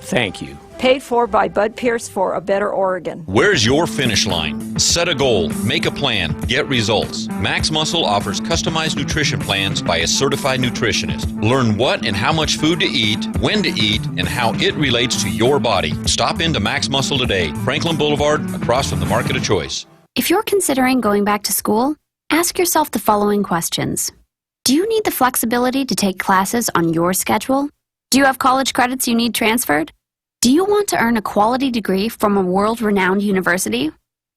Thank you. Paid for by Bud Pierce for a Better Oregon. Where's your finish line? Set a goal, make a plan, get results. Max Muscle offers customized nutrition plans by a certified nutritionist. Learn what and how much food to eat, when to eat, and how it relates to your body. Stop into Max Muscle today, Franklin Boulevard, across from the Market of Choice. If you're considering going back to school, ask yourself the following questions. Do you need the flexibility to take classes on your schedule? Do you have college credits you need transferred? Do you want to earn a quality degree from a world-renowned university?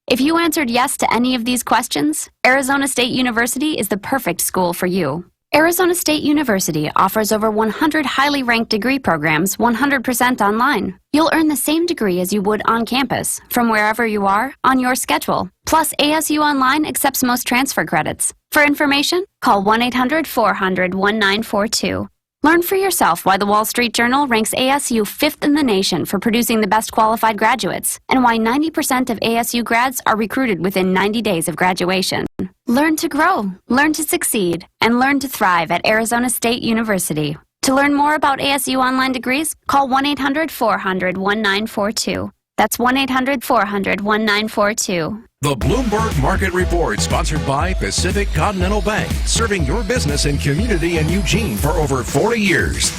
If you answered yes to any of these questions, Arizona State University is the perfect school for you. Arizona State University offers over 100 highly ranked degree programs 100% online. You'll earn the same degree as you would on campus, from wherever you are, on your schedule. Plus, ASU Online accepts most transfer credits. For information, call 1-800-400-1942. Learn for yourself why the Wall Street Journal ranks ASU 5th in the nation for producing the best qualified graduates, and why 90% of ASU grads are recruited within 90 days of graduation. Learn to grow, learn to succeed, and learn to thrive at Arizona State University. To learn more about ASU online degrees, call 1-800-400-1942. That's 1-800-400-1942. The Bloomberg Market Report, sponsored by Pacific Continental Bank, serving your business and community in Eugene for over 40 years.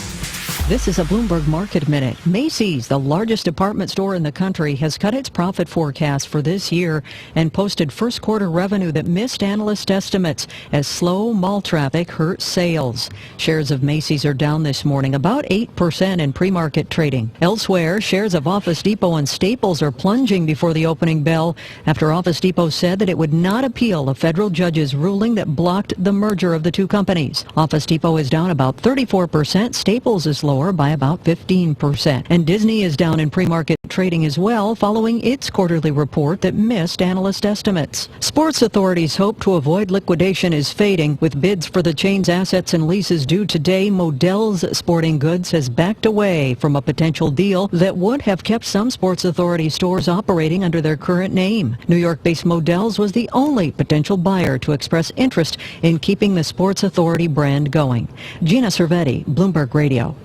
This is a Bloomberg Market Minute. Macy's, the largest department store in the country, has cut its profit forecast for this year and posted first quarter revenue that missed analyst estimates as slow mall traffic hurt sales. Shares of Macy's are down this morning, about 8% in pre-market trading. Elsewhere, shares of Office Depot and Staples are plunging before the opening bell after Office Depot said that it would not appeal a federal judge's ruling that blocked the merger of the two companies. Office Depot is down about 34%. Staples is lower by about 15%. And Disney is down in pre-market trading as well, following its quarterly report that missed analyst estimates. Sports authorities hope to avoid liquidation is fading. With bids for the chain's assets and leases due today, Modell's Sporting Goods has backed away from a potential deal that would have kept some Sports Authority stores operating under their current name. New York-based Modell's was the only potential buyer to express interest in keeping the Sports Authority brand going. Gina Cervetti, Bloomberg Radio.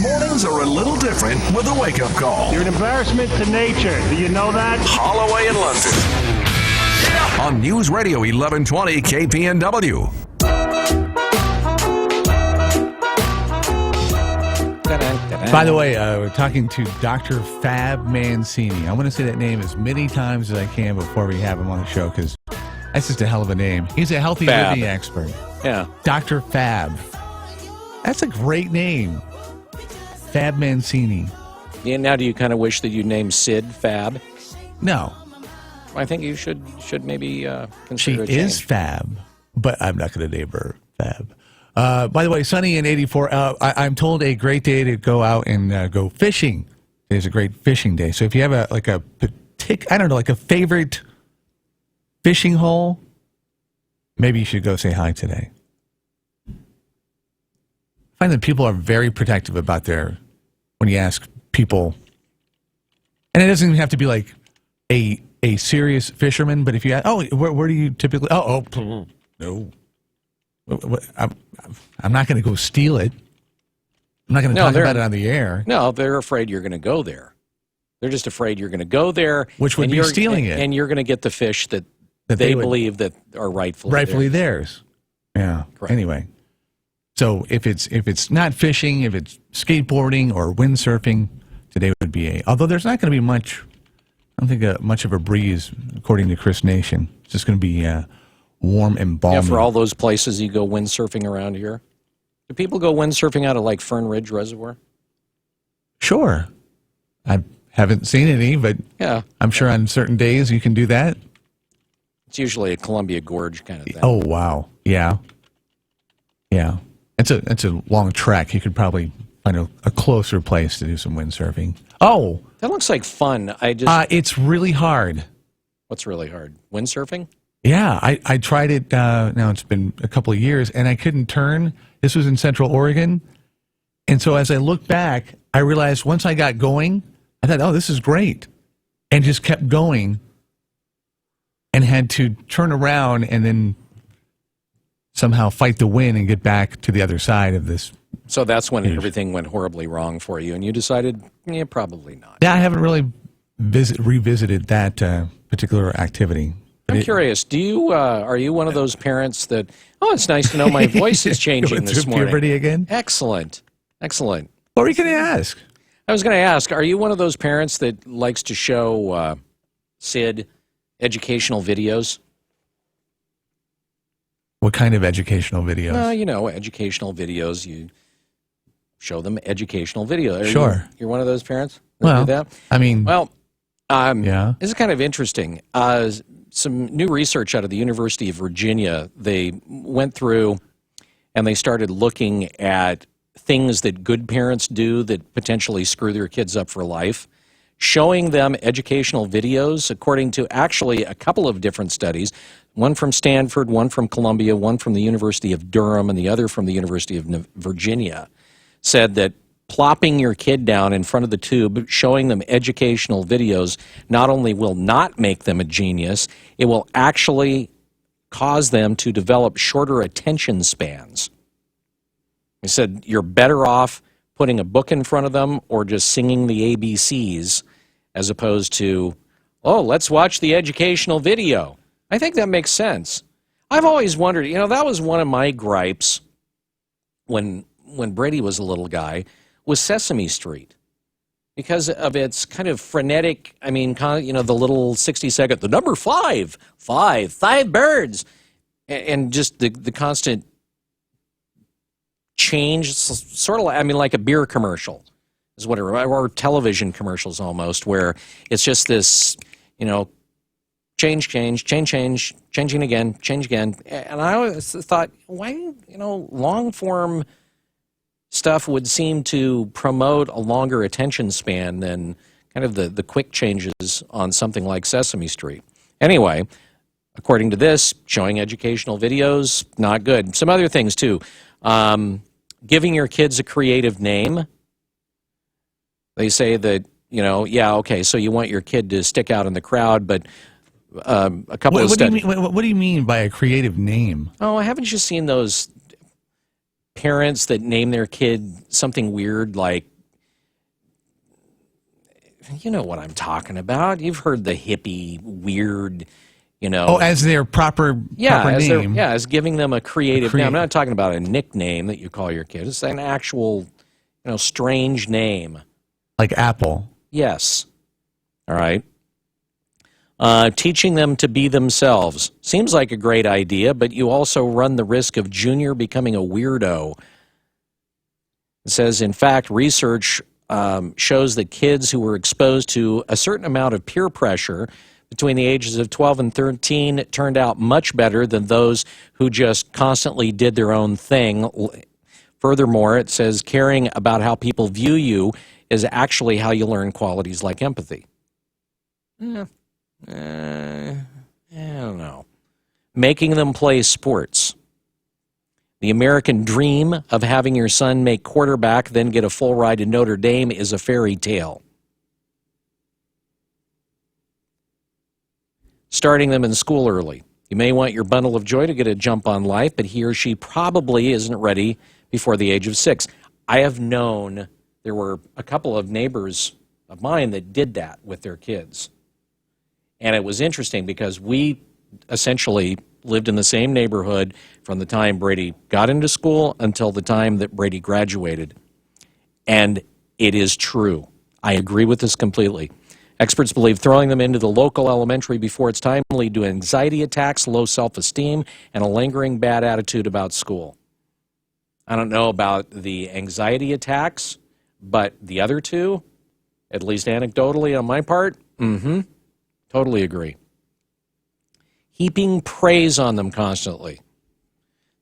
Mornings are a little different with a wake-up call. You're an embarrassment to nature. Do you know that? Holloway in London. On News Radio 1120 KPNW. By the way, we're talking to Dr. Fab Mancini. I want to say that name as many times as I can before we have him on the show, because that's just a hell of a name. He's a healthy living expert. Yeah. Dr. Fab. That's a great name. Fab Mancini. Yeah, now do you kind of wish that you named Sid Fab? No. I think you should maybe consider She a change. is Fab, but I'm not going to name her Fab. By the way, sunny in 84. I'm told a great day to go out and go fishing. Today's a great fishing day. So if you have a favorite fishing hole, maybe you should go say hi today. I find that people are very protective about when you ask people, and it doesn't even have to be like a serious fisherman, but if you ask, where do you typically, no. I'm not going to go steal it. I'm not going to talk about it on the air. No, they're afraid you're going to go there. They're just afraid you're going to go there. Which would be stealing it. And you're going to get the fish that they believe that are rightfully theirs. Yeah. Correct. Anyway. So if it's not fishing, if it's skateboarding or windsurfing, today would be although there's not going to be much, I don't think much of a breeze, according to Chris Nation. It's just going to be warm and balmy. Yeah, for all those places you go windsurfing around here. Do people go windsurfing out of like Fern Ridge Reservoir? Sure. I haven't seen any, but yeah, I'm sure on certain days you can do that. It's usually a Columbia Gorge kind of thing. Oh, wow. Yeah. Yeah. It's a long trek. You could probably find a closer place to do some windsurfing. Oh. That looks like fun. It's really hard. What's really hard? Windsurfing? Yeah. I tried it, now it's been a couple of years, and I couldn't turn. This was in Central Oregon. And so as I look back, I realized once I got going, I thought, this is great. And just kept going and had to turn around and then somehow fight the wind and get back to the other side of this So that's when everything went horribly wrong for you, and you decided, yeah, probably not. Yeah, I haven't really revisited that particular activity. I'm curious. Do you are you one of those parents that? Oh, it's nice to know my voice is changing this morning. Puberty again? Excellent. What were you going to ask? I was going to ask, are you one of those parents that likes to show Sid educational videos? What kind of educational videos? Educational videos. You show them educational videos. Sure. You're one of those parents that do that? I mean... yeah. This is kind of interesting. Some new research out of the University of Virginia, they went through and they started looking at things that good parents do that potentially screw their kids up for life, showing them educational videos according to actually a couple of different studies, one from Stanford, one from Columbia, one from the University of Durham, and the other from the University of Virginia, said that plopping your kid down in front of the tube, showing them educational videos, not only will not make them a genius, it will actually cause them to develop shorter attention spans. He said you're better off putting a book in front of them or just singing the ABCs as opposed to, oh, let's watch the educational video. I think that makes sense. I've always wondered, that was one of my gripes when Brady was a little guy, was Sesame Street, because of its kind of frenetic, the little 60-second, the number five birds, and just the constant change, sort of like a beer commercial is what it, or television commercials almost, where it's just this, changing again, change again. And I always thought, why, long form stuff would seem to promote a longer attention span than kind of the quick changes on something like Sesame Street. Anyway, according to this, showing educational videos, not good. Some other things, too. Giving your kids a creative name. They say that, so you want your kid to stick out in the crowd, but a couple of studies. What do you mean by a creative name? Oh, haven't you seen those parents that name their kid something weird like, you know what I'm talking about. You've heard the hippie, weird, Oh, as their proper name. As giving them a creative name. I'm not talking about a nickname that you call your kid. It's an actual, strange name. Like Apple. Yes. All right. Teaching them to be themselves. Seems like a great idea, but you also run the risk of Junior becoming a weirdo. It says, in fact, research shows that kids who were exposed to a certain amount of peer pressure between the ages of 12 and 13 turned out much better than those who just constantly did their own thing. Furthermore, it says caring about how people view you is actually how you learn qualities like empathy. I don't know. Making them play sports. The American dream of having your son make quarterback, then get a full ride to Notre Dame is a fairy tale. Starting them in school early. You may want your bundle of joy to get a jump on life, but he or she probably isn't ready before the age of 6. I have known there were a couple of neighbors of mine that did that with their kids. And it was interesting because we essentially lived in the same neighborhood from the time Brady got into school until the time that Brady graduated. And it is true. I agree with this completely. Experts believe throwing them into the local elementary before it's time will lead to anxiety attacks, low self-esteem, and a lingering bad attitude about school. I don't know about the anxiety attacks, but the other two, at least anecdotally on my part, totally agree. Heaping praise on them constantly.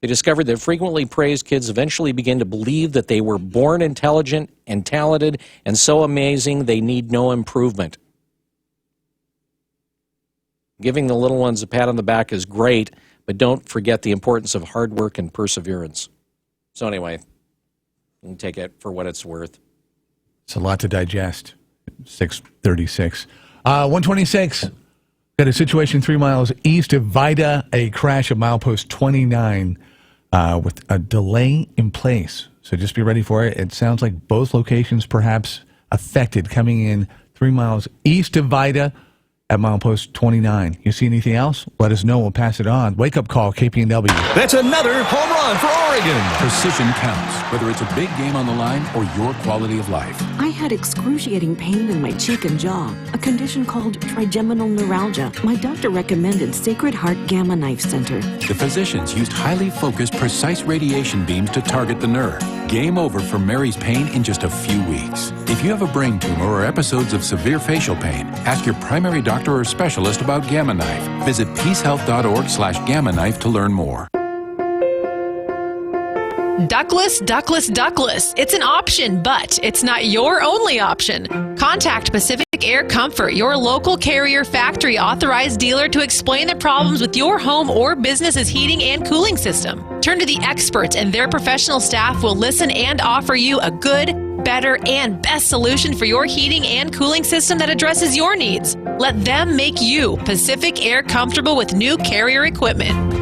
They discovered that frequently praised kids eventually begin to believe that they were born intelligent and talented and so amazing they need no improvement. Giving the little ones a pat on the back is great, but don't forget the importance of hard work and perseverance. So anyway, you can take it for what it's worth. It's a lot to digest. 6:36. 126. Got a situation 3 miles east of Vida, a crash at milepost 29. with a delay in place. So just be ready for it. It sounds like both locations perhaps affected, coming in 3 miles east of Vida at milepost 29. You see anything else? Let us know. We'll pass it on. Wake up call, KPNW. That's another home run for Oregon. Precision counts, whether it's a big game on the line or your quality of life. I had excruciating pain in my cheek and jaw, a condition called trigeminal neuralgia. My doctor recommended Sacred Heart Gamma Knife Center. The physicians used highly focused, precise radiation beams to target the nerve. Game over for Mary's pain in just a few weeks. If you have a brain tumor or episodes of severe facial pain, ask your primary doctor or specialist about Gamma Knife. Visit peacehealth.org/Gamma Knife to learn more. Ductless, ductless, ductless. It's an option, but it's not your only option. Contact Pacific Air Comfort, your local Carrier factory authorized dealer, to explain the problems with your home or business's heating and cooling system. Turn to the experts, and their professional staff will listen and offer you a good, better, and best solution for your heating and cooling system that addresses your needs. Let them make you Pacific Air comfortable with new Carrier equipment.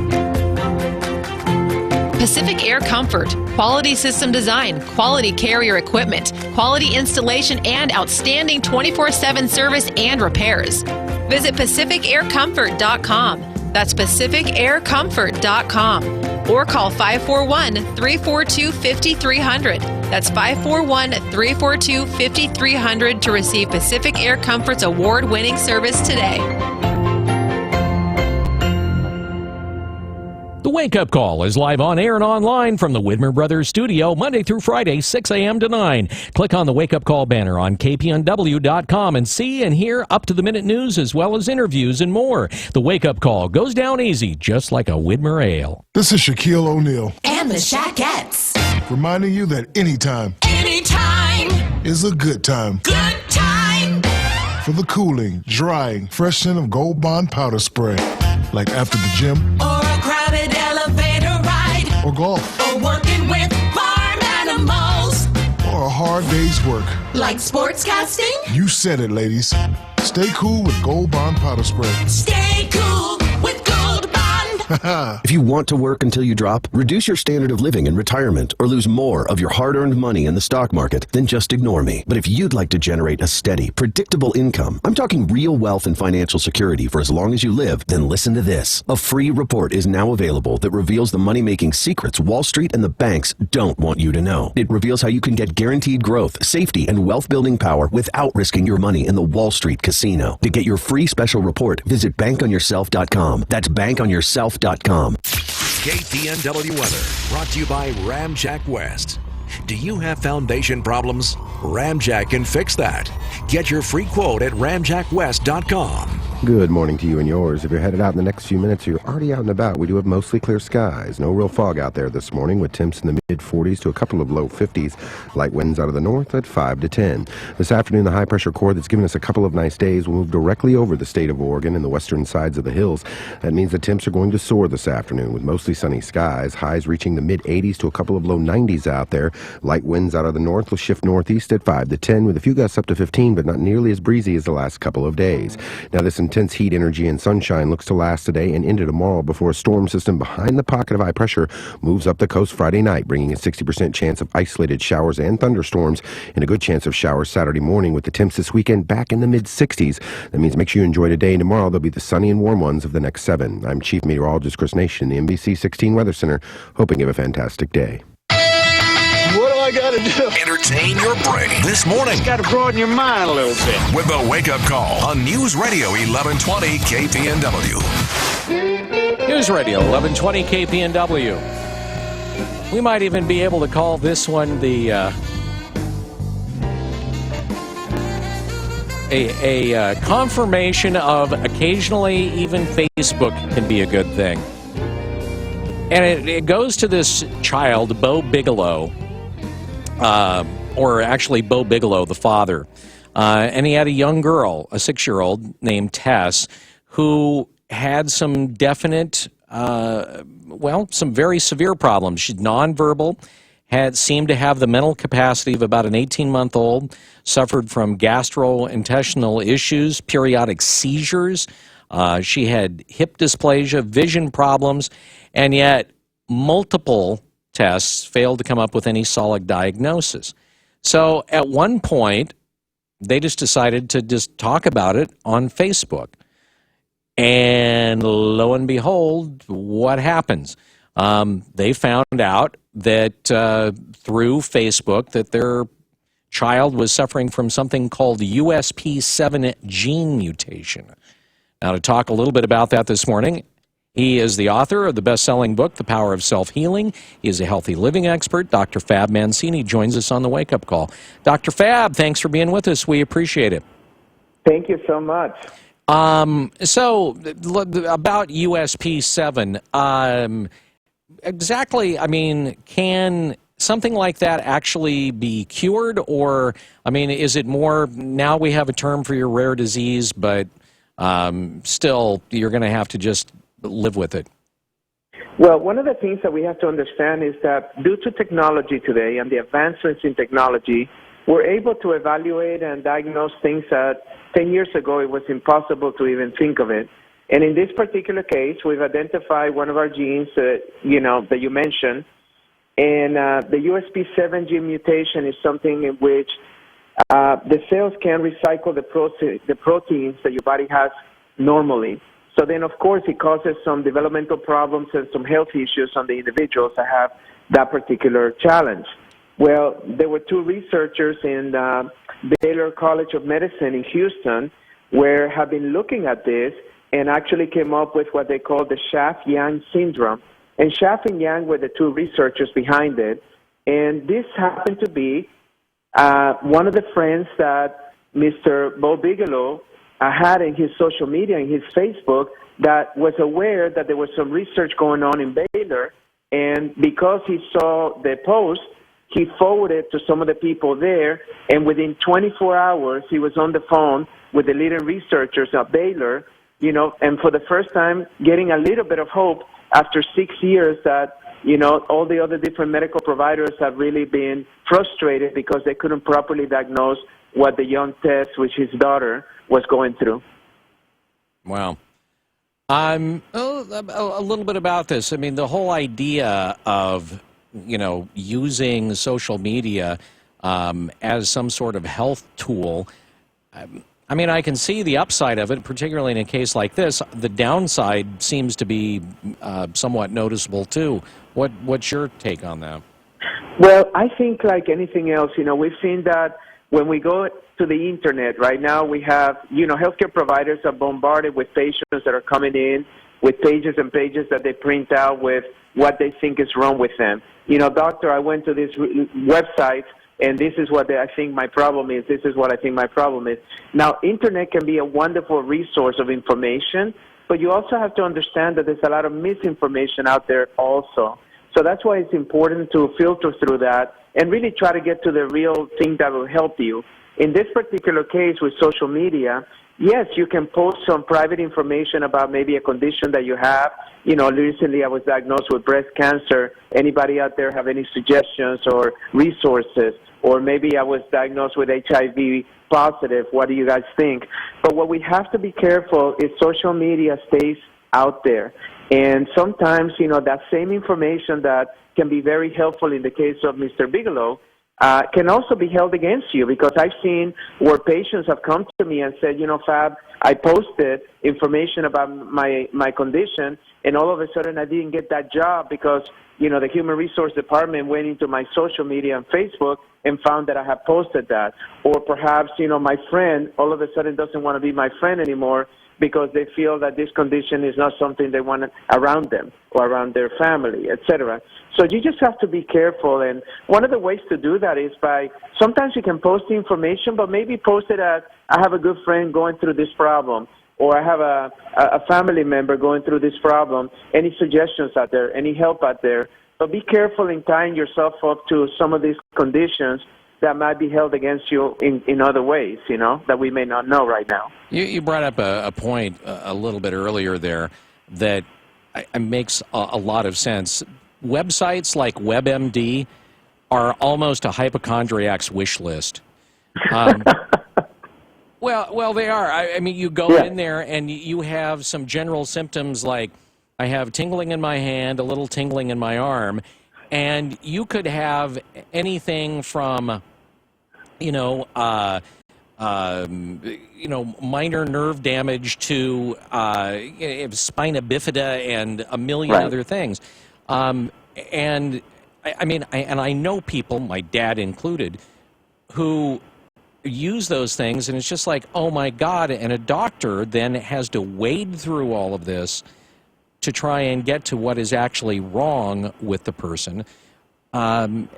Pacific Air Comfort, quality system design, quality Carrier equipment, quality installation, and outstanding 24/7 service and repairs. Visit PacificAirComfort.com. That's PacificAirComfort.com. Or call 541-342-5300. That's 541-342-5300 to receive Pacific Air Comfort's award-winning service today. The Wake Up Call is live on air and online from the Widmer Brothers studio, Monday through Friday, 6 a.m. to 9. Click on the Wake Up Call banner on KPNW.com and see and hear up-to-the-minute news as well as interviews and more. The Wake Up Call goes down easy, just like a Widmer ale. This is Shaquille O'Neal. And the Shaquettes. Reminding you that anytime is a good time. Good time. For the cooling, drying, fresh scent of Gold Bond powder spray. Like after the gym. Or a crowded elevator ride. Or golf. Or working with farm animals. Or a hard day's work. Like sportscasting. You said it, ladies. Stay cool with Gold Bond powder spray. Stay cool with Gold Bond. If you want to work until you drop, reduce your standard of living in retirement, or lose more of your hard-earned money in the stock market, then just ignore me. But if you'd like to generate a steady, predictable income, I'm talking real wealth and financial security for as long as you live, then listen to this. A free report is now available that reveals the money-making secrets Wall Street and the banks don't want you to know. It reveals how you can get guaranteed growth, safety, and wealth-building power without risking your money in the Wall Street casino. To get your free special report, visit bankonyourself.com. That's bankonyourself.com. KPNW weather brought to you by Ramjack West. Do you have foundation problems? Ramjack can fix that. Get your free quote at ramjackwest.com. Good morning to you and yours. If you're headed out in the next few minutes, you're already out and about. We do have mostly clear skies. No real fog out there this morning, with temps in the mid-40s to a couple of low 50s. Light winds out of the north at 5 to 10. This afternoon, the high-pressure core that's given us a couple of nice days will move directly over the state of Oregon and the western sides of the hills. That means the temps are going to soar this afternoon, with mostly sunny skies. Highs reaching the mid-80s to a couple of low 90s out there. Light winds out of the north will shift northeast at 5 to 10, with a few gusts up to 15, but not nearly as breezy as the last couple of days. Now, this intense heat, energy, and sunshine looks to last today and into tomorrow before a storm system behind the pocket of high pressure moves up the coast Friday night, bringing a 60% chance of isolated showers and thunderstorms and a good chance of showers Saturday morning, with the temps this weekend back in the mid-60s. That means make sure you enjoy today and tomorrow. They'll be the sunny and warm ones of the next 7. I'm Chief Meteorologist Chris Nation in the NBC 16 Weather Center, hoping you have a fantastic day. What do I gotta do? Entertain your brain this morning. Gotta broaden your mind a little bit. With the Wake Up Call on News Radio 1120 KPNW. News Radio 1120 KPNW. We might even be able to call this one the a confirmation of occasionally even Facebook can be a good thing. And it goes to this child, Bo Bigelow, or actually Bo Bigelow, the father. And he had a young girl, a 6-year-old named Tess, who had some definite, some very severe problems. She's nonverbal, seemed to have the mental capacity of about an 18-month-old, suffered from gastrointestinal issues, periodic seizures. She had hip dysplasia, vision problems, and yet multiple tests failed to come up with any solid diagnosis. So at one point, they just decided to just talk about it on Facebook. And lo and behold, what happens? They found out that through Facebook that their child was suffering from something called USP7 gene mutation. Now, to talk a little bit about that this morning, he is the author of the best-selling book, The Power of Self-Healing. He is a healthy living expert. Dr. Fab Mancini joins us on the Wake Up Call. Dr. Fab, thanks for being with us. We appreciate it. Thank you so much. So, about USP7, exactly, I mean, can something like that actually be cured? Or, I mean, is it more, now we have a term for your rare disease, but still, you're going to have to just live with it? Well, one of the things that we have to understand is that due to technology today and the advancements in technology, we're able to evaluate and diagnose things that 10 years ago it was impossible to even think of it. And in this particular case, we've identified one of our genes that you mentioned, and the USP7 gene mutation is something in which the cells can recycle the proteins that your body has normally. So then, of course, it causes some developmental problems and some health issues on the individuals that have that particular challenge. Well, there were two researchers in Baylor College of Medicine in Houston where have been looking at this and actually came up with what they call the Schaff-Yang syndrome. And Schaff and Yang were the two researchers behind it. And this happened to be one of the friends that Mr. Bo Bigelow had in his social media, in his Facebook, that was aware that there was some research going on in Baylor. And because he saw the post, he forwarded to some of the people there. And within 24 hours, he was on the phone with the leading researchers at Baylor, and for the first time getting a little bit of hope after 6 years that, all the other different medical providers have really been frustrated because they couldn't properly diagnose what the young Tess, which his daughter, was going through. Wow. A little bit about this. I mean, the whole idea of, using social media as some sort of health tool, I mean, I can see the upside of it, particularly in a case like this. The downside seems to be somewhat noticeable, too. What's your take on that? Well, I think like anything else, we've seen that when we go to the Internet right now, we have, healthcare providers are bombarded with patients that are coming in with pages and pages that they print out with what they think is wrong with them. Doctor, I went to this website, and this is what I think my problem is. This is what I think my problem is. Now, Internet can be a wonderful resource of information, but you also have to understand that there's a lot of misinformation out there also. So that's why it's important to filter through that and really try to get to the real thing that will help you. In this particular case with social media, yes, you can post some private information about maybe a condition that you have. Recently I was diagnosed with breast cancer. Anybody out there have any suggestions or resources? Or maybe I was diagnosed with HIV positive. What do you guys think? But what we have to be careful is social media stays out there. And sometimes, that same information that can be very helpful in the case of Mr. Bigelow can also be held against you, because I've seen where patients have come to me and said, Fab, I posted information about my condition, and all of a sudden I didn't get that job because, the Human Resource Department went into my social media and Facebook and found that I had posted that. Or perhaps, my friend all of a sudden doesn't want to be my friend anymore because they feel that this condition is not something they want around them or around their family, etc. So you just have to be careful. And one of the ways to do that is by, sometimes you can post the information, but maybe post it as, I have a good friend going through this problem, or I have a family member going through this problem. Any suggestions out there, any help out there? But be careful in tying yourself up to some of these conditions that might be held against you in other ways, that we may not know right now. You brought up a point a little bit earlier there that makes a lot of sense. Websites like WebMD are almost a hypochondriac's wish list. Well, they are. I mean, you go in there and you have some general symptoms like I have tingling in my hand, a little tingling in my arm, and you could have anything from, minor nerve damage to spina bifida and a million other things. And I know people, my dad included, who use those things, and it's just like, oh my God, and a doctor then has to wade through all of this to try and get to what is actually wrong with the person. For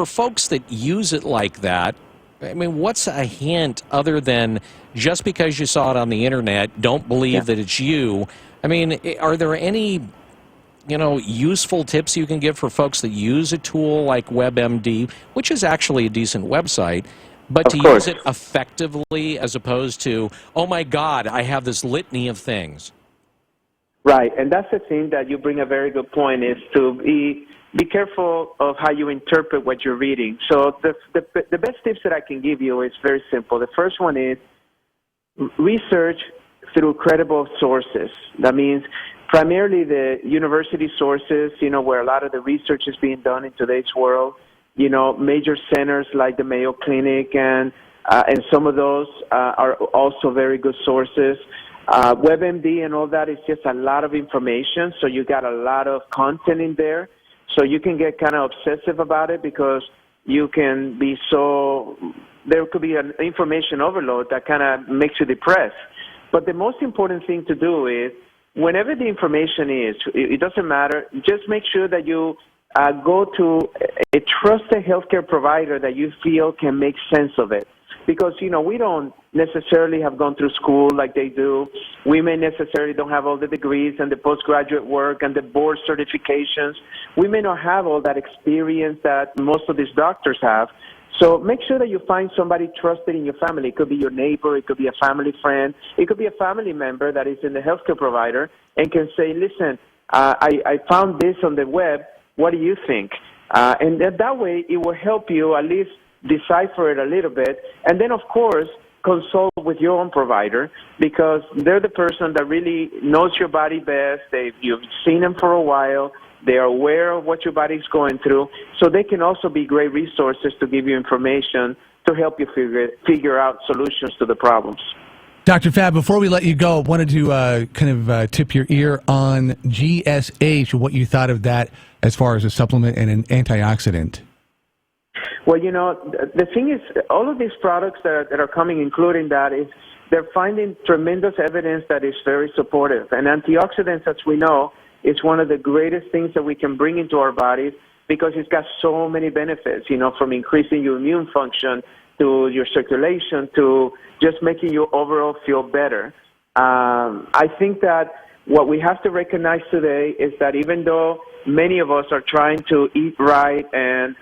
folks that use it like that, I mean, what's a hint other than just because you saw it on the internet, don't believe that it's you? I mean, are there any useful tips you can give for folks that use a tool like WebMD, which is actually a decent website, but to use it effectively as opposed to, oh my God, I have this litany of things? Right, and that's the thing that you bring a very good point, is to be careful of how you interpret what you're reading. So the best tips that I can give you is very simple. The first one is research through credible sources. That means primarily the university sources, where a lot of the research is being done in today's world. Major centers like the Mayo Clinic and some of those are also very good sources. WebMD and all that is just a lot of information, so you got a lot of content in there. So you can get kind of obsessive about it because you can be there could be an information overload that kind of makes you depressed. But the most important thing to do is, whenever the information is, it doesn't matter, just make sure that you go to a trusted healthcare provider that you feel can make sense of it. Because, we don't necessarily have gone through school like they do. We may necessarily don't have all the degrees and the postgraduate work and the board certifications. We may not have all that experience that most of these doctors have. So make sure that you find somebody trusted in your family. It could be your neighbor. It could be a family friend. It could be a family member that is in the healthcare provider and can say, listen, I found this on the web. What do you think? And that way it will help you at least decipher it a little bit. And then, of course, consult with your own provider, because they're the person that really knows your body best. You've seen them for a while. They are aware of what your body's going through. So they can also be great resources to give you information to help you figure out solutions to the problems. Dr. Fab, before we let you go, I wanted to tip your ear on GSH, what you thought of that as far as a supplement and an antioxidant. Well, the thing is, all of these products that are coming, including that, is they're finding tremendous evidence that is very supportive. And antioxidants, as we know, is one of the greatest things that we can bring into our bodies because it's got so many benefits, from increasing your immune function to your circulation to just making you overall feel better. I think that what we have to recognize today is that even though many of us are trying to eat right and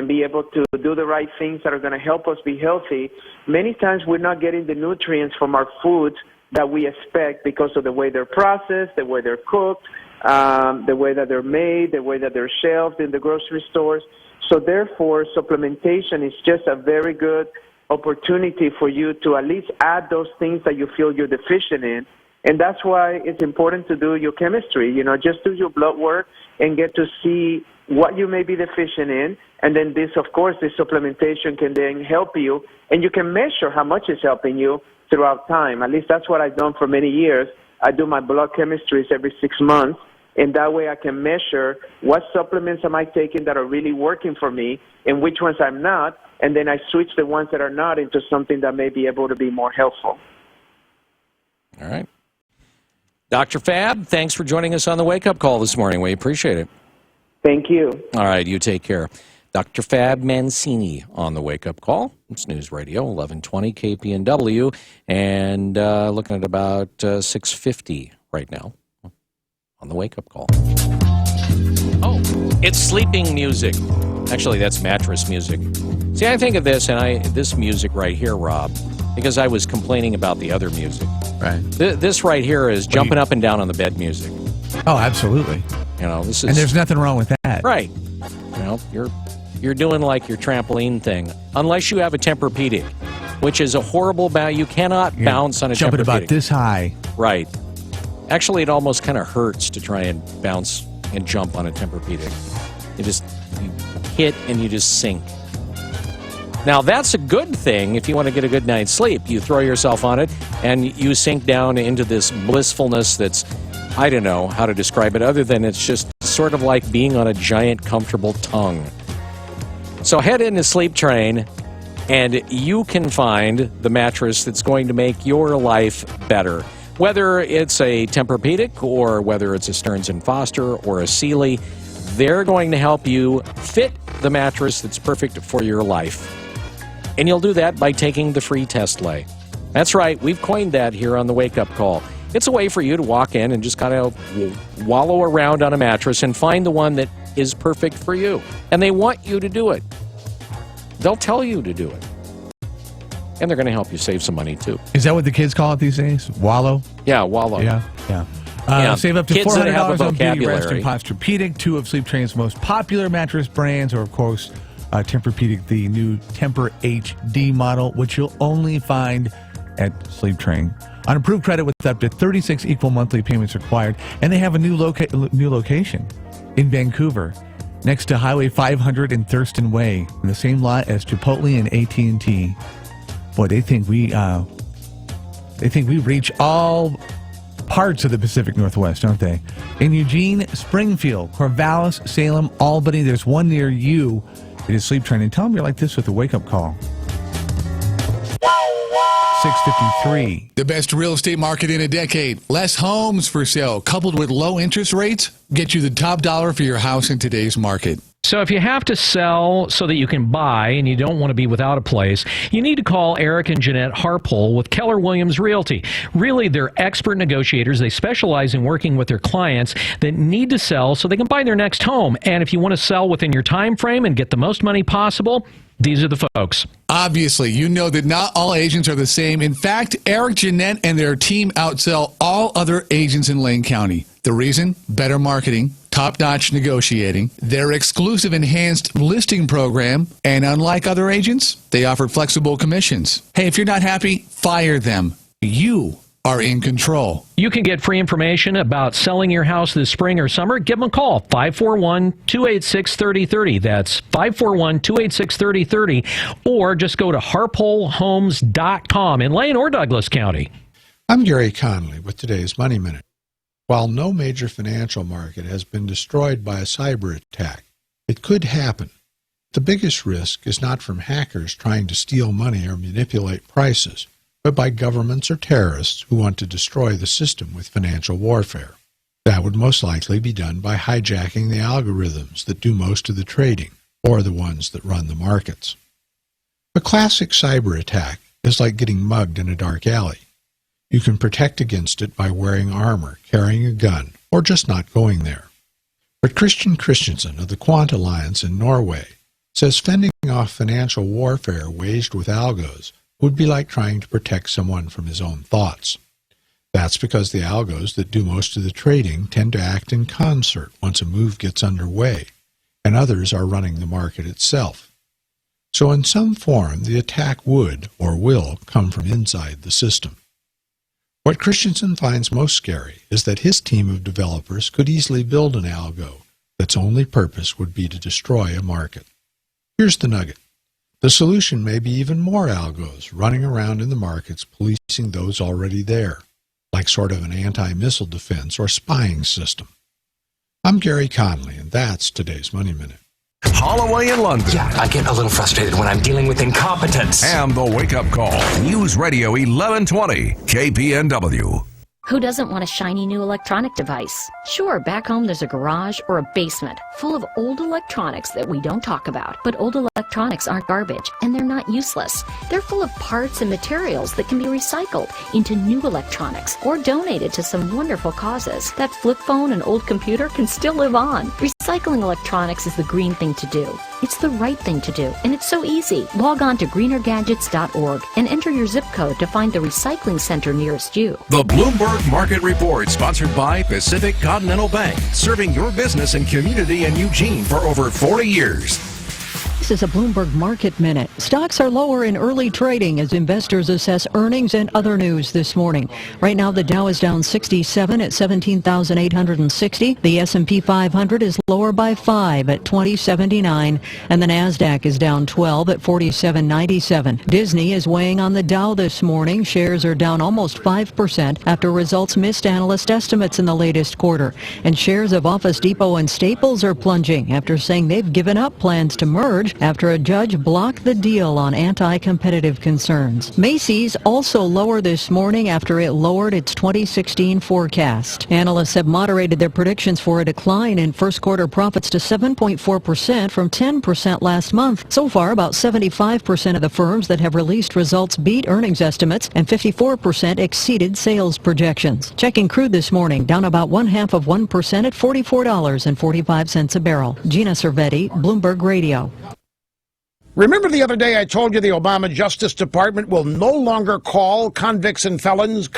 be able to do the right things that are going to help us be healthy, many times we're not getting the nutrients from our foods that we expect because of the way they're processed, the way they're cooked, the way that they're made, the way that they're shelved in the grocery stores. So therefore, supplementation is just a very good opportunity for you to at least add those things that you feel you're deficient in. And that's why it's important to do your chemistry. Just do your blood work and get to see what you may be deficient in. And then this supplementation can then help you. And you can measure how much it's helping you throughout time. At least that's what I've done for many years. I do my blood chemistries every 6 months. And that way I can measure what supplements am I taking that are really working for me and which ones I'm not. And then I switch the ones that are not into something that may be able to be more helpful. All right. Dr. Fab, thanks for joining us on the Wake Up Call this morning. We appreciate it. Thank you. All right, you take care. Dr. Fab Mancini on the Wake Up Call. It's News Radio 1120 KPNW, and looking at about 6:50 right now on the Wake Up Call. Oh, it's sleeping music. Actually, that's mattress music. See, I think of this, and this music right here, Rob, because I was complaining about the other music. Right. This right here is jumping up and down on the bed music. Oh, absolutely. This is, and there's nothing wrong with that. Right. You're doing like your trampoline thing, unless you have a Tempur-Pedic, which is a horrible bounce. You cannot bounce on a jumping Tempur-Pedic. About this high. Right. Actually, it almost kind of hurts to try and bounce and jump on a Tempur-Pedic. You hit and you just sink. Now, that's a good thing if you want to get a good night's sleep. You throw yourself on it and you sink down into this blissfulness that's, I don't know how to describe it other than it's just sort of like being on a giant comfortable tongue. So head into Sleep Train and you can find the mattress that's going to make your life better. Whether it's a Tempur-Pedic or whether it's a Stearns & Foster or a Sealy, they're going to help you fit the mattress that's perfect for your life. And you'll do that by taking the free test lay. That's right, we've coined that here on the Wake Up Call. It's a way for you to walk in and just kind of wallow around on a mattress and find the one that is perfect for you. And they want you to do it. They'll tell you to do it. And they're going to help you save some money, too. Is that what the kids call it these days? Wallow? Yeah, wallow. Yeah. Save up to Kids that have a $400 on Beauty Rest vocabulary. and Posturepedic, two of Sleep Train's most popular mattress brands, or, of course, Tempur-Pedic, the new Tempur HD model, which you'll only find at Sleep Train. On approved credit with up to 36 equal monthly payments required, and they have a new location in Vancouver, next to Highway 500 and Thurston Way, in the same lot as Chipotle and AT&T. Boy, they think we reach all parts of the Pacific Northwest, don't they? In Eugene, Springfield, Corvallis, Salem, Albany, there's one near you. It is Sleep Train. And tell them you're like this with the wake-up call. 6:53. The best real estate market in a decade. Less homes for sale, coupled with low interest rates, get you the top dollar for your house in today's market. So if you have to sell so that you can buy and you don't want to be without a place, you need to call Eric and Jeanette Harpole with Keller Williams Realty. Really, they're expert negotiators. They specialize in working with their clients that need to sell so they can buy their next home. And if you want to sell within your time frame and get the most money possible, these are the folks. Obviously, you know that not all agents are the same. In fact, Eric, Jeanette, and their team outsell all other agents in Lane County. The reason? Better marketing, top-notch negotiating, their exclusive enhanced listing program, and unlike other agents, they offer flexible commissions. Hey, if you're not happy, fire them. You are in control. You can get free information about selling your house this spring or summer. Give them a call, 541-286-3030. That's 541-286-3030. Or just go to harpolehomes.com in Lane or Douglas County. I'm Gary Conley with today's Money Minute. While no major financial market has been destroyed by a cyber attack, it could happen. The biggest risk is not from hackers trying to steal money or manipulate prices, but by governments or terrorists who want to destroy the system with financial warfare. That would most likely be done by hijacking the algorithms that do most of the trading, or the ones that run the markets. A classic cyber attack is like getting mugged in a dark alley. You can protect against it by wearing armor, carrying a gun, or just not going there. But Christian Christensen of the Quant Alliance in Norway says fending off financial warfare waged with algos would be like trying to protect someone from his own thoughts. That's because the algos that do most of the trading tend to act in concert once a move gets underway, and others are running the market itself. So in some form, the attack would, or will, come from inside the system. What Christensen finds most scary is that his team of developers could easily build an algo that's only purpose would be to destroy a market. Here's the nugget. The solution may be even more algos running around in the markets policing those already there, like sort of an anti-missile defense or spying system. I'm Gary Conley, and that's today's Money Minute. Holloway in London. Yeah, I get a little frustrated when I'm dealing with incompetence. And the Wake Up Call. News Radio 1120, KPNW. Who doesn't want a shiny new electronic device? Sure, back home there's a garage or a basement full of old electronics that we don't talk about. But old electronics aren't garbage, and they're not useless. They're full of parts and materials that can be recycled into new electronics or donated to some wonderful causes. That flip phone and old computer can still live on. Recycling electronics is the green thing to do. It's the right thing to do, and it's so easy. Log on to greenergadgets.org and enter your zip code to find the recycling center nearest you. The Bloomberg Market Report, sponsored by Pacific Continental Bank, serving your business and community in Eugene for over 40 years. This is a Bloomberg Market Minute. Stocks are lower in early trading as investors assess earnings and other news this morning. Right now, the Dow is down 67 at 17,860. The S&P 500 is lower by 5 at 2079. And the NASDAQ is down 12 at 4797. Disney is weighing on the Dow this morning. Shares are down almost 5% after results missed analyst estimates in the latest quarter. And shares of Office Depot and Staples are plunging after saying they've given up plans to merge after a judge blocked the deal on anti-competitive concerns. Macy's also lower this morning after it lowered its 2016 forecast. Analysts have moderated their predictions for a decline in first quarter profits to 7.4% from 10% last month. So far, about 75% of the firms that have released results beat earnings estimates and 54% exceeded sales projections. Checking crude this morning, down about 0.5% at $44.45 a barrel. Gina Cervetti, Bloomberg Radio. Remember the other day I told you the Obama Justice Department will no longer call convicts and felons?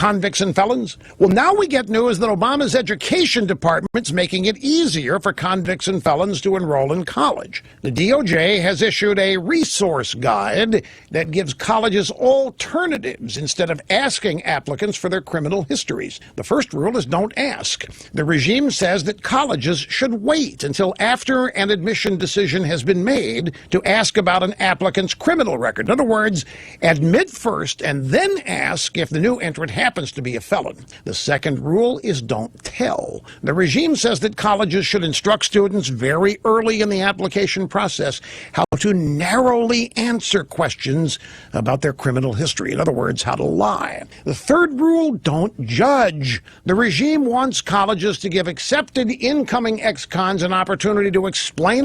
Well, now we get news that Obama's Education Department's making it easier for convicts and felons to enroll in college. The DOJ has issued a resource guide that gives colleges alternatives instead of asking applicants for their criminal histories. The first rule is don't ask. The regime says that colleges should wait until after an admission decision has been made to ask about an applicant's criminal record. In other words, admit first and then ask if the new entrant happens to be a felon. The second rule is don't tell. The regime says that colleges should instruct students very early in the application process how to narrowly answer questions about their criminal history. In other words, how to lie. The third rule, don't judge. The regime wants colleges to give accepted incoming ex-cons an opportunity to explain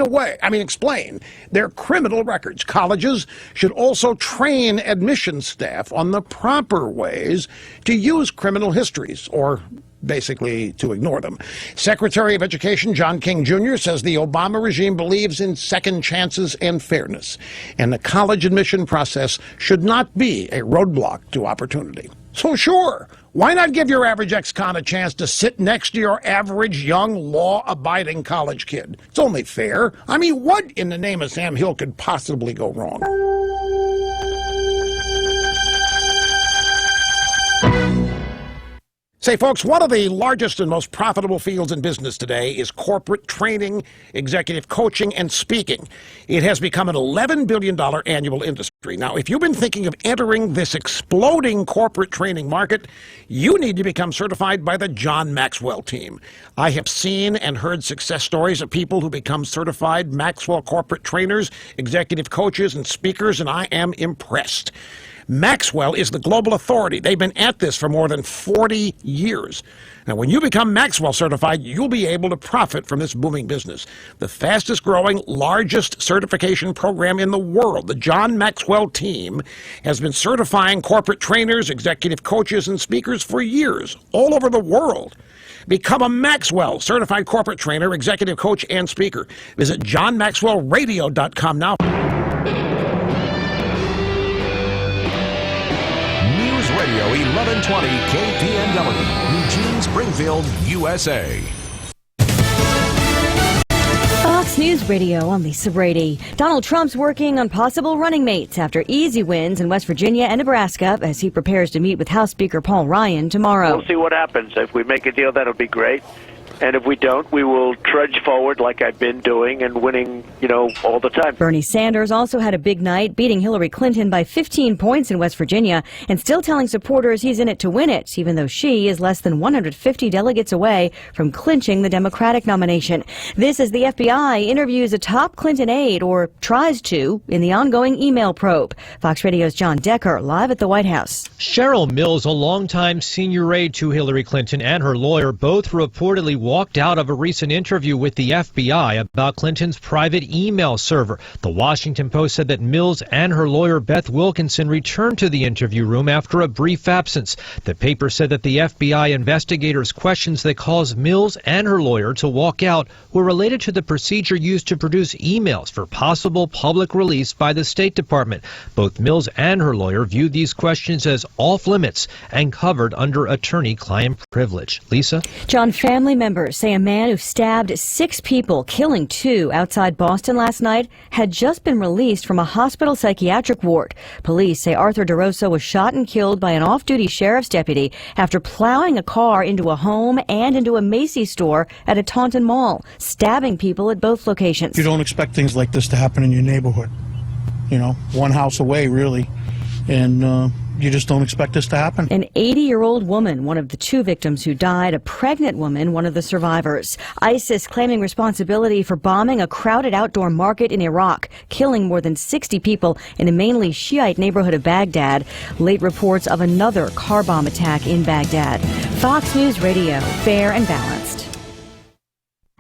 their criminal records. Colleges should also train admissions staff on the proper ways to use criminal histories, or basically to ignore them. Secretary of Education John King Jr. says the Obama regime believes in second chances and fairness, and the college admission process should not be a roadblock to opportunity. So sure, why not give your average ex-con a chance to sit next to your average young law-abiding college kid? It's only fair. I mean, what in the name of Sam Hill could possibly go wrong? Say, folks, one of the largest and most profitable fields in business today is corporate training, executive coaching, and speaking. It has become an $11 billion annual industry. Now, if you've been thinking of entering this exploding corporate training market, you need to become certified by the John Maxwell team. I have seen and heard success stories of people who become certified Maxwell corporate trainers, executive coaches, and speakers, and I am impressed. Maxwell is the global authority. They've been at this for more than 40 years. Now, when you become Maxwell certified, you'll be able to profit from this booming business. The fastest growing, largest certification program in the world, the John Maxwell team, has been certifying corporate trainers, executive coaches, and speakers for years, all over the world. Become a Maxwell certified corporate trainer, executive coach, and speaker. Visit johnmaxwellradio.com now. Radio 1120 KPNW, Eugene, Springfield, USA. Fox News Radio, I'm Lisa Brady. Donald Trump's working on possible running mates after easy wins in West Virginia and Nebraska as he prepares to meet with House Speaker Paul Ryan tomorrow. We'll see what happens. If we make a deal, that'll be great. And if we don't, we will trudge forward like I've been doing and winning, all the time. Bernie Sanders also had a big night, beating Hillary Clinton by 15 points in West Virginia and still telling supporters he's in it to win it, even though she is less than 150 delegates away from clinching the Democratic nomination. This as the FBI interviews a top Clinton aide, or tries to, in the ongoing email probe. Fox Radio's John Decker, live at the White House. Cheryl Mills, a longtime senior aide to Hillary Clinton, and her lawyer both reportedly walked out of a recent interview with the FBI about Clinton's private email server. The Washington Post said that Mills and her lawyer Beth Wilkinson returned to the interview room after a brief absence. The paper said that the FBI investigators' questions that caused Mills and her lawyer to walk out were related to the procedure used to produce emails for possible public release by the State Department. Both Mills and her lawyer viewed these questions as off limits and covered under attorney-client privilege. Lisa? John, family members members say a man who stabbed 6 people, killing 2 outside Boston last night, had just been released from a hospital psychiatric ward. Police say Arthur DeRosa was shot and killed by an off-duty sheriff's deputy after plowing a car into a home and into a Macy's store at a Taunton mall, stabbing people at both locations. You don't expect things like this to happen in your neighborhood. You know, one house away, really. And you just don't expect this to happen. An 80-year-old woman, one of the 2 victims who died, a pregnant woman, one of the survivors. ISIS claiming responsibility for bombing a crowded outdoor market in Iraq, killing more than 60 people in a mainly Shiite neighborhood of Baghdad. Late reports of another car bomb attack in Baghdad. Fox News Radio, fair and balanced.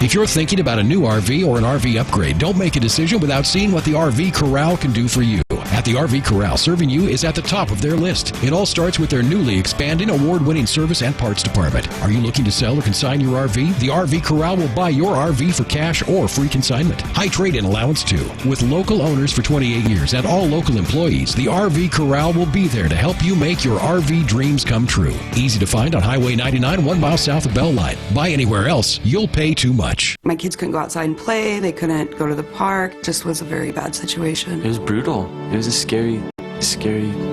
If you're thinking about a new RV or an RV upgrade, don't make a decision without seeing what the RV Corral can do for you. At the RV Corral, serving you is at the top of their list. It all starts with their newly expanding award-winning service and parts department. Are you looking to sell or consign your RV? The RV Corral will buy your RV for cash or free consignment. High trade-in allowance too. With local owners for 28 years and all local employees, the RV Corral will be there to help you make your RV dreams come true. Easy to find on Highway 99, 1 mile south of Belline. Buy anywhere else, you'll pay too much. My kids couldn't go outside and play. They couldn't go to the park. Just was a very bad situation. It was brutal. It was a scary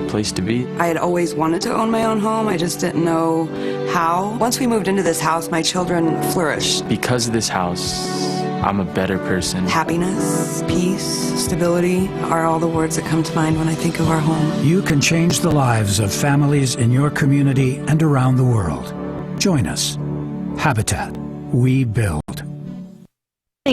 place to be. I had always wanted to own my own home. I just didn't know how. Once we moved into this house, my children flourished. Because of this house, I'm a better person. Happiness, peace, stability are all the words that come to mind when I think of our home. You can change the lives of families in your community and around the world. Join us. Habitat. We build.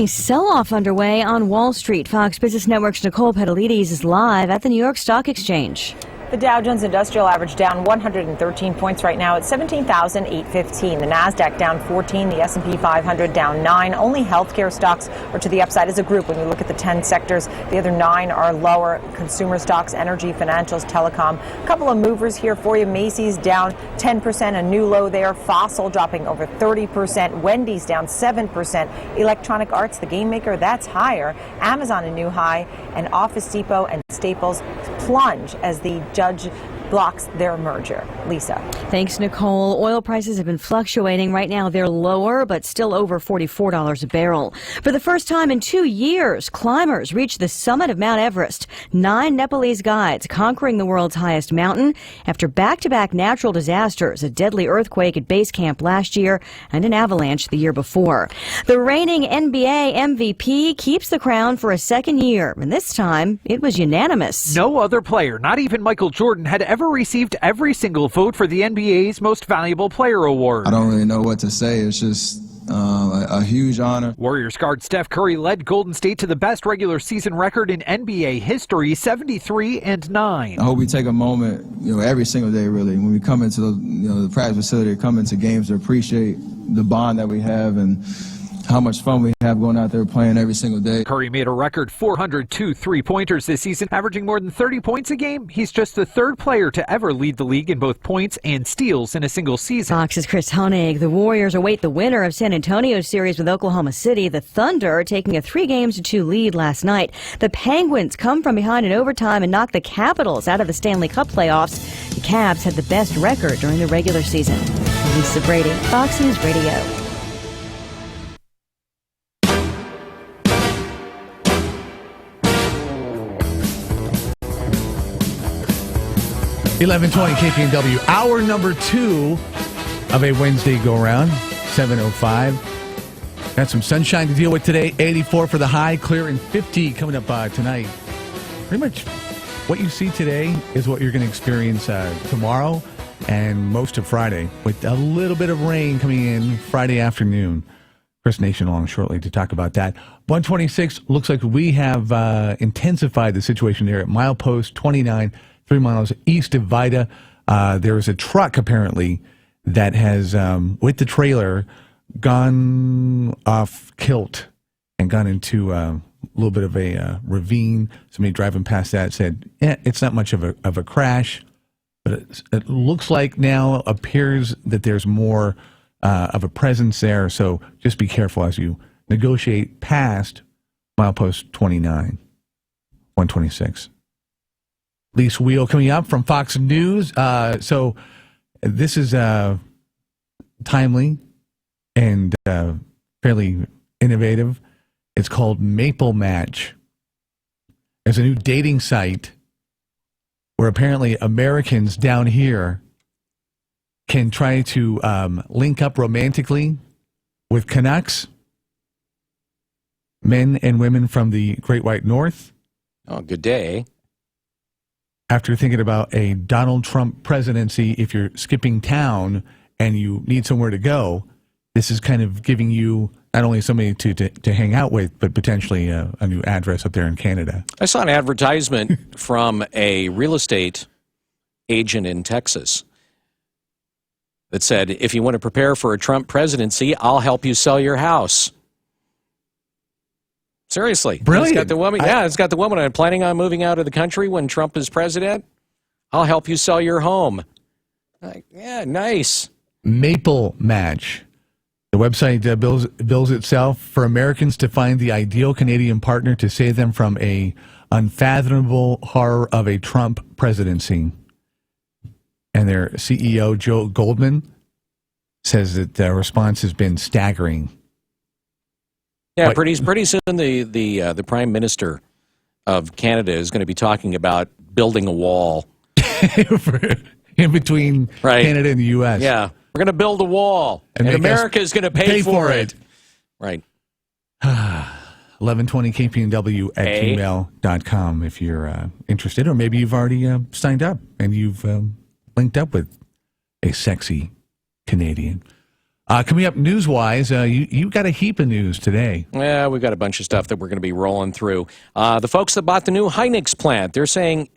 Sell-off underway on Wall Street. Fox Business Network's Nicole Pedalides is live at the New York Stock Exchange. The Dow Jones Industrial Average down 113 points right now at 17,815. The Nasdaq down 14. The S&P 500 down 9. Only healthcare stocks are to the upside as a group. When you look at the 10 sectors, the other 9 are lower. Consumer stocks, energy, financials, telecom. A couple of movers here for you. Macy's down 10%, a new low there. Fossil dropping over 30%. Wendy's down 7%. Electronic Arts, the game maker, that's higher. Amazon a new high. And Office Depot and Staples plunge as the judge blocks their merger. Lisa. Thanks, Nicole. Oil prices have been fluctuating. Right now, they're lower, but still over $44 a barrel. For the first time in 2 years, climbers reached the summit of Mount Everest. 9 Nepalese guides conquering the world's highest mountain after back-to-back natural disasters, a deadly earthquake at base camp last year and an avalanche the year before. The reigning NBA MVP keeps the crown for a second year, and this time it was unanimous. No other player, not even Michael Jordan, had ever received every single vote for the NBA's Most Valuable Player award. I don't really know what to say. It's just a huge honor. Warriors guard Steph Curry led Golden State to the best regular season record in NBA history, 73-9. I hope we take a moment, every single day, really, when we come into the practice facility, come into games, to appreciate the bond that we have and how much fun we have going out there playing every single day. Curry made a record 402 three-pointers this season, averaging more than 30 points a game. He's just the 3rd player to ever lead the league in both points and steals in a single season. Fox's Chris Honig. The Warriors await the winner of San Antonio's series with Oklahoma City. The Thunder taking a 3-2 lead last night. The Penguins come from behind in overtime and knock the Capitals out of the Stanley Cup playoffs. The Cavs had the best record during the regular season. Lisa Brady, Fox News Radio. (11:20) KPNW, hour number 2 of a Wednesday go-round, 7:05. Got some sunshine to deal with today, 84 for the high, clear and 50 coming up tonight. Pretty much what you see today is what you're going to experience tomorrow and most of Friday, with a little bit of rain coming in Friday afternoon. Chris Nation along shortly to talk about that. 126, looks like we have intensified the situation there at milepost 29, 3 miles east of Vida. There is a truck, apparently, that has, with the trailer, gone off kilt and gone into a little bit of a ravine. Somebody driving past that said, it's not much of a crash, but it looks like now appears that there's more of a presence there. So just be careful as you negotiate past milepost 29, 126. Lise Wheel coming up from Fox News. So this is timely. and fairly innovative. It's called Maple Match. It's a new dating site where apparently Americans down here can try to link up romantically with Canucks, men and women from the Great White North. Oh, good day. After thinking about a Donald Trump presidency, if you're skipping town and you need somewhere to go, this is kind of giving you not only somebody to hang out with, but potentially a new address up there in Canada. I saw an advertisement from a real estate agent in Texas that said, if you want to prepare for a Trump presidency, I'll help you sell your house. Seriously. Brilliant. It's got the woman, it's got the woman, I'm planning on moving out of the country when Trump is president. I'll help you sell your home. Like, yeah, nice. Maple Match. The website bills itself for Americans to find the ideal Canadian partner to save them from a unfathomable horror of a Trump presidency. And their CEO, Joe Goldman, says that the response has been staggering. Yeah, pretty soon the Prime Minister of Canada is going to be talking about building a wall. In between Canada and the U.S. Yeah, we're going to build a wall, and America is going to pay for it. Right. 1120 KPNW at gmail.com if you're interested, or maybe you've already signed up and you've linked up with a sexy Canadian. Coming up news-wise, you got a heap of news today. Yeah, we've got a bunch of stuff that we're going to be rolling through. The folks that bought the new Hynix plant, they're saying,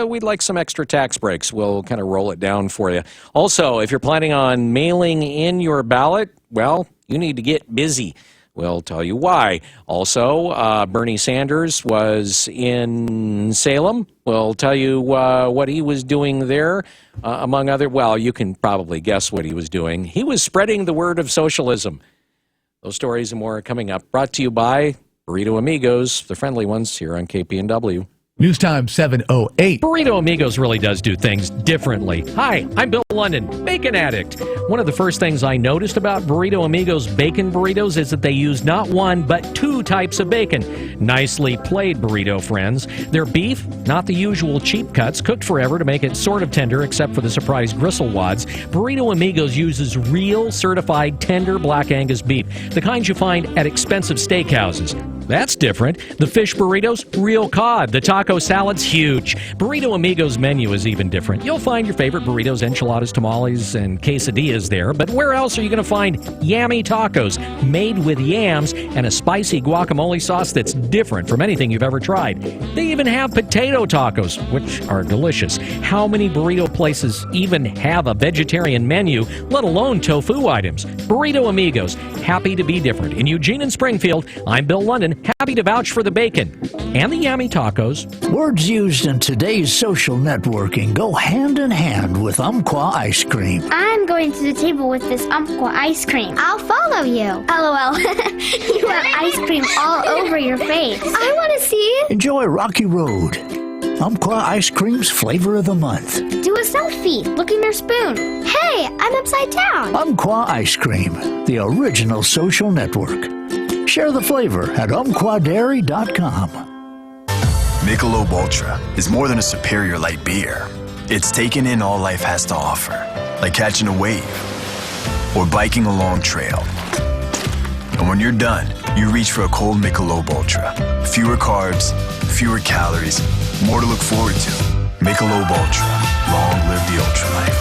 we'd like some extra tax breaks. We'll kind of roll it down for you. Also, if you're planning on mailing in your ballot, well, you need to get busy. We'll tell you why. Also, Bernie Sanders was in Salem. We'll tell you what he was doing there, among other, well, you can probably guess what he was doing. He was spreading the word of socialism. Those stories and more are coming up. Brought to you by Burrito Amigos, the friendly ones here on KPNW. News time 7:08. Burrito Amigos really does do things differently. Hi, I'm Bill London, bacon addict. One of the first things I noticed about Burrito Amigos bacon burritos is that they use not one, but two types of bacon. Nicely played, burrito friends. Their beef, not the usual cheap cuts, cooked forever to make it sort of tender, except for the surprise gristle wads. Burrito Amigos uses real certified tender black Angus beef, the kinds you find at expensive steakhouses. That's different. The fish burritos, real cod. The taco salad's huge. Burrito Amigos menu is even different. You'll find your favorite burritos, enchiladas, tamales, and quesadillas there, but where else are you going to find yammy tacos made with yams and a spicy guacamole sauce that's different from anything you've ever tried? They even have potato tacos, which are delicious. How many burrito places even have a vegetarian menu, let alone tofu items? Burrito Amigos, happy to be different. In Eugene and Springfield, I'm Bill London, happy to vouch for the bacon and the yummy tacos. Words used in today's social networking go hand in hand with Umpqua ice cream. I'm going to the table with this Umpqua ice cream. I'll follow you. LOL. You have ice cream all over your face. I want to see. Enjoy Rocky Road. Umpqua ice cream's flavor of the month. Do a selfie. Look in your spoon. Hey, I'm upside down. Umpqua ice cream, the original social network. Share the flavor at umpquadairy.com. Michelob Ultra is more than a superior light beer. It's taken in all life has to offer, like catching a wave or biking a long trail. And when you're done, you reach for a cold Michelob Ultra. Fewer carbs, fewer calories, more to look forward to. Michelob Ultra. Long live the ultra life.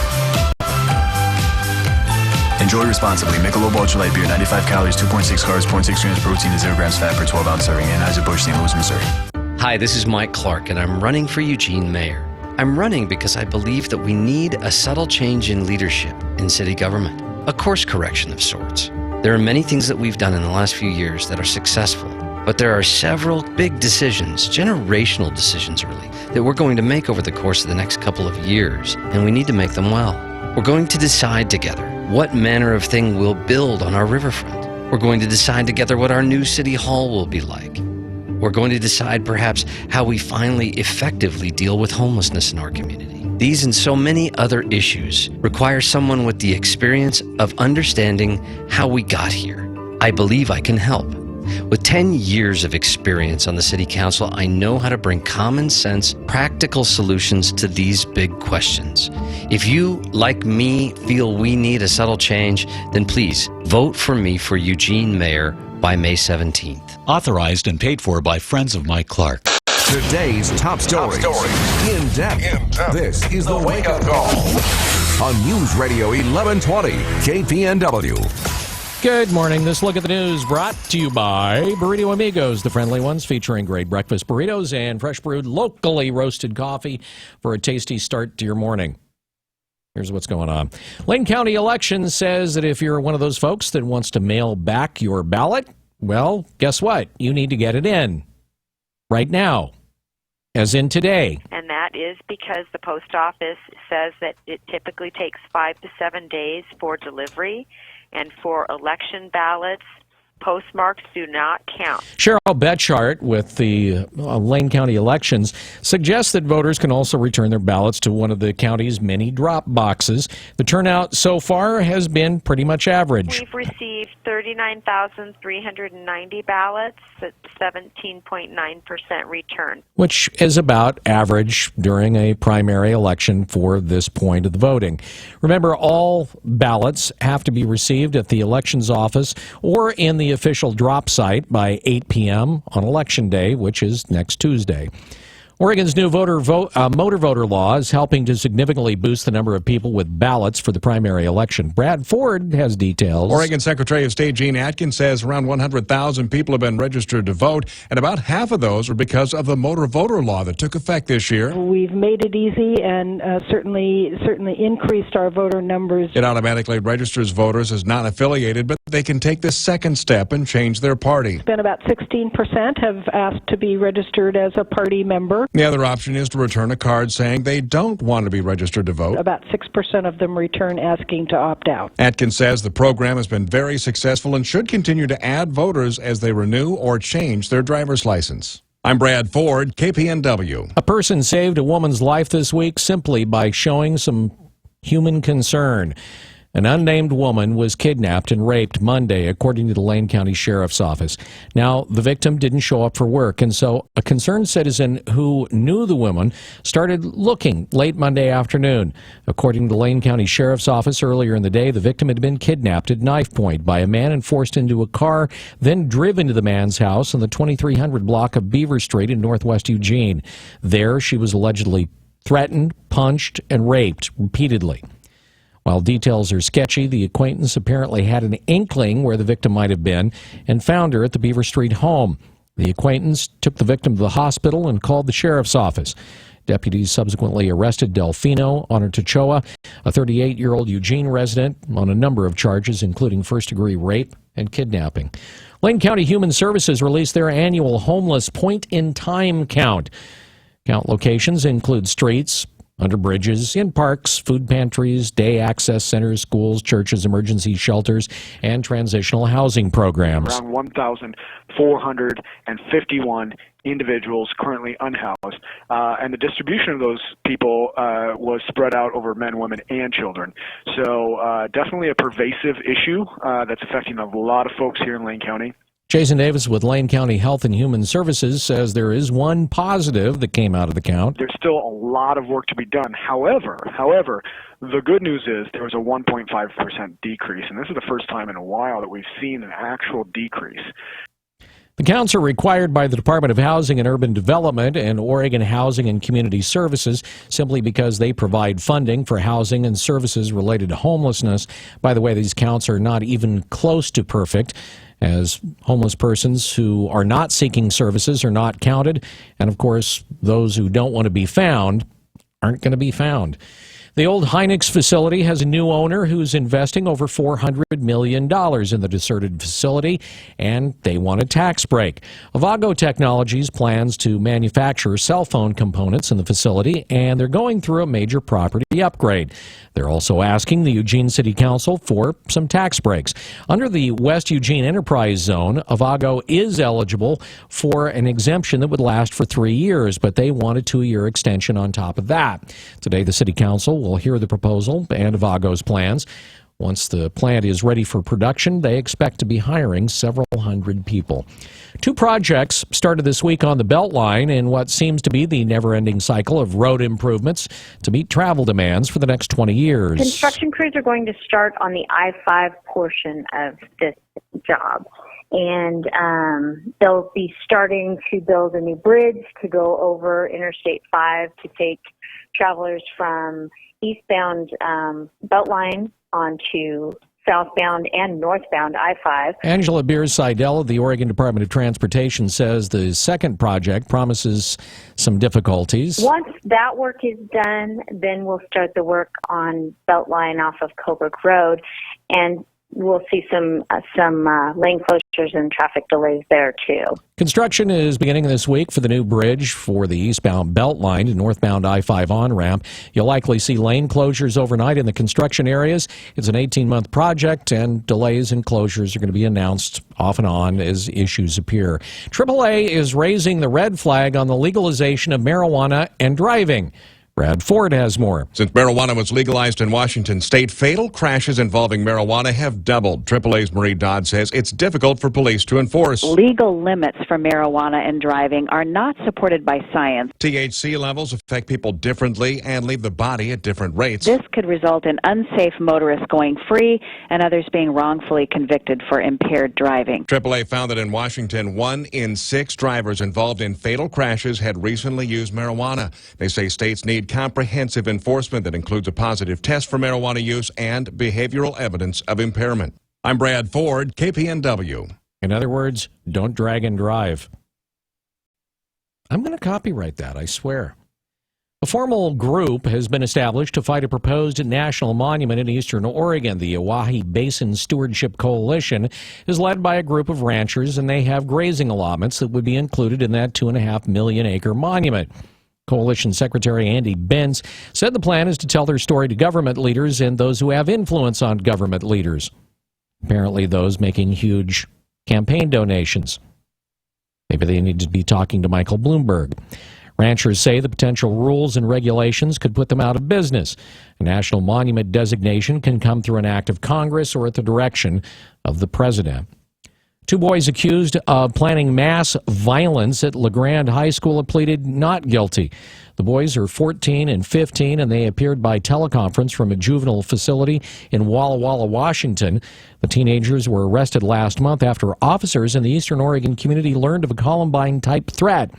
Enjoy responsibly. Michelob Ultra Light Beer, 95 calories, 2.6 carbs, 0.6 grams protein, and 0 grams fat per 12-ounce serving. Anheuser-Busch, St. Louis, Missouri. Hi, this is Mike Clark, and I'm running for Eugene Mayor. I'm running because I believe that we need a subtle change in leadership in city government, a course correction of sorts. There are many things that we've done in the last few years that are successful, but there are several big decisions, generational decisions really, that we're going to make over the course of the next couple of years, and we need to make them well. We're going to decide together what manner of thing we'll build on our riverfront. We're going to decide together what our new city hall will be like. We're going to decide perhaps how we finally effectively deal with homelessness in our community. These and so many other issues require someone with the experience of understanding how we got here. I believe I can help. With 10 years of experience on the City Council, I know how to bring common sense, practical solutions to these big questions. If you, like me, feel we need a subtle change, then please vote for me for Eugene mayor by May 17th. Authorized and paid for by friends of Mike Clark. Today's top stories. In depth. This is the Wake Up Call on News Radio 1120 KPNW. Good morning. This look at the news brought to you by Burrito Amigos, the friendly ones featuring great breakfast burritos and fresh brewed, locally roasted coffee for a tasty start to your morning. Here's what's going on. Lane County Elections says that if you're one of those folks that wants to mail back your ballot, well, guess what? You need to get it in right now, as in today. And that is because the post office says that it typically takes 5 to 7 days for delivery. And for election ballots, postmarks do not count. Cheryl Betchart with the Lane County Elections suggests that voters can also return their ballots to one of the county's many drop boxes. The turnout so far has been pretty much average. We've received 39,390 ballots at 17.9% return, which is about average during a primary election for this point of the voting. Remember, all ballots have to be received at the elections office or in the official drop site by 8 p.m. on Election Day, which is next Tuesday. Oregon's new motor voter law is helping to significantly boost the number of people with ballots for the primary election. Brad Ford has details. Oregon Secretary of State Gene Atkins says around 100,000 people have been registered to vote, and about half of those are because of the motor voter law that took effect this year. We've made it easy and certainly increased our voter numbers. It automatically registers voters as not affiliated, but they can take the second step and change their party. It's been about 16% have asked to be registered as a party member. The other option is to return a card saying they don't want to be registered to vote. About 6% of them return asking to opt out. Atkins says the program has been very successful and should continue to add voters as they renew or change their driver's license. I'm Brad Ford, KPNW. A person saved a woman's life this week simply by showing some human concern. An unnamed woman was kidnapped and raped Monday, according to the Lane County Sheriff's Office. Now, the victim didn't show up for work, and so a concerned citizen who knew the woman started looking late Monday afternoon. According to the Lane County Sheriff's Office, earlier in the day, the victim had been kidnapped at knife point by a man and forced into a car, then driven to the man's house on the 2300 block of Beaver Street in northwest Eugene. There, she was allegedly threatened, punched, and raped repeatedly. While details are sketchy, the acquaintance apparently had an inkling where the victim might have been and found her at the Beaver Street home. The acquaintance took the victim to the hospital and called the sheriff's office. Deputies subsequently arrested Delfino Onartachoa, a 38-year-old Eugene resident, on a number of charges, including first-degree rape and kidnapping. Lane County Human Services released their annual homeless point-in-time count. Count locations include streets, under bridges, in parks, food pantries, day access centers, schools, churches, emergency shelters, and transitional housing programs. Around 1,451 individuals currently unhoused, and the distribution of those people was spread out over men, women, and children. So definitely a pervasive issue that's affecting a lot of folks here in Lane County. Jason Davis with Lane County Health and Human Services says there is one positive that came out of the count. There's still a lot of work to be done. However, the good news is there was a 1.5% decrease, and this is the first time in a while that we've seen an actual decrease. The counts are required by the Department of Housing and Urban Development and Oregon Housing and Community Services simply because they provide funding for housing and services related to homelessness. By the way, these counts are not even close to perfect, as homeless persons who are not seeking services are not counted, and of course, those who don't want to be found aren't going to be found. The old Hynix facility has a new owner who's investing over $400 million in the deserted facility, and they want a tax break. Avago Technologies plans to manufacture cell phone components in the facility, and they're going through a major property upgrade. They're also asking the Eugene City Council for some tax breaks. Under the West Eugene Enterprise Zone, Avago is eligible for an exemption that would last for 3 years, but they want a 2-year extension on top of that. Today, the City Council will hear the proposal and Avago's plans. Once the plant is ready for production, they expect to be hiring several hundred people. 2 projects started this week on the Beltline in what seems to be the never-ending cycle of road improvements to meet travel demands for the next 20 years. Construction crews are going to start on the I-5 portion of this job. And they'll be starting to build a new bridge to go over Interstate 5 to take travelers from eastbound Beltline onto southbound and northbound I-5. Angela Beers-Seidel of the Oregon Department of Transportation says the second project promises some difficulties. Once that work is done, then we'll start the work on Beltline off of Colebrook Road, and we'll see some lane closures and traffic delays there, too. Construction is beginning this week for the new bridge for the eastbound Beltline to northbound I-5 on-ramp. You'll likely see lane closures overnight in the construction areas. It's an 18-month project, and delays and closures are going to be announced off and on as issues appear. AAA is raising the red flag on the legalization of marijuana and driving. Brad Ford has more. Since marijuana was legalized in Washington state, fatal crashes involving marijuana have doubled. AAA's Marie Dodd says it's difficult for police to enforce. Legal limits for marijuana and driving are not supported by science. THC levels affect people differently and leave the body at different rates. This could result in unsafe motorists going free and others being wrongfully convicted for impaired driving. AAA found that in Washington, 1 in 6 drivers involved in fatal crashes had recently used marijuana. They say states need comprehensive enforcement that includes a positive test for marijuana use and behavioral evidence of impairment. I'm Brad Ford, KPNW. In other words, don't drag and drive. I'm going to copyright that, I swear. A formal group has been established to fight a proposed national monument in eastern Oregon. The Oahe Basin Stewardship Coalition is led by a group of ranchers, and they have grazing allotments that would be included in that 2.5 million acre monument. Coalition Secretary Andy Benz said the plan is to tell their story to government leaders and those who have influence on government leaders. Apparently those making huge campaign donations. Maybe they need to be talking to Michael Bloomberg. Ranchers say the potential rules and regulations could put them out of business. A national monument designation can come through an act of Congress or at the direction of the president. 2 boys accused of planning mass violence at LeGrand High School have pleaded not guilty. The boys are 14 and 15, and they appeared by teleconference from a juvenile facility in Walla Walla, Washington. The teenagers were arrested last month after officers in the Eastern Oregon community learned of a Columbine-type threat.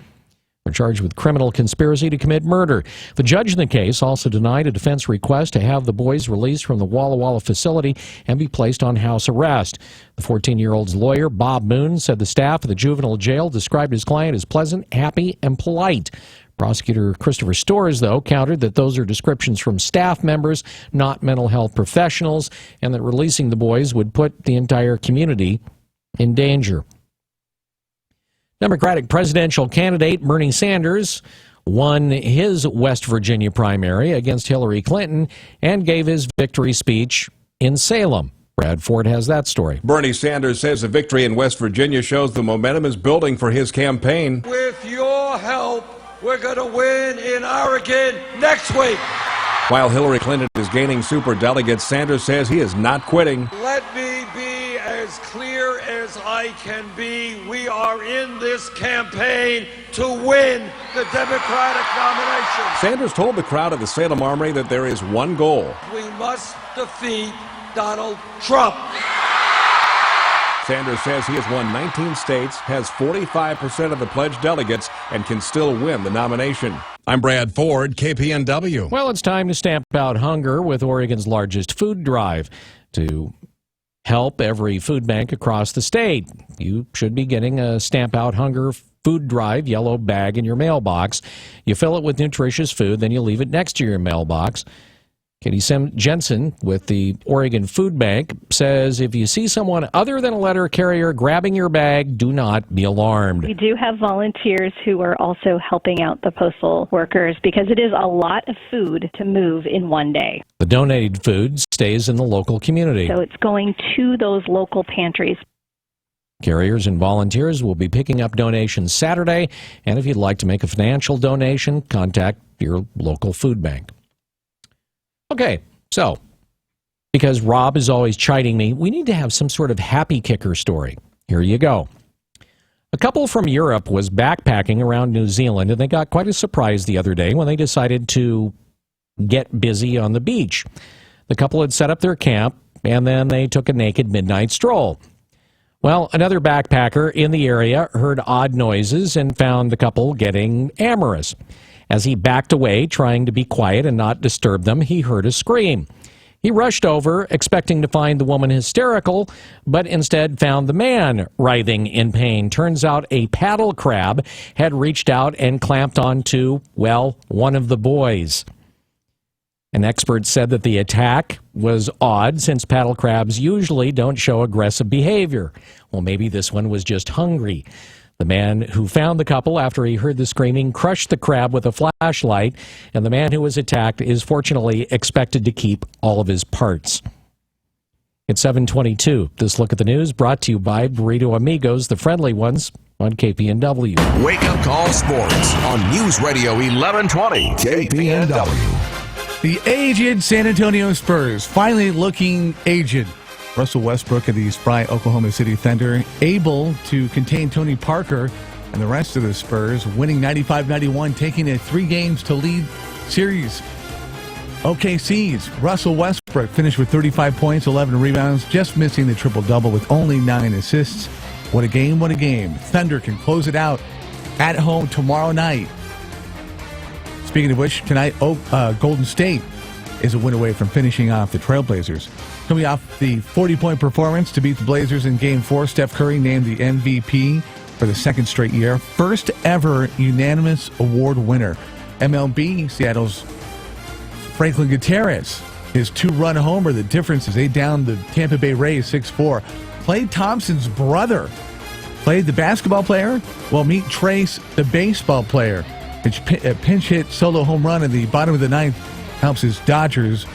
They're charged with criminal conspiracy to commit murder. The judge in the case also denied a defense request to have the boys released from the Walla Walla facility and be placed on house arrest. The 14-year-old's lawyer, Bob Moon, said the staff of the juvenile jail described his client as pleasant, happy, and polite. Prosecutor Christopher Storrs, though, countered that those are descriptions from staff members, not mental health professionals, and that releasing the boys would put the entire community in danger. Democratic presidential candidate Bernie Sanders won his West Virginia primary against Hillary Clinton and gave his victory speech in Salem. Brad Ford has that story. Bernie Sanders says the victory in West Virginia shows the momentum is building for his campaign. With your help, we're going to win in Oregon next week. While Hillary Clinton is gaining superdelegates, Sanders says he is not quitting. Let me be as clear as I can be. We are in this campaign to win the Democratic nomination. Sanders told the crowd at the Salem Armory that there is one goal. We must defeat Donald Trump. Sanders says he has won 19 states, has 45% of the pledged delegates, and can still win the nomination. I'm Brad Ford, KPNW. Well, it's time to stamp out hunger with Oregon's largest food drive. To help every food bank across the state, you should be getting a Stamp Out Hunger food drive yellow bag in your mailbox. You fill it with nutritious food, then you leave it next to your mailbox. Katie Jensen with the Oregon Food Bank says if you see someone other than a letter carrier grabbing your bag, do not be alarmed. We do have volunteers who are also helping out the postal workers because it is a lot of food to move in one day. The donated food stays in the local community. So it's going to those local pantries. Carriers and volunteers will be picking up donations Saturday, and if you'd like to make a financial donation, contact your local food bank. Okay, so, because Rob is always chiding me, we need to have some sort of happy kicker story. Here you go. A couple from Europe was backpacking around New Zealand, and they got quite a surprise the other day when they decided to get busy on the beach. The couple had set up their camp, and then they took a naked midnight stroll. Well, another backpacker in the area heard odd noises and found the couple getting amorous. As he backed away, trying to be quiet and not disturb them, he heard a scream. He rushed over, expecting to find the woman hysterical, but instead found the man writhing in pain. Turns out a paddle crab had reached out and clamped onto, well, one of the boys. An expert said that the attack was odd since paddle crabs usually don't show aggressive behavior. Well, maybe this one was just hungry. The man who found the couple after he heard the screaming crushed the crab with a flashlight, and the man who was attacked is fortunately expected to keep all of his parts. It's 7:22. This look at the news brought to you by Burrito Amigos, the friendly ones, on KPNW. Wake Up Call Sports on News Radio 1120 KPNW. The aged San Antonio Spurs finally looking aged. Russell Westbrook of the spry Oklahoma City Thunder able to contain Tony Parker and the rest of the Spurs, winning 95-91, taking a 3-games-to-lead series. OKC's Russell Westbrook finished with 35 points, 11 rebounds, just missing the triple-double with only 9 assists. What a game, what a game. Thunder can close it out at home tomorrow night. Speaking of which, tonight, Golden State is a win away from finishing off the Trailblazers. Coming off the 40-point performance to beat the Blazers in Game 4, Steph Curry named the MVP for the second straight year. First ever unanimous award winner. MLB, Seattle's Franklin Gutierrez, his 2-run homer. The difference is they downed the Tampa Bay Rays 6-4. Klay Thompson's brother played the basketball player. Well, meet Trace, the baseball player. A pinch hit solo home run in the bottom of the ninth helps his Dodgers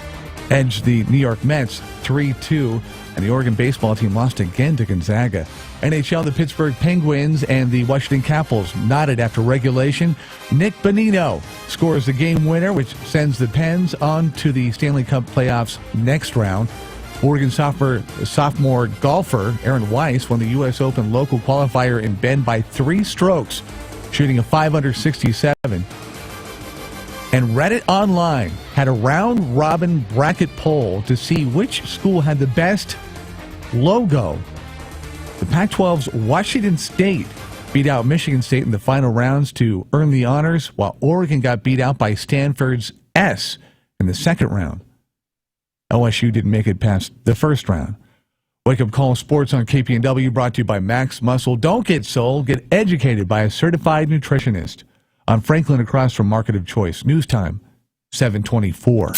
edge the New York Mets 3-2, and the Oregon baseball team lost again to Gonzaga. NHL, the Pittsburgh Penguins and the Washington Capitals knotted after regulation. Nick Bonino scores the game winner, which sends the Pens on to the Stanley Cup playoffs next round. Oregon sophomore golfer Aaron Weiss won the U.S. Open local qualifier in Bend by 3 strokes, shooting a 567. And Reddit Online had a round-robin bracket poll to see which school had the best logo. The Pac-12's Washington State beat out Michigan State in the final rounds to earn the honors, while Oregon got beat out by Stanford's S in the second round. LSU didn't make it past the first round. Wake Up Call Sports on KPNW brought to you by Max Muscle. Don't get sold, get educated by a certified nutritionist. On Franklin across from Market of Choice. News time, 7:24.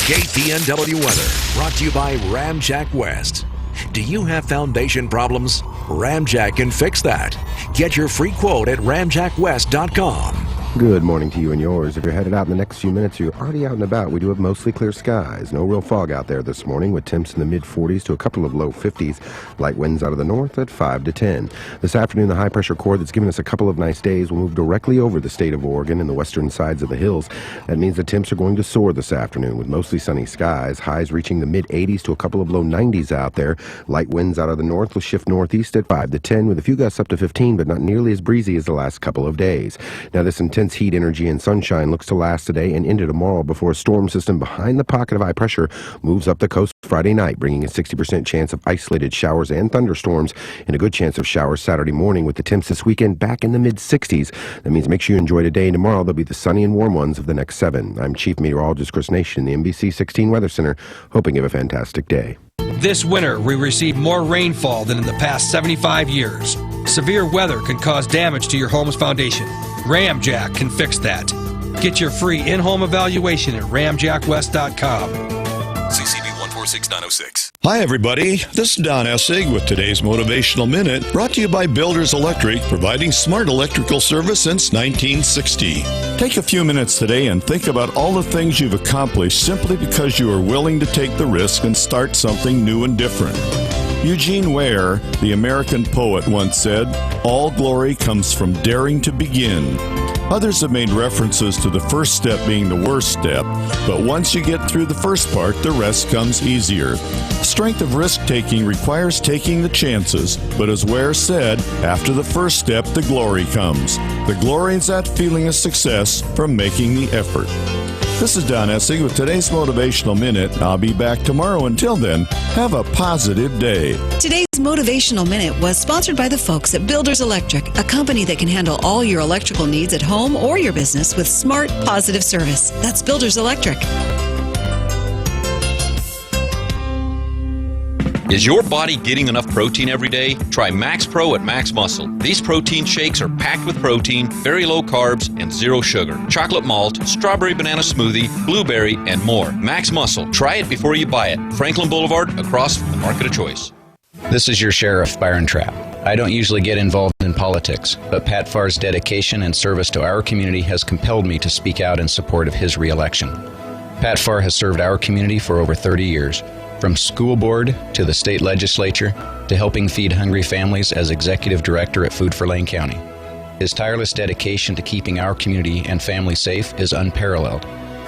KPNW weather brought to you by Ramjack West. Do you have foundation problems? Ramjack can fix that. Get your free quote at ramjackwest.com. Good morning to you and yours. If you're headed out in the next few minutes, you're already out and about. We do have mostly clear skies. No real fog out there this morning with temps in the mid-40s to a couple of low 50s. Light winds out of the north at 5 to 10. This afternoon, the high-pressure core that's given us a couple of nice days will move directly over the state of Oregon and the western sides of the hills. That means the temps are going to soar this afternoon with mostly sunny skies. Highs reaching the mid-80s to a couple of low 90s out there. Light winds out of the north will shift northeast at 5 to 10 with a few gusts up to 15, but not nearly as breezy as the last couple of days. Now, this intense heat, energy, and sunshine looks to last today and into tomorrow before a storm system behind the pocket of high pressure moves up the coast Friday night, bringing a 60% chance of isolated showers and thunderstorms and a good chance of showers Saturday morning with the temps this weekend back in the mid-60s. That means make sure you enjoy today and tomorrow. They'll be the sunny and warm ones of the next 7. I'm Chief Meteorologist Chris Nation in the NBC 16 Weather Center, hoping you have a fantastic day. This winter, we received more rainfall than in the past 75 years. Severe weather can cause damage to your home's foundation. Ramjack can fix that. Get your free in-home evaluation at ramjackwest.com. CCB 146906. Hi, everybody. This is Don Essig with today's Motivational Minute, brought to you by Builders Electric, providing smart electrical service since 1960. Take a few minutes today and think about all the things you've accomplished simply because you are willing to take the risk and start something new and different. Eugene Ware, the American poet, once said, "All glory comes from daring to begin." Others have made references to the first step being the worst step, but once you get through the first part, the rest comes easier. Strength of risk-taking requires taking the chances, but as Ware said, after the first step, the glory comes. The glory is that feeling of success from making the effort. This is Don Essig with today's Motivational Minute. I'll be back tomorrow. Until then, have a positive day. Today's Motivational Minute was sponsored by the folks at Builders Electric, a company that can handle all your electrical needs at home or your business with smart, positive service. That's Builders Electric. Is your body getting enough protein every day? Try Max Pro at Max Muscle. These protein shakes are packed with protein, very low carbs, and zero sugar. Chocolate malt, strawberry banana smoothie, blueberry, and more. Max Muscle. Try it before you buy it. Franklin Boulevard, across the Market of Choice. This is your Sheriff, Byron Trapp. I don't usually get involved in politics, but Pat Farr's dedication and service to our community has compelled me to speak out in support of his re-election. Pat Farr has served our community for over 30 years. From school board to the state legislature to helping feed hungry families as executive director at Food for Lane County. His tireless dedication to keeping our community and families safe is unparalleled.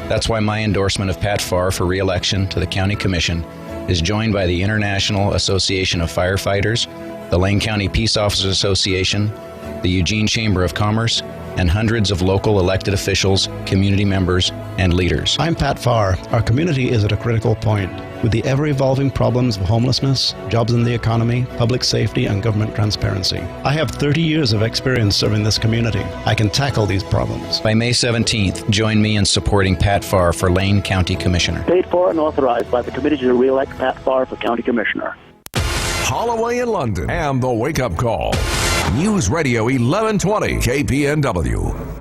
That's why my endorsement of Pat Farr for re-election to the County Commission is joined by the International Association of Firefighters, the Lane County Peace Officers Association, the Eugene Chamber of Commerce, and hundreds of local elected officials, community members, and leaders. I'm Pat Farr. Our community is at a critical point. With the ever-evolving problems of homelessness, jobs in the economy, public safety, and government transparency. I have 30 years of experience serving this community. I can tackle these problems. By May 17th, join me in supporting Pat Farr for Lane County Commissioner. Paid for and authorized by the committee to re-elect Pat Farr for County Commissioner. Holloway in London and the Wake Up Call. News Radio 1120 KPNW.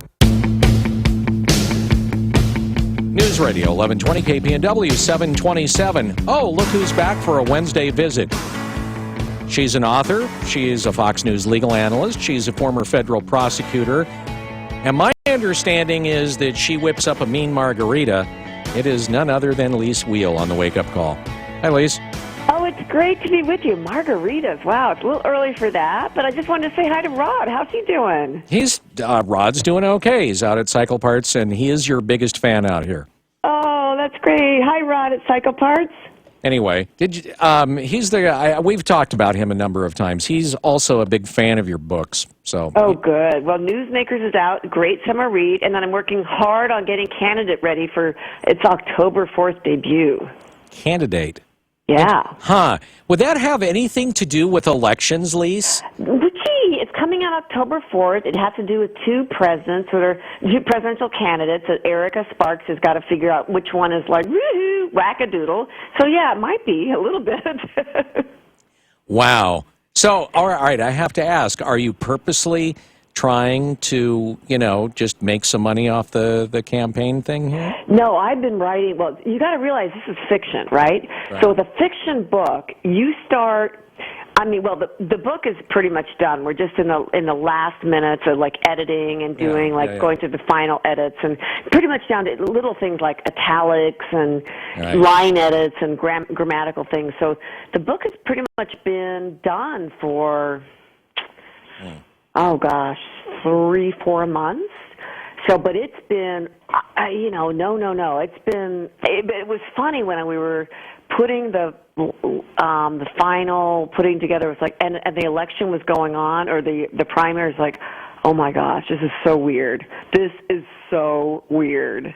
News Radio 1120 KPNW 727. Oh, look who's back for a Wednesday visit. She's an author. She's a Fox News legal analyst. She's a former federal prosecutor. And my understanding is that she whips up a mean margarita. It is none other than Lise Wheel on the Wake Up Call. Hi, Lise. Oh, it's great to be with you. Margaritas. Wow, it's a little early for that, but I just wanted to say hi to Rod. How's he doing? Rod's doing okay. He's out at Cycle Parts, and he is your biggest fan out here. Oh, that's great. Hi, Rod at Cycle Parts. Anyway, he's the guy. We've talked about him a number of times. He's also a big fan of your books. So. Oh, good. Well, Newsmakers is out. Great summer read, and then I'm working hard on getting Candidate ready for its October 4th debut. Candidate? Yeah. Huh. Would that have anything to do with elections, Lise? Gee, it's coming out October 4th. It has to do with two presidents, or two presidential candidates that Erica Sparks has got to figure out which one is like, woo-hoo, wackadoodle. So, yeah, it might be a little bit. Wow. So, all right, I have to ask, are you purposely trying to, just make some money off the campaign thing here? No, I've been writing. Well, you got to realize this is fiction, right? So with a fiction book, you start. The book is pretty much done. We're just in the last minutes of like editing and doing going through the final edits and pretty much down to little things like italics and line edits and grammatical things. So the book has pretty much been done for. Oh gosh, 3-4 months. So, but it's been, no. It's been. It was funny when we were putting the final, putting together. It was like, and the election was going on, or the primary is like, oh my gosh, this is so weird. This is so weird.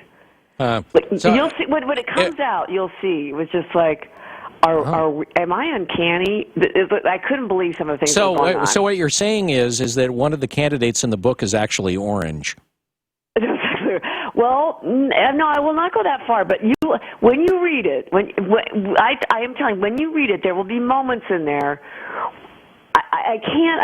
You'll see when it comes out. You'll see. It was just like. Am I uncanny? I couldn't believe some of the things that were going on. So what you're saying is that one of the candidates in the book is actually orange. Well, no, I will not go that far. But when you read it, I am telling you, when you read it, there will be moments in there. I can't.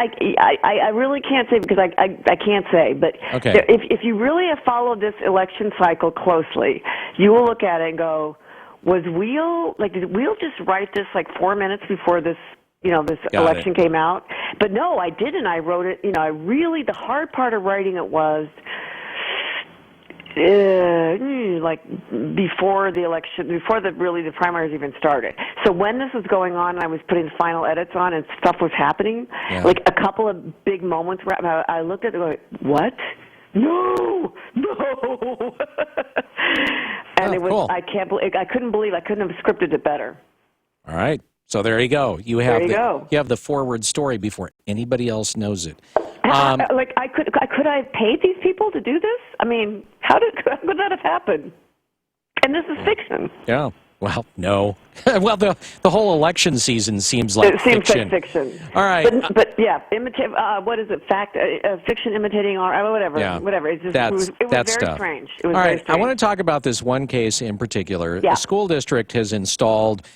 I really can't say because I can't say. But Okay. if you really have followed this election cycle closely, you will look at it and go, did Wheel just write this like 4 minutes before this? This election came out? But no, I didn't. I wrote it. The hard part of writing it was like before the election, before the primaries even started. So when this was going on, I was putting final edits on, and stuff was happening. Yeah. Like a couple of big moments where I looked at it going, "What? No!" And it was. Cool. I can't believe. I couldn't believe. I couldn't have scripted it better. All right. So there you go. You have go. You have the forward story before anybody else knows it. Could I have paid these people to do this? I mean, how would that have happened? And this is fiction. Yeah. Well, no. Well, the whole election season seems like fiction. It seems like fiction. All right. But yeah, what is it? Fiction imitating art, whatever. Yeah. Whatever. It's just, That's it was very stuff. strange. It was All very right. strange. I want to talk about this one case in particular. Yeah. The school district has installed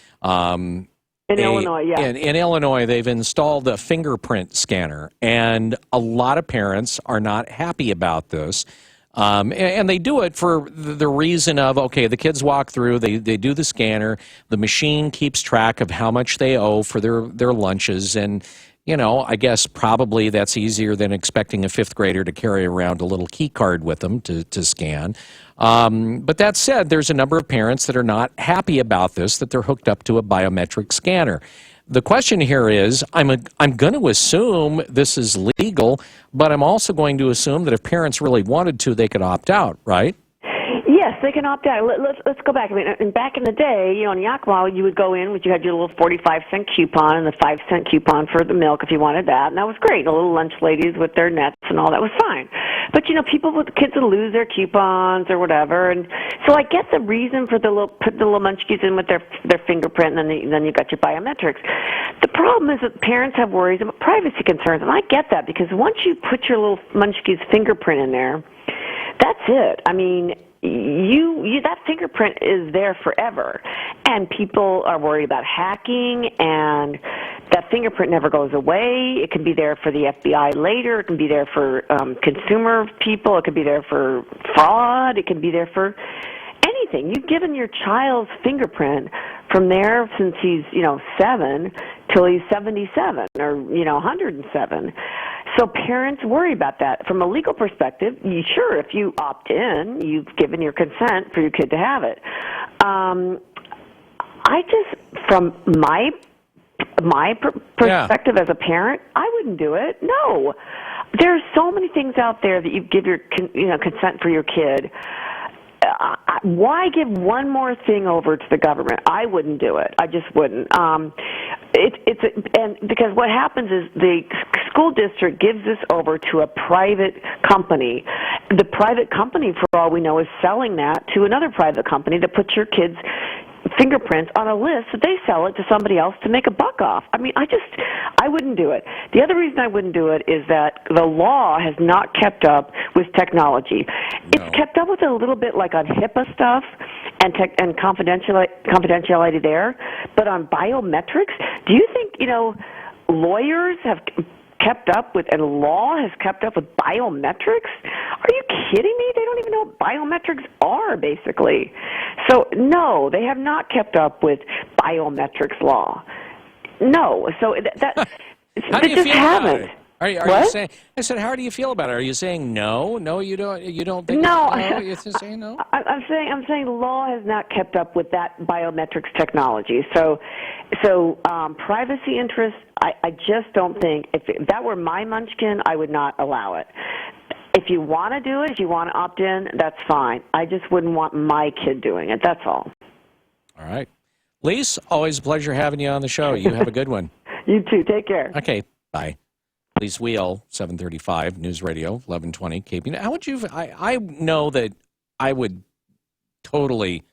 in Illinois, yeah. In Illinois, they've installed a fingerprint scanner, and a lot of parents are not happy about this. And they do it for the reason of, okay, the kids walk through, they do the scanner, the machine keeps track of how much they owe for their lunches, and, I guess probably that's easier than expecting a fifth grader to carry around a little key card with them to scan. But that said, there's a number of parents that are not happy about this, that they're hooked up to a biometric scanner. The question here is, I'm going to assume this is legal, but I'm also going to assume that if parents really wanted to, they could opt out, right? Yes, they can opt out. Let's go back. I mean, back in the day, in Yakima, you would go in, you had your little 45-cent coupon and the 5-cent coupon for the milk if you wanted that, and that was great. The little lunch ladies with their nets and all that was fine. But kids would lose their coupons or whatever, and so I get the reason for putting the little munchkins in with their fingerprint, and then you got your biometrics. The problem is that parents have worries about privacy concerns, and I get that because once you put your little munchkin's fingerprint in there, that's it. I mean, that fingerprint is there forever, and people are worried about hacking, and that fingerprint never goes away. It can be there for the FBI later. It can be there for consumer people. It can be there for fraud. It can be there for anything. You've given your child's fingerprint from there since he's 7 till he's 77 or 107. So parents worry about that. From a legal perspective, if you opt in, you've given your consent for your kid to have it. From my perspective as a parent, I wouldn't do it. No. There's so many things out there that you give your consent for your kid. Why give one more thing over to the government? I wouldn't do it. I just wouldn't. Because what happens is the school district gives this over to a private company. The private company, for all we know, is selling that to another private company to put your kids' fingerprints on a list that they sell it to somebody else to make a buck off. I mean, I wouldn't do it. The other reason I wouldn't do it is that the law has not kept up with technology. No. It's kept up with it a little bit like on HIPAA stuff and confidentiality there, but on biometrics, do you think, lawyers have kept up with, and law has kept up with biometrics? Are you kidding me? They don't even know what biometrics are, basically. So, no, they have not kept up with biometrics law. No. So how do you feel about it? Are what? You saying? I said, how do you feel about it? Are you saying no? No, you don't. You don't think? No, you're saying no. I'm saying law has not kept up with that biometrics technology. So privacy interests. I just don't think if that were my munchkin, I would not allow it. If you want to do it, if you want to opt in, that's fine. I just wouldn't want my kid doing it. That's all. All right, Lise, always a pleasure having you on the show. You have a good one. You too. Take care. Okay. Bye. Lise Wheel, 735 News Radio, 1120 KPNW. How would you? I know that I would totally.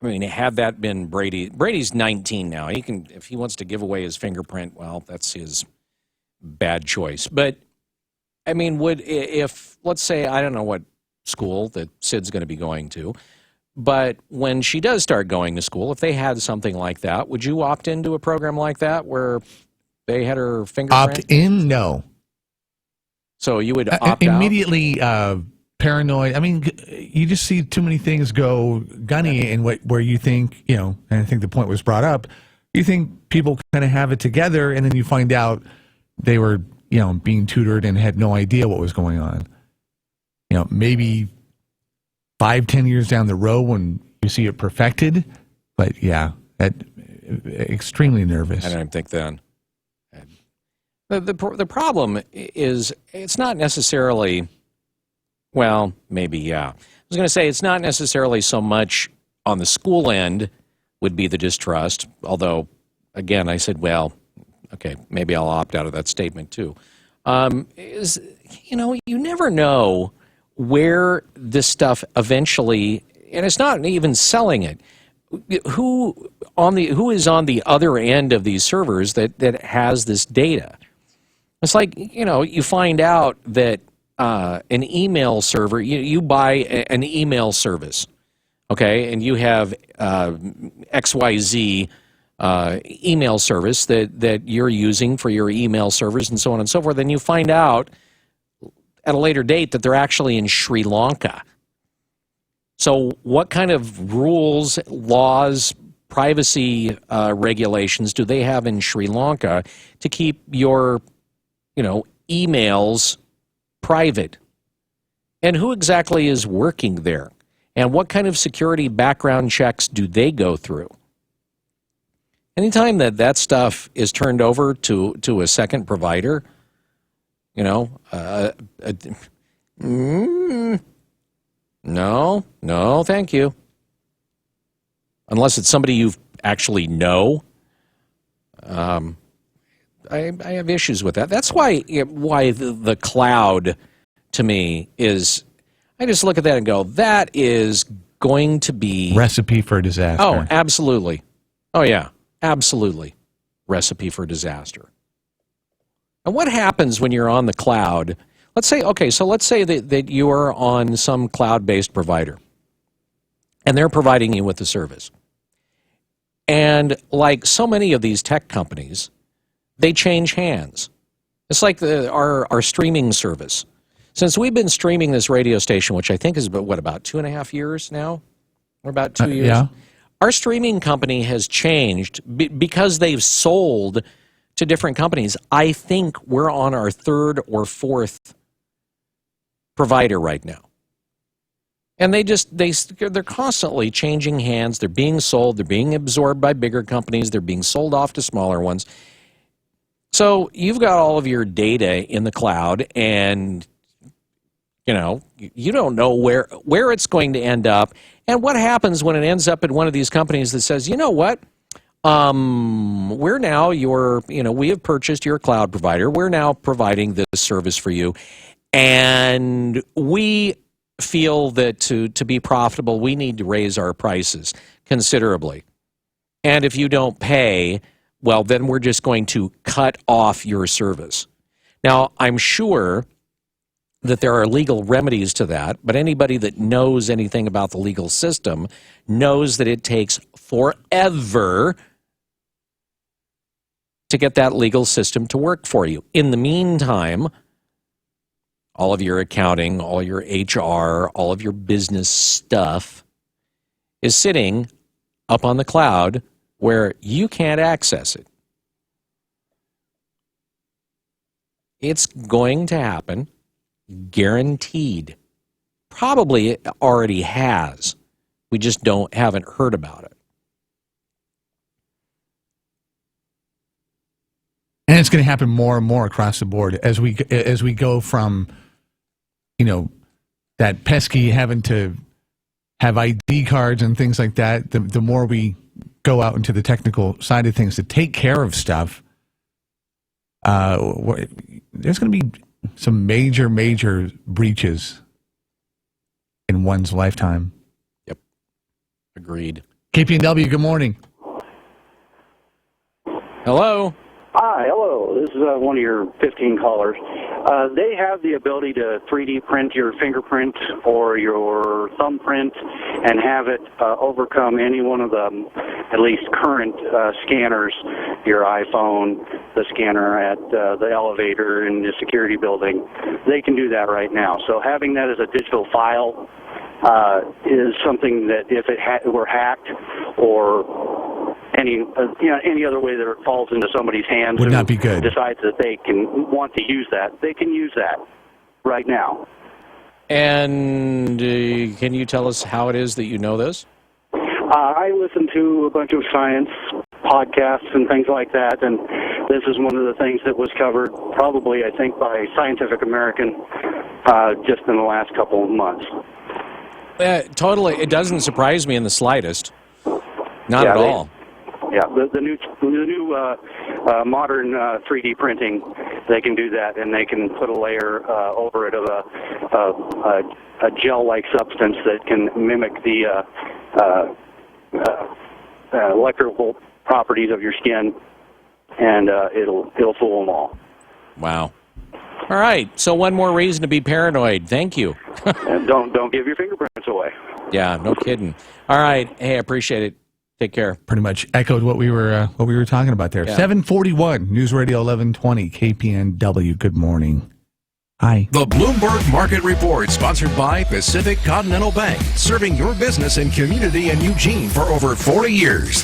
I mean, had that been Brady. Brady's 19 now. He can, if he wants to give away his fingerprint, well, that's his bad choice. But I mean, if let's say I don't know what school that Sid's going to be going to, but when she does start going to school, if they had something like that, would you opt into a program like that where They had her fingerprint? Opt in? No. So you would opt out? Immediately paranoid. I mean, you just see too many things go gunny in where you think, and I think the point was brought up, you think people kind of have it together, and then you find out they were, being tutored and had no idea what was going on. Maybe 5-10 years down the road when you see it perfected, but yeah, extremely nervous. I don't think then. The problem is it's not necessarily, well, maybe, yeah. I was going to say it's not necessarily so much on the school end would be the distrust, although, again, I said, well, okay, maybe I'll opt out of that statement too. You never know where this stuff eventually, and it's not even selling it, who is on the other end of these servers that has this data. It's like, you find out that an email server, you buy an email service, okay, and you have XYZ email service that you're using for your email servers and so on and so forth, then you find out at a later date that they're actually in Sri Lanka. So what kind of rules, laws, privacy regulations do they have in Sri Lanka to keep your emails private? And who exactly is working there? And what kind of security background checks do they go through? Anytime that stuff is turned over to a second provider, no, thank you. Unless it's somebody you actually know. I have issues with that. That's why the cloud, to me, is, I just look at that and go, that is going to be... Recipe for disaster. Oh, absolutely. Oh, yeah, absolutely. Recipe for disaster. And what happens when you're on the cloud? Let's say that you are on some cloud-based provider, and they're providing you with the service. And like so many of these tech companies, they change hands. It's like our streaming service. Since we've been streaming this radio station, which I think is about 2.5 years now? Or about 2 years? Yeah. Our streaming company has changed because they've sold to different companies. I think we're on our 3rd or 4th provider right now. And they're constantly changing hands. They're being sold. They're being absorbed by bigger companies. They're being sold off to smaller ones. So you've got all of your data in the cloud, and you don't know where it's going to end up. And what happens when it ends up at one of these companies that says, you know what, we're now we have purchased your cloud provider. We're now providing this service for you. And we feel that to be profitable, we need to raise our prices considerably. And if you don't pay, well, then we're just going to cut off your service. Now, I'm sure that there are legal remedies to that, but anybody that knows anything about the legal system knows that it takes forever to get that legal system to work for you. In the meantime, all of your accounting, all your HR, all of your business stuff is sitting up on the cloud where you can't access it. It's going to happen, guaranteed. Probably it already has. We just haven't heard about it. And it's going to happen more and more across the board as we go from, that pesky having to have ID cards and things like that. The more we go out into the technical side of things to take care of stuff, there's going to be some major breaches in one's lifetime. Yep. Agreed. KPNW, good morning. Hello. Hi, hello. This is one of your 15 callers. They have the ability to 3D print your fingerprint or your thumbprint and have it overcome any one of the, at least current scanners, your iPhone, the scanner at the elevator in the security building. They can do that right now. So having that as a digital file is something that if it were hacked or any other way that it falls into somebody's hands would not be good. Decides that they can want to use that, they can use that right now. And can you tell us how it is that you know this? I listen to a bunch of science podcasts and things like that, and this is one of the things that was covered probably, I think, by Scientific American just in the last couple of months. Totally. It doesn't surprise me in the slightest. Not at all. Yeah, the new modern 3D printing, they can do that, and they can put a layer over it of a gel-like substance that can mimic the electrical properties of your skin, and it'll fool them all. Wow. All right. So one more reason to be paranoid. Thank you. And don't give your fingerprints away. Yeah, no kidding. All right. Hey, I appreciate it. Take care. Pretty much echoed what we were talking about there. Yeah. 741 News Radio 1120 KPNW. Good morning. Hi. The Bloomberg Market Report, sponsored by Pacific Continental Bank, serving your business and community in Eugene for over 40 years.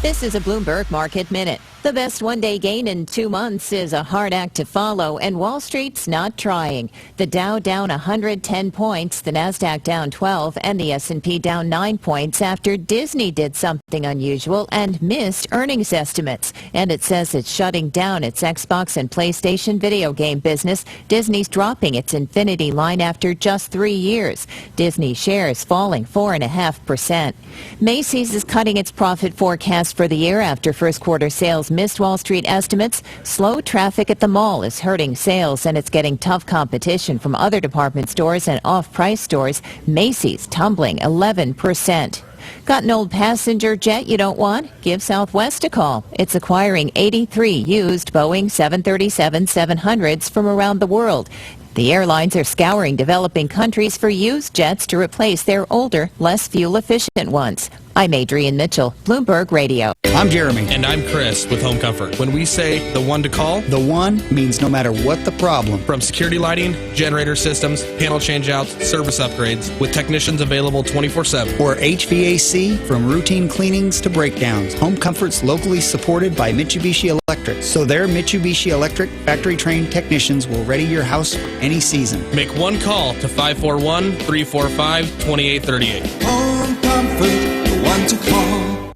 This is a Bloomberg Market Minute. The best one-day gain in 2 months is a hard act to follow, and Wall Street's not trying. The Dow down 110 points, the Nasdaq down 12, and the S&P down 9 points after Disney did something unusual and missed earnings estimates. And it says it's shutting down its Xbox and PlayStation video game business. Disney's dropping its Infinity line after just 3 years. Disney shares falling 4.5%. Macy's is cutting its profit forecast for the year after first quarter sales missed Wall Street estimates. Slow traffic at the mall is hurting sales, and it's getting tough competition from other department stores and off-price stores. Macy's tumbling 11%. Got an old passenger jet you don't want? Give Southwest a call. It's acquiring 83 used Boeing 737-700s from around the world. The airlines are scouring developing countries for used jets to replace their older, less fuel-efficient ones. I'm Adrienne Mitchell, Bloomberg Radio. I'm Jeremy. And I'm Chris with Home Comfort. When we say the one to call, the one means no matter what the problem. From security lighting, generator systems, panel changeouts, service upgrades, with technicians available 24/7. Or HVAC, from routine cleanings to breakdowns. Home Comfort's locally supported by Mitsubishi Electric. So their Mitsubishi Electric factory-trained technicians will ready your house for any season. Make one call to 541-345-2838. Home Comfort. One to call.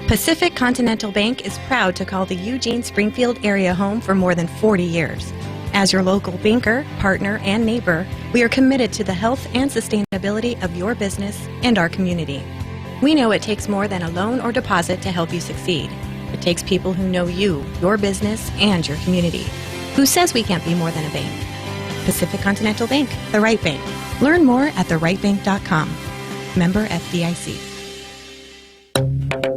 Pacific Continental Bank is proud to call the Eugene Springfield area home for more than 40 years. As your local banker, partner, and neighbor, we are committed to the health and sustainability of your business and our community. We know it takes more than a loan or deposit to help you succeed. It takes people who know you, your business, and your community. Who says we can't be more than a bank? Pacific Continental Bank, the right bank. Learn more at therightbank.com. Member FDIC.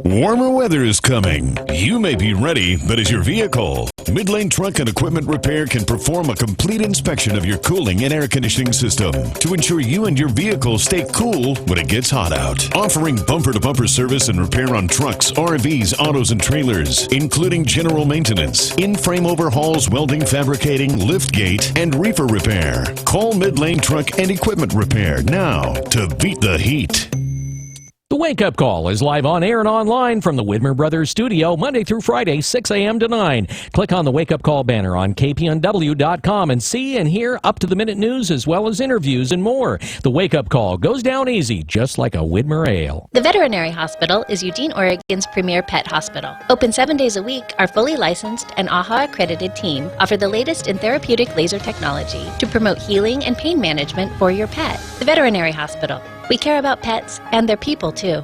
Warmer weather is coming. You may be ready, but is your vehicle? Midlane Truck and Equipment Repair can perform a complete inspection of your cooling and air conditioning system to ensure you and your vehicle stay cool when it gets hot out. Offering bumper-to-bumper service and repair on trucks, RVs, autos, and trailers, including general maintenance, in-frame overhauls, welding, fabricating, liftgate, and reefer repair. Call Midlane Truck and Equipment Repair now to beat the heat. The Wake Up Call is live on air and online from the Widmer Brothers studio Monday through Friday, 6 a.m. to 9. Click on the Wake Up Call banner on KPNW.com and see and hear up-to-the-minute news as well as interviews and more. The Wake Up Call goes down easy, just like a Widmer ale. The Veterinary Hospital is Eugene, Oregon's premier pet hospital. Open 7 days a week, our fully licensed and AHA-accredited team offer the latest in therapeutic laser technology to promote healing and pain management for your pet. The Veterinary Hospital. We care about pets and their people, too.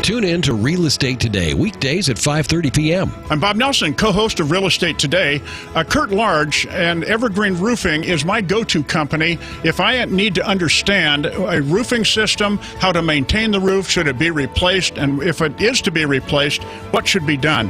Tune in to Real Estate Today, weekdays at 5:30 p.m. I'm Bob Nelson, co-host of Real Estate Today. Kurt Large and Evergreen Roofing is my go-to company if I need to understand a roofing system, how to maintain the roof, should it be replaced, and if it is to be replaced, what should be done.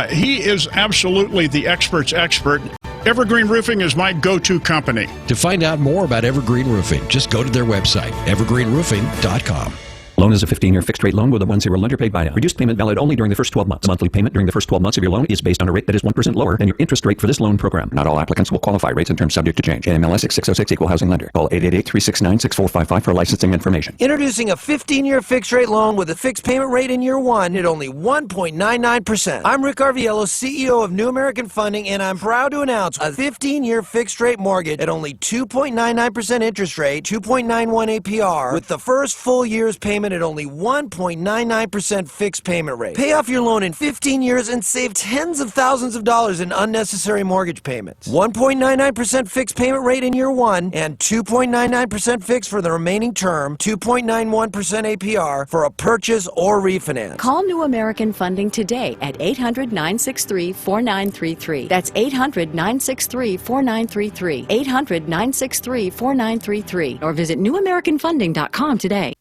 He is absolutely the expert's expert. Evergreen Roofing is my go-to company. To find out more about Evergreen Roofing, just go to their website, evergreenroofing.com. Loan is a 15-year fixed-rate loan with a 1-0 lender paid buyout. Reduced payment valid only during the first 12 months. The monthly payment during the first 12 months of your loan is based on a rate that is 1% lower than your interest rate for this loan program. Not all applicants will qualify. Rates and terms subject to change. NMLS 6606 Equal Housing Lender. Call 888-369-6455 for licensing information. Introducing a 15-year fixed-rate loan with a fixed payment rate in year one at only 1.99%. I'm Rick Arviello, CEO of New American Funding, and I'm proud to announce a 15-year fixed-rate mortgage at only 2.99% interest rate, 2.91 APR, with the first full year's payment at only 1.99% fixed payment rate. Pay off your loan in 15 years and save tens of thousands of dollars in unnecessary mortgage payments. 1.99% fixed payment rate in year one and 2.99% fixed for the remaining term, 2.91% APR for a purchase or refinance. Call New American Funding today at 800-963-4933. That's 800-963-4933. 800-963-4933. Or visit newamericanfunding.com today.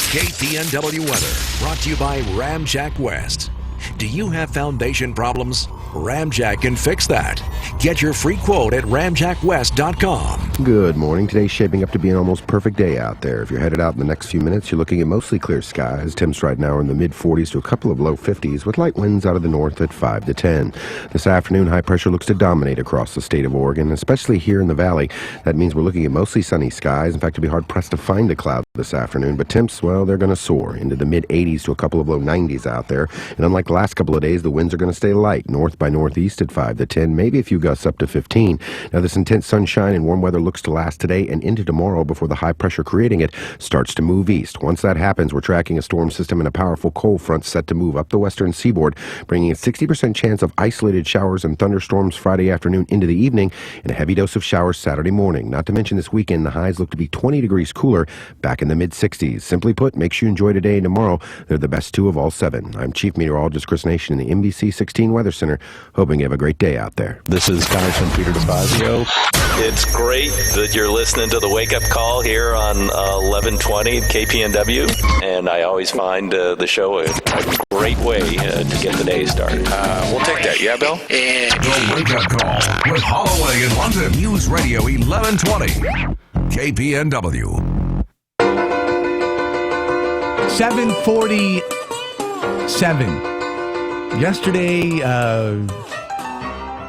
KPNW weather brought to you by Ramjack West. Do you have foundation problems? Ramjack can fix that. Get your free quote at ramjackwest.com. Good morning. Today's shaping up to be an almost perfect day out there. If you're headed out in the next few minutes, you're looking at mostly clear skies. Temps right now are in the mid-40s to a couple of low 50s with light winds out of the north at 5 to 10. This afternoon, high pressure looks to dominate across the state of Oregon, especially here in the valley. That means we're looking at mostly sunny skies. In fact, it'll be hard-pressed to find a cloud this afternoon, but temps, well, they're going to soar into the mid-80s to a couple of low 90s out there. And unlike the last couple of days, the winds are going to stay light, north by northeast at 5 to 10, maybe a few gusts up to 15. Now, this intense sunshine and warm weather looks to last today and into tomorrow before the high pressure creating it starts to move east. Once that happens, we're tracking a storm system and a powerful cold front set to move up the western seaboard, bringing a 60% chance of isolated showers and thunderstorms Friday afternoon into the evening and a heavy dose of showers Saturday morning. Not to mention this weekend, the highs look to be 20 degrees cooler, back in the mid-60s. Simply put, make sure you enjoy today and tomorrow. They're the best two of all 7. I'm Chief Meteorologist Chris Nation in the NBC 16 Weather Center, hoping you have a great day out there. This is Congressman Peter DeFazio. It's great that you're listening to the Wake Up Call here on 1120 KPNW, and I always find the show a great way to get the day started. We'll take that. Yeah, Bill? The Wake Up Call with Holloway in London. News Radio 1120 KPNW. 7:47. Yesterday,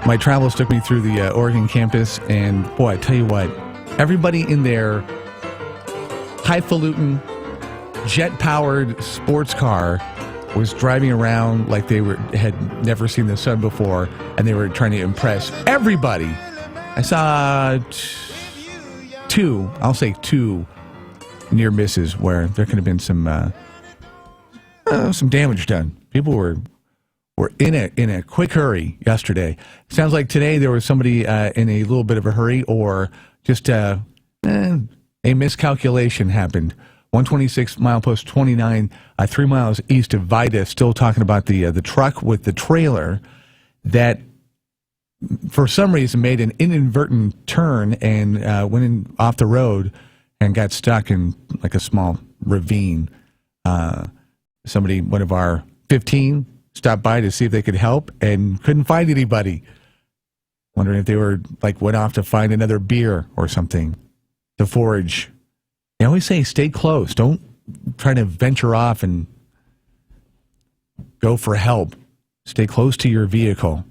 my travels took me through the Oregon campus, and boy, I tell you what, everybody in their highfalutin, jet-powered sports car was driving around like they had never seen the sun before, and they were trying to impress everybody. I saw two near misses where there could have been some damage done. People were in a quick hurry yesterday. Sounds like today there was somebody in a little bit of a hurry, or just a miscalculation happened. 126 milepost 29, 3 miles east of Vida. Still talking about the truck with the trailer that for some reason made an inadvertent turn and went off the road and got stuck in like a small ravine. One of our 15 stopped by to see if they could help and couldn't find anybody. Wondering if they went off to find another beer or something to forage. They always say stay close. Don't try to venture off and go for help. Stay close to your vehicle.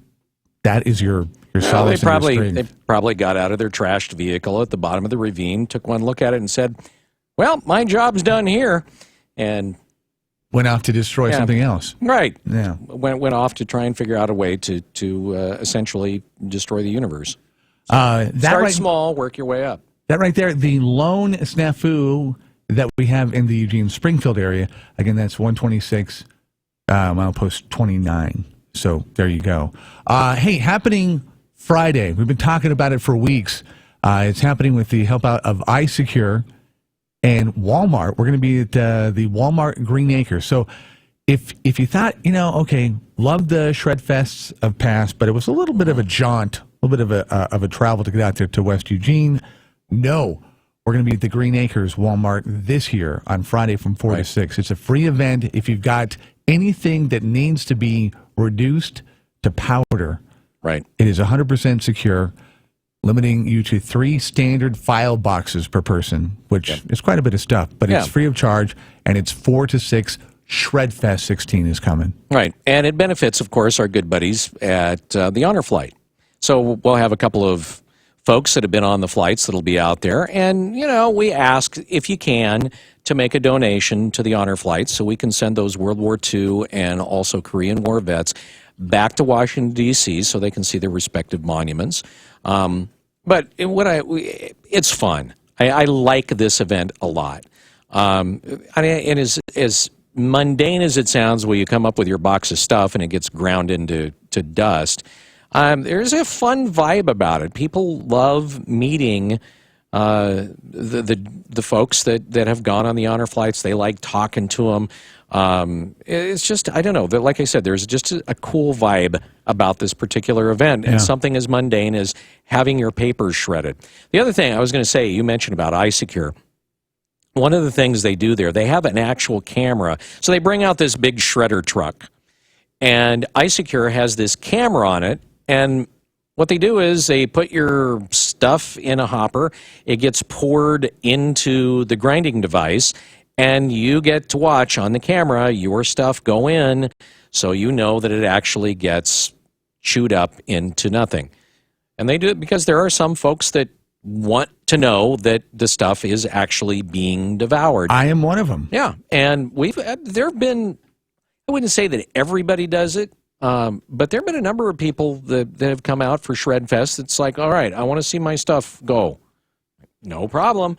That is your solace and your strength. They probably got out of their trashed vehicle at the bottom of the ravine, took one look at it and said, well, my job's done here. And went off to destroy something else. Right. Yeah. Went off to try and figure out a way to essentially destroy the universe. Start small, work your way up. That right there, the lone snafu that we have in the Eugene-Springfield area, again, that's 126 milepost 29. So there you go. Hey, happening Friday. We've been talking about it for weeks. It's happening with the help out of iSecure and Walmart. We're going to be at the Walmart Green Acres. So if you thought, okay, love the Shred Fests of past, but it was a little bit of a jaunt, a little bit of a travel to get out there to West Eugene. No, we're going to be at the Green Acres Walmart this year on Friday from 4 to 6. It's a free event. If you've got anything that needs to be reduced to powder, right, it is 100% secure, limiting you to 3 standard file boxes per person, which is quite a bit of stuff, but it's free of charge, and it's 4 to 6. Shred Fest 16 is coming. Right, and it benefits, of course, our good buddies at the Honor Flight. So we'll have a couple of folks that have been on the flights that'll be out there, and, we ask, if you can, to make a donation to the Honor Flight so we can send those World War II and also Korean War vets back to Washington, D.C., so they can see their respective monuments. But it's fun. I like this event a lot. And as mundane as it sounds, where you come up with your box of stuff and it gets ground into dust, there's a fun vibe about it. People love meeting the folks that have gone on the Honor Flights. They like talking to them. It's just, I don't know, like I said, there's just a cool vibe about this particular event, and something as mundane as having your papers shredded. The other thing I was going to say, you mentioned about iSecure. One of the things they do there, they have an actual camera. So they bring out this big shredder truck, and iSecure has this camera on it, and what they do is they put your stuff in a hopper, it gets poured into the grinding device, and you get to watch on the camera your stuff go in, so you know that it actually gets chewed up into nothing. And they do it because there are some folks that want to know that the stuff is actually being devoured. I am one of them. Yeah, and there have been, I wouldn't say that everybody does it, but there have been a number of people that have come out for Shred Fest. It's like, all right, I want to see my stuff go. No problem.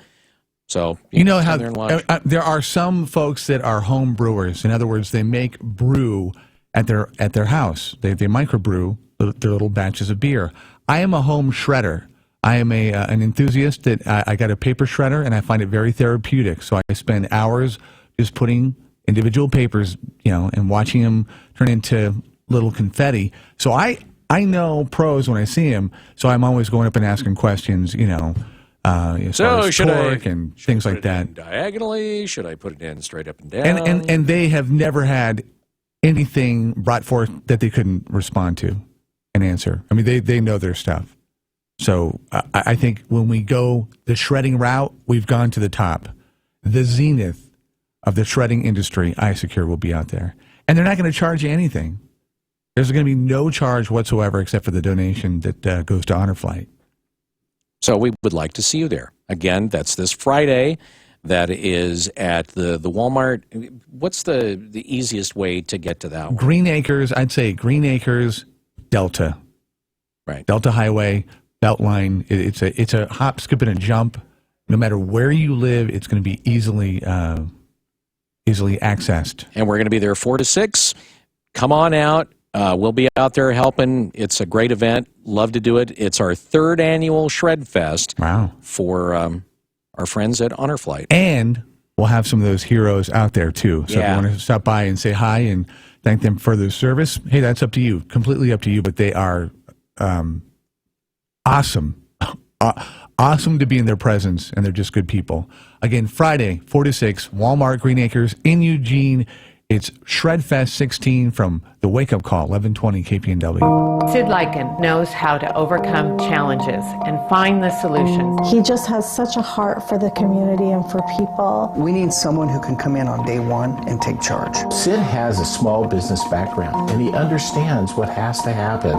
So you know how there are some folks that are home brewers. In other words, they make brew at their house. They microbrew their little batches of beer. I am a home shredder. I am an enthusiast that I got a paper shredder, and I find it very therapeutic. So I spend hours just putting individual papers, and watching them turn into little confetti. So I know pros when I see them. So I'm always going up and asking questions, as far as torque and things like that. Diagonally? Should I put it in straight up and down? And they have never had anything brought forth that they couldn't respond to and answer. I mean, they know their stuff. So I think when we go the shredding route, we've gone to the top. The zenith of the shredding industry, iSecure, will be out there. And they're not going to charge you anything. There's going to be no charge whatsoever except for the donation that goes to Honor Flight. So we would like to see you there. Again, that's this Friday. That is at the Walmart. What's the easiest way to get to that one? Green Acres, I'd say Green Acres, Delta. Right. Delta Highway. Beltline. It's a hop, skip, and a jump. No matter where you live, it's going to be easily accessed. And we're going to be there 4 to 6. Come on out. We'll be out there helping. It's a great event. Love to do it. It's our 3rd annual Shred Fest. Wow. For our friends at Honor Flight. And we'll have some of those heroes out there too. So if you want to stop by and say hi and thank them for their service, hey, that's up to you. Completely up to you. But they are awesome. Awesome to be in their presence, and they're just good people. Again, Friday, 4 to 6, Walmart Green Acres in Eugene. It's Shred Fest 16 from the Wake Up Call, 1120 KPNW. Sid Lycan knows how to overcome challenges and find the solutions. He just has such a heart for the community and for people. We need someone who can come in on day one and take charge. Sid has a small business background, and he understands what has to happen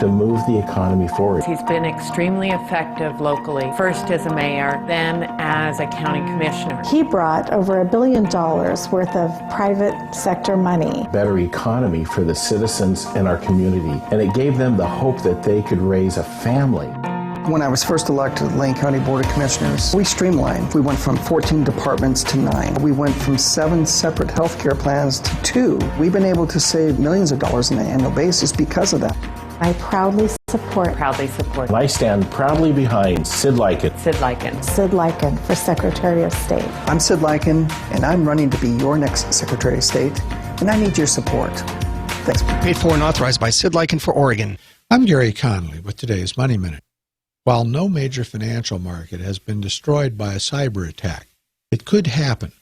to move the economy forward. He's been extremely effective locally, first as a mayor, then as a county commissioner. He brought over $1 billion worth of private sector money. Better economy for the citizens in our community, and it gave them the hope that they could raise a family. When I was first elected to the Lane County Board of Commissioners, we streamlined. We went from 14 departments to 9. We went from 7 separate health care plans to 2. We've been able to save millions of dollars on an annual basis because of that. I proudly support. And I stand proudly behind Sid Lycan. Sid Lycan. Sid Lycan for Secretary of State. I'm Sid Lycan, and I'm running to be your next Secretary of State. and I need your support. Thanks. Paid for and authorized by Sid Lycan for Oregon. I'm Gary Conley with today's Money Minute. While no major financial market has been destroyed by a cyber attack, it could happen.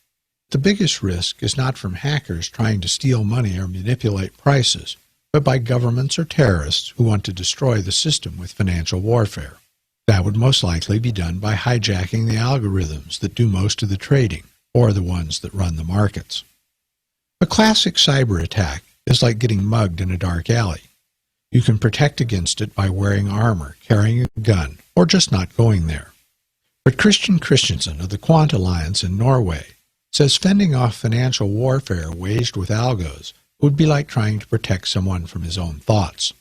The biggest risk is not from hackers trying to steal money or manipulate prices, but by governments or terrorists who want to destroy the system with financial warfare. That would most likely be done by hijacking the algorithms that do most of the trading, or the ones that run the markets. A classic cyber attack is like getting mugged in a dark alley. You can protect against it by wearing armor, carrying a gun, or just not going there. But Christian Christensen of the Quant Alliance in Norway says fending off financial warfare waged with algos would be like trying to protect someone from his own thoughts.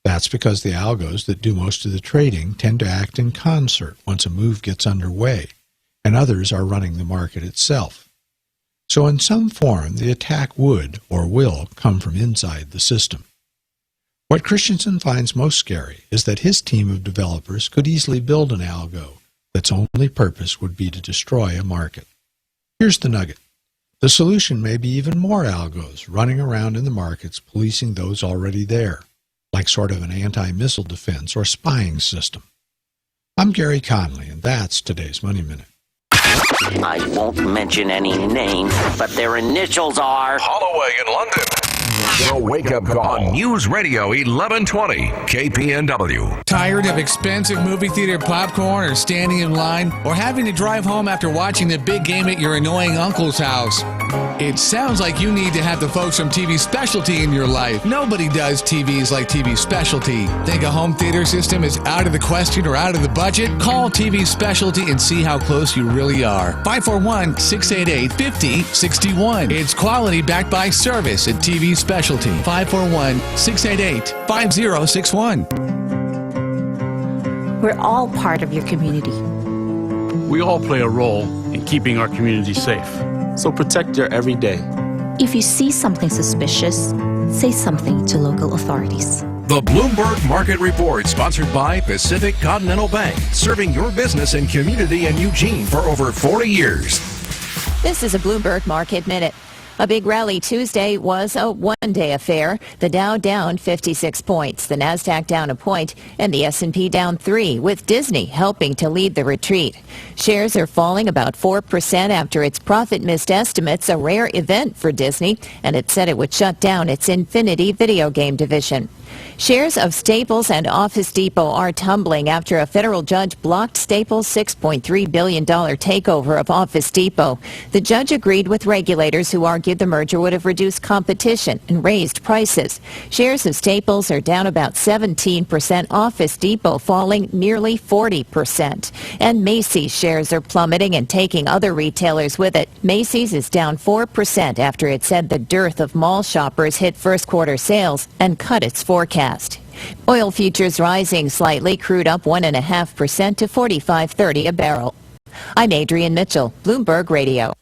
That's because the algos that do most of the trading tend to act in concert once a move gets underway, and others are running the market itself. So in some form, the attack would, or will, come from inside the system. What Christensen finds most scary is that his team of developers could easily build an algo that's only purpose would be to destroy a market. Here's the nugget. The solution may be even more algos running around in the markets policing those already there, like sort of an anti-missile defense or spying system. I'm Gary Conley, and that's today's Money Minute. I won't mention any names, but their initials are Holloway in London. The Wake Up Call on News Radio 1120 KPNW. Tired of expensive movie theater popcorn or standing in line or having to drive home after watching the big game at your annoying uncle's house? It sounds like you need to have the folks from TV Specialty in your life. Nobody does TVs like TV Specialty. Think a home theater system is out of the question or out of the budget? Call TV Specialty and see how close you really are. 541-688-5061. It's quality backed by service at TV Specialty. 541-688-5061. We're all part of your community. We all play a role in keeping our community safe. So protect your every day. If you see something suspicious, say something to local authorities. The Bloomberg Market Report, sponsored by Pacific Continental Bank, serving your business and community in Eugene for over 40 years. This is a Bloomberg Market Minute. A big rally Tuesday was a one-day affair. The Dow down 56 points, the Nasdaq down a point, and the S&P down 3, with Disney helping to lead the retreat. Shares are falling about 4% after its profit missed estimates, a rare event for Disney, and it said it would shut down its Infinity video game division. Shares of Staples and Office Depot are tumbling after a federal judge blocked Staples' $6.3 billion takeover of Office Depot. The judge agreed with regulators who argued the merger would have reduced competition and raised prices. Shares of Staples are down about 17%, Office Depot falling nearly 40%. And Macy's shares are plummeting and taking other retailers with it. Macy's is down 4% after it said the dearth of mall shoppers hit first quarter sales and cut its forecast. Oil futures rising slightly, crude up 1.5% to $45.30 a barrel. I'm Adrienne Mitchell, Bloomberg Radio.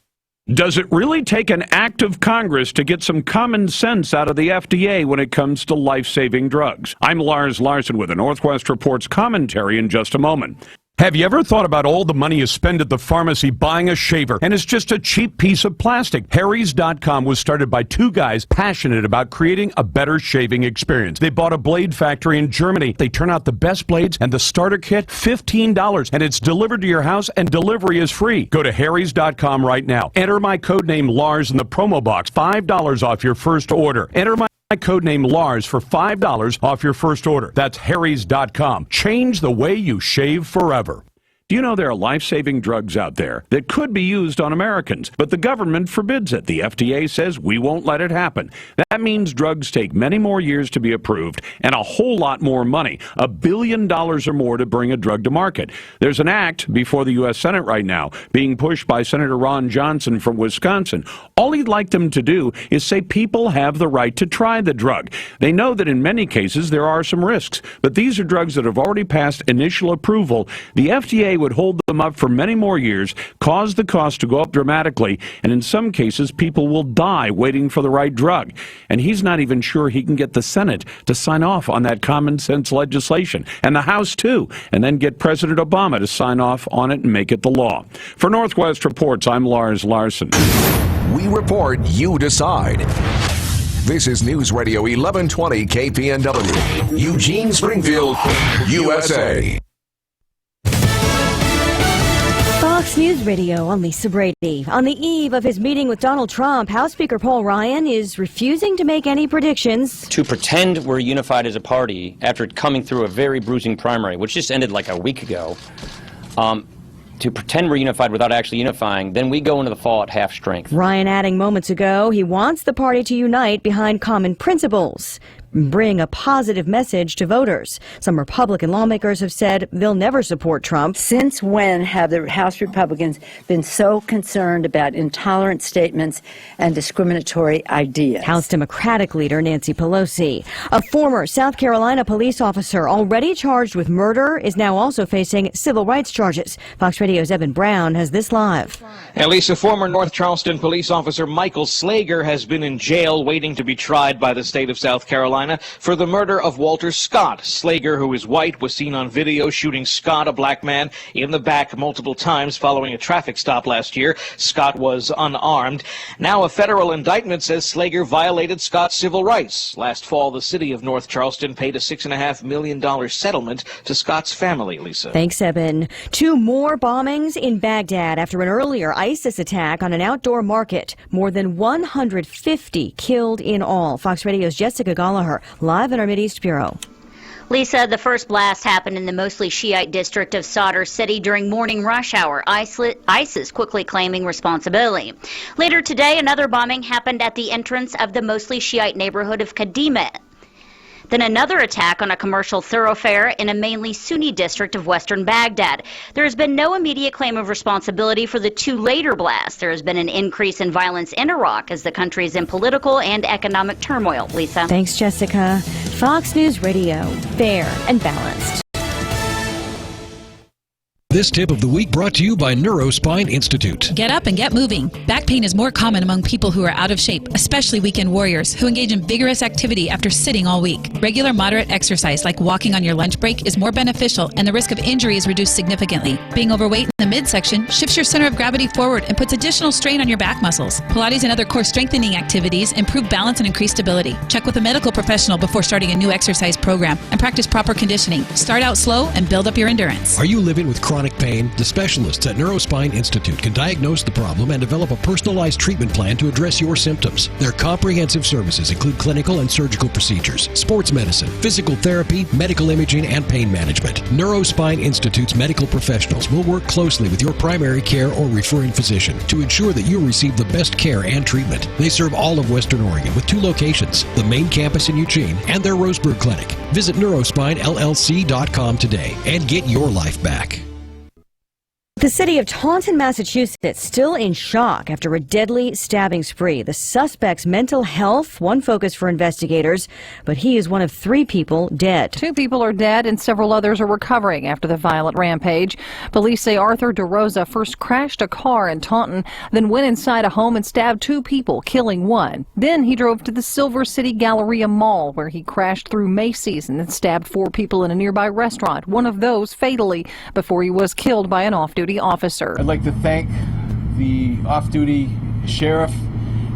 Does it really take an act of Congress to get some common sense out of the FDA when it comes to life-saving drugs? I'm Lars Larson with the Northwest Report's commentary in just a moment. Have you ever thought about all the money you spend at the pharmacy buying a shaver, and it's just a cheap piece of plastic? Harry's.com was started by two guys passionate about creating a better shaving experience. They bought a blade factory in Germany. They turn out the best blades, and the starter kit, $15, and it's delivered to your house, and delivery is free. Go to Harry's.com right now. Enter my code name Lars in the promo box. $5 off your first order. Enter my code name Lars for $5 off your first order. That's Harry's.com. Change the way you shave forever. Do you know there are life-saving drugs out there that could be used on Americans, but the government forbids it? The FDA says we won't let it happen. That means drugs take many more years to be approved and a whole lot more money, $1 billion or more to bring a drug to market. There's an act before the U.S. Senate right now being pushed by Senator Ron Johnson from Wisconsin. All he'd like them to do is say people have the right to try the drug. They know that in many cases there are some risks, but these are drugs that have already passed initial approval. The FDA would hold them up for many more years, cause the cost to go up dramatically, and in some cases people will die waiting for the right drug. And he's not even sure he can get the Senate to sign off on that common sense legislation, and the House too, and then get President Obama to sign off on it and make it the law. For Northwest Reports, I'm Lars Larson. We report, you decide. This is News Radio 1120 KPNW, Eugene, Springfield, USA. Fox News Radio, I'm Lisa Brady. On the eve of his meeting with Donald Trump, House Speaker Paul Ryan is refusing to make any predictions. To pretend we're unified as a party after coming through a very bruising primary, which just ended like a week ago, to pretend we're unified without actually unifying, then we go into the fall at half strength. Ryan adding moments ago he wants the party to unite behind common principles, bring a positive message to voters. Some Republican lawmakers have said they'll never support Trump. Since when have the House Republicans been so concerned about intolerant statements and discriminatory ideas? House Democratic leader Nancy Pelosi, a former South Carolina police officer already charged with murder, is now also facing civil rights charges. Fox Radio's Evan Brown has this live. At least a former North Charleston police officer Michael Slager has been in jail waiting to be tried by the state of South Carolina for the murder of Walter Scott. Slager, who is white, was seen on video shooting Scott, a black man, in the back multiple times following a traffic stop last year. Scott was unarmed. Now a federal indictment says Slager violated Scott's civil rights. Last fall, the city of North Charleston paid a $6.5 million settlement to Scott's family, Lisa. Thanks, Eben. 2 more bombings in Baghdad after an earlier ISIS attack on an outdoor market. More than 150 killed in all. Fox Radio's Jessica Gallagher, live in our Mideast Bureau. Lisa, the first blast happened in the mostly Shiite district of Sadr City during morning rush hour, ISIS quickly claiming responsibility. Later today, another bombing happened at the entrance of the mostly Shiite neighborhood of Kadimah. Then another attack on a commercial thoroughfare in a mainly Sunni district of western Baghdad. There has been no immediate claim of responsibility for the 2 later blasts. There has been an increase in violence in Iraq as the country is in political and economic turmoil. Lisa. Thanks, Jessica. Fox News Radio, fair and balanced. This tip of the week brought to you by Neurospine Institute. Get up and get moving. Back pain is more common among people who are out of shape, especially weekend warriors who engage in vigorous activity after sitting all week. Regular moderate exercise like walking on your lunch break is more beneficial and the risk of injury is reduced significantly. Being overweight in the midsection shifts your center of gravity forward and puts additional strain on your back muscles. Pilates and other core strengthening activities improve balance and increase stability. Check with a medical professional before starting a new exercise program and practice proper conditioning. Start out slow and build up your endurance. Are you living with chronic pain? The specialists at Neurospine Institute can diagnose the problem and develop a personalized treatment plan to address your symptoms. Their comprehensive services include clinical and surgical procedures, sports medicine, physical therapy, medical imaging, and pain management. Neurospine Institute's medical professionals will work closely with your primary care or referring physician to ensure that you receive the best care and treatment. They serve all of Western Oregon with 2 locations, the main campus in Eugene and their Roseburg clinic. Visit neurospinellc.com today and get your life back. The city of Taunton, Massachusetts, still in shock after a deadly stabbing spree. The suspect's mental health, one focus for investigators, but he is one of 3 people dead. 2 people are dead and several others are recovering after the violent rampage. Police say Arthur DeRosa first crashed a car in Taunton, then went inside a home and stabbed 2 people, killing 1. Then he drove to the Silver City Galleria Mall, where he crashed through Macy's and then stabbed 4 people in a nearby restaurant, one of those fatally, before he was killed by an off-duty officer. I'd like to thank the off-duty sheriff.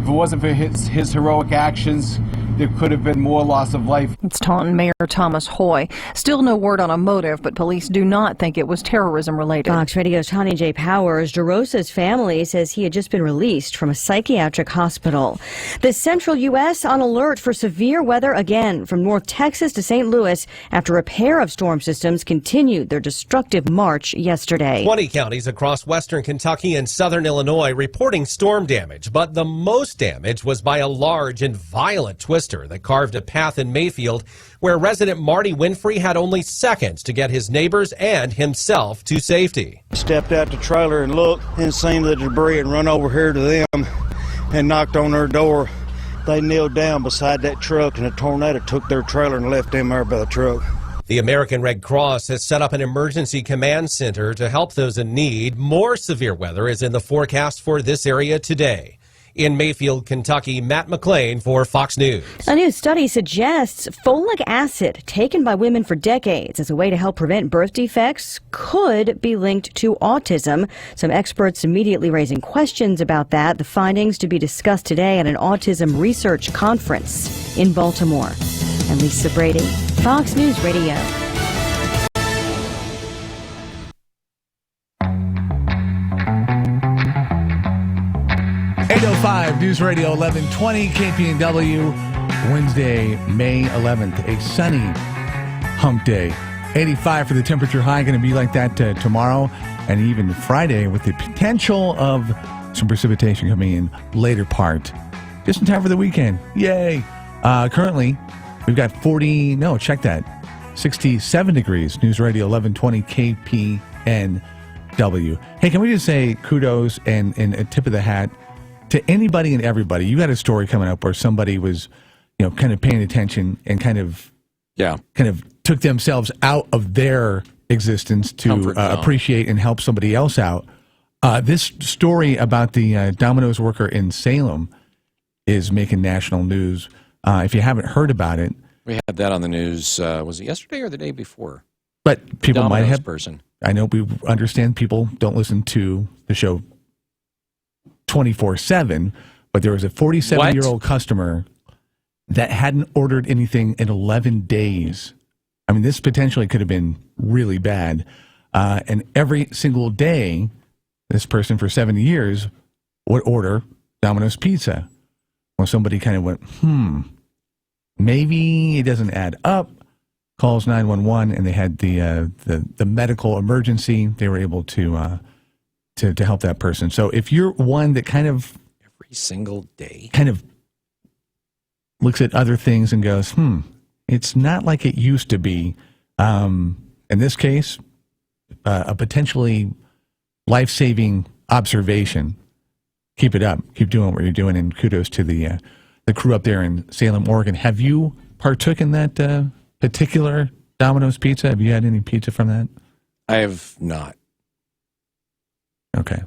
If it wasn't for his heroic actions, there could have been more loss of life. It's Taunton Mayor Thomas Hoy. Still no word on a motive, but police do not think it was terrorism related. Fox Radio's Tani J. Powers. DeRosa's family says he had just been released from a psychiatric hospital. The central U.S. on alert for severe weather again, from North Texas to St. Louis, after a pair of storm systems continued their destructive march yesterday. 20 counties across western Kentucky and southern Illinois reporting storm damage, but the most damage was by a large and violent twister that carved a path in Mayfield, where resident Marty Winfrey had only seconds to get his neighbors and himself to safety. Stepped out the trailer and looked and seen the debris and run over here to them and knocked on their door. They kneeled down beside that truck and a tornado took their trailer and left them there by the truck. The American Red Cross has set up an emergency command center to help those in need. More severe weather is in the forecast for this area today. In Mayfield, Kentucky, Matt McClain for Fox News. A new study suggests folic acid taken by women for decades as a way to help prevent birth defects could be linked to autism. Some experts immediately raising questions about that. The findings to be discussed today at an autism research conference in Baltimore. And Lisa Brady, Fox News Radio. News Radio 1120 KPNW, Wednesday, May 11th, a sunny hump day. 85 for the temperature high, going to be like that tomorrow and even Friday with the potential of some precipitation coming in later part. Just in time for the weekend. Yay! Currently, we've got 67 degrees. News Radio 1120 KPNW. Hey, can we just say kudos and a tip of the hat to anybody and everybody. You got a story coming up where somebody was, kind of paying attention and kind of took themselves out of their existence to appreciate and help somebody else out. This story about the Domino's worker in Salem is making national news. If you haven't heard about it, we had that on the news. Was it yesterday or the day before? But people might have. Person. I know we understand people don't listen to the show 24/7, but there was a 47-year-old customer that hadn't ordered anything in 11 days. I mean, this potentially could have been really bad. And every single day, this person for 7 years would order Domino's pizza. Well, somebody kind of went, maybe it doesn't add up. Calls 911, and they had the medical emergency. They were able to help that person. So if you're one that kind of every single day kind of looks at other things and goes, it's not like it used to be. In this case, a potentially life-saving observation. Keep it up. Keep doing what you're doing, and kudos to the crew up there in Salem, Oregon. Have you partook in that particular Domino's pizza? Have you had any pizza from that? I have not. Okay.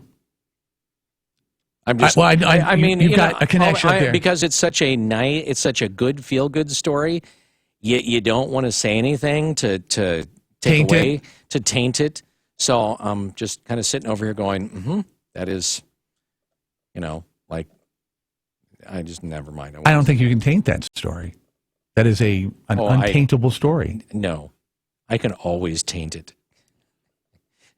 I'm just. I mean, you've got a connection there because it's such a good feel-good story. You don't want to say anything to take away, to taint it. So I'm just kind of sitting over here going, that is, like, I just never mind. I don't think you can taint that story. That is an untaintable story. No, I can always taint it.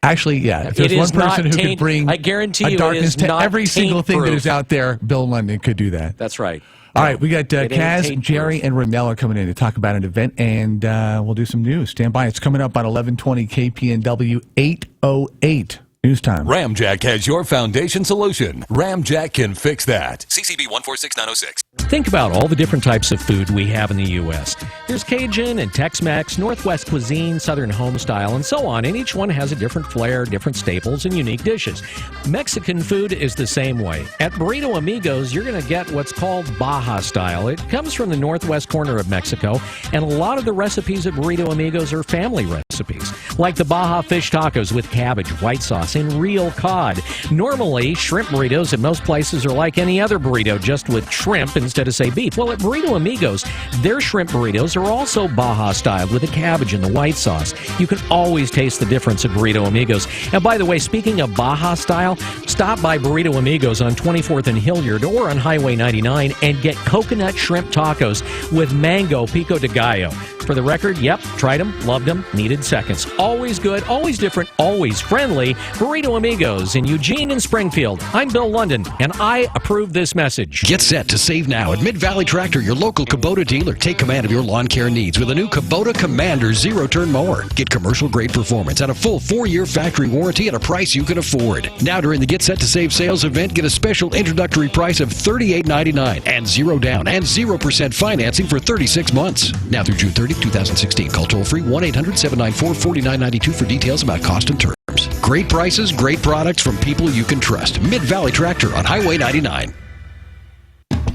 Actually, yeah. If there's one person who could bring I guarantee a darkness to every single thing that is out there, Bill London could do that. That's right. All right, we got Kaz, Jerry, and Ranella coming in to talk about an event, and we'll do some news. Stand by. It's coming up on 1120 KPNW 808. News time. Ramjack has your foundation solution. Ramjack can fix that. CCB 146906. Think about all the different types of food we have in the U.S. There's Cajun and Tex-Mex, Northwest cuisine, Southern homestyle, and so on, and each one has a different flair, different staples, and unique dishes. Mexican food is the same way. At Burrito Amigos, you're going to get what's called Baja style. It comes from the northwest corner of Mexico, and a lot of the recipes at Burrito Amigos are family recipes, like the Baja fish tacos with cabbage, white sauce, and real cod. Normally, shrimp burritos at most places are like any other burrito, just with shrimp instead of, say, beef. Well, at Burrito Amigos, their shrimp burritos are also Baja styled with the cabbage and the white sauce. You can always taste the difference at Burrito Amigos. And by the way, speaking of Baja style, stop by Burrito Amigos on 24th and Hilliard or on Highway 99 and get coconut shrimp tacos with mango pico de gallo. For the record, yep, tried them, loved them, needed seconds. Always good, always different, always friendly. Burrito Amigos in Eugene and Springfield. I'm Bill London, and I approve this message. Get set to save now at Mid-Valley Tractor, your local Kubota dealer. Take command of your lawn care needs with a new Kubota Commander zero-turn mower. Get commercial-grade performance and a full 4-year factory warranty at a price you can afford. Now during the Get Set to Save sales event, get a special introductory price of $38.99 and 0 down and 0% financing for 36 months. Now through June 30, 2016. Call toll-free 1-800-794-4992 for details about cost and terms. Great prices, great products from people you can trust. Mid-Valley Tractor on Highway 99.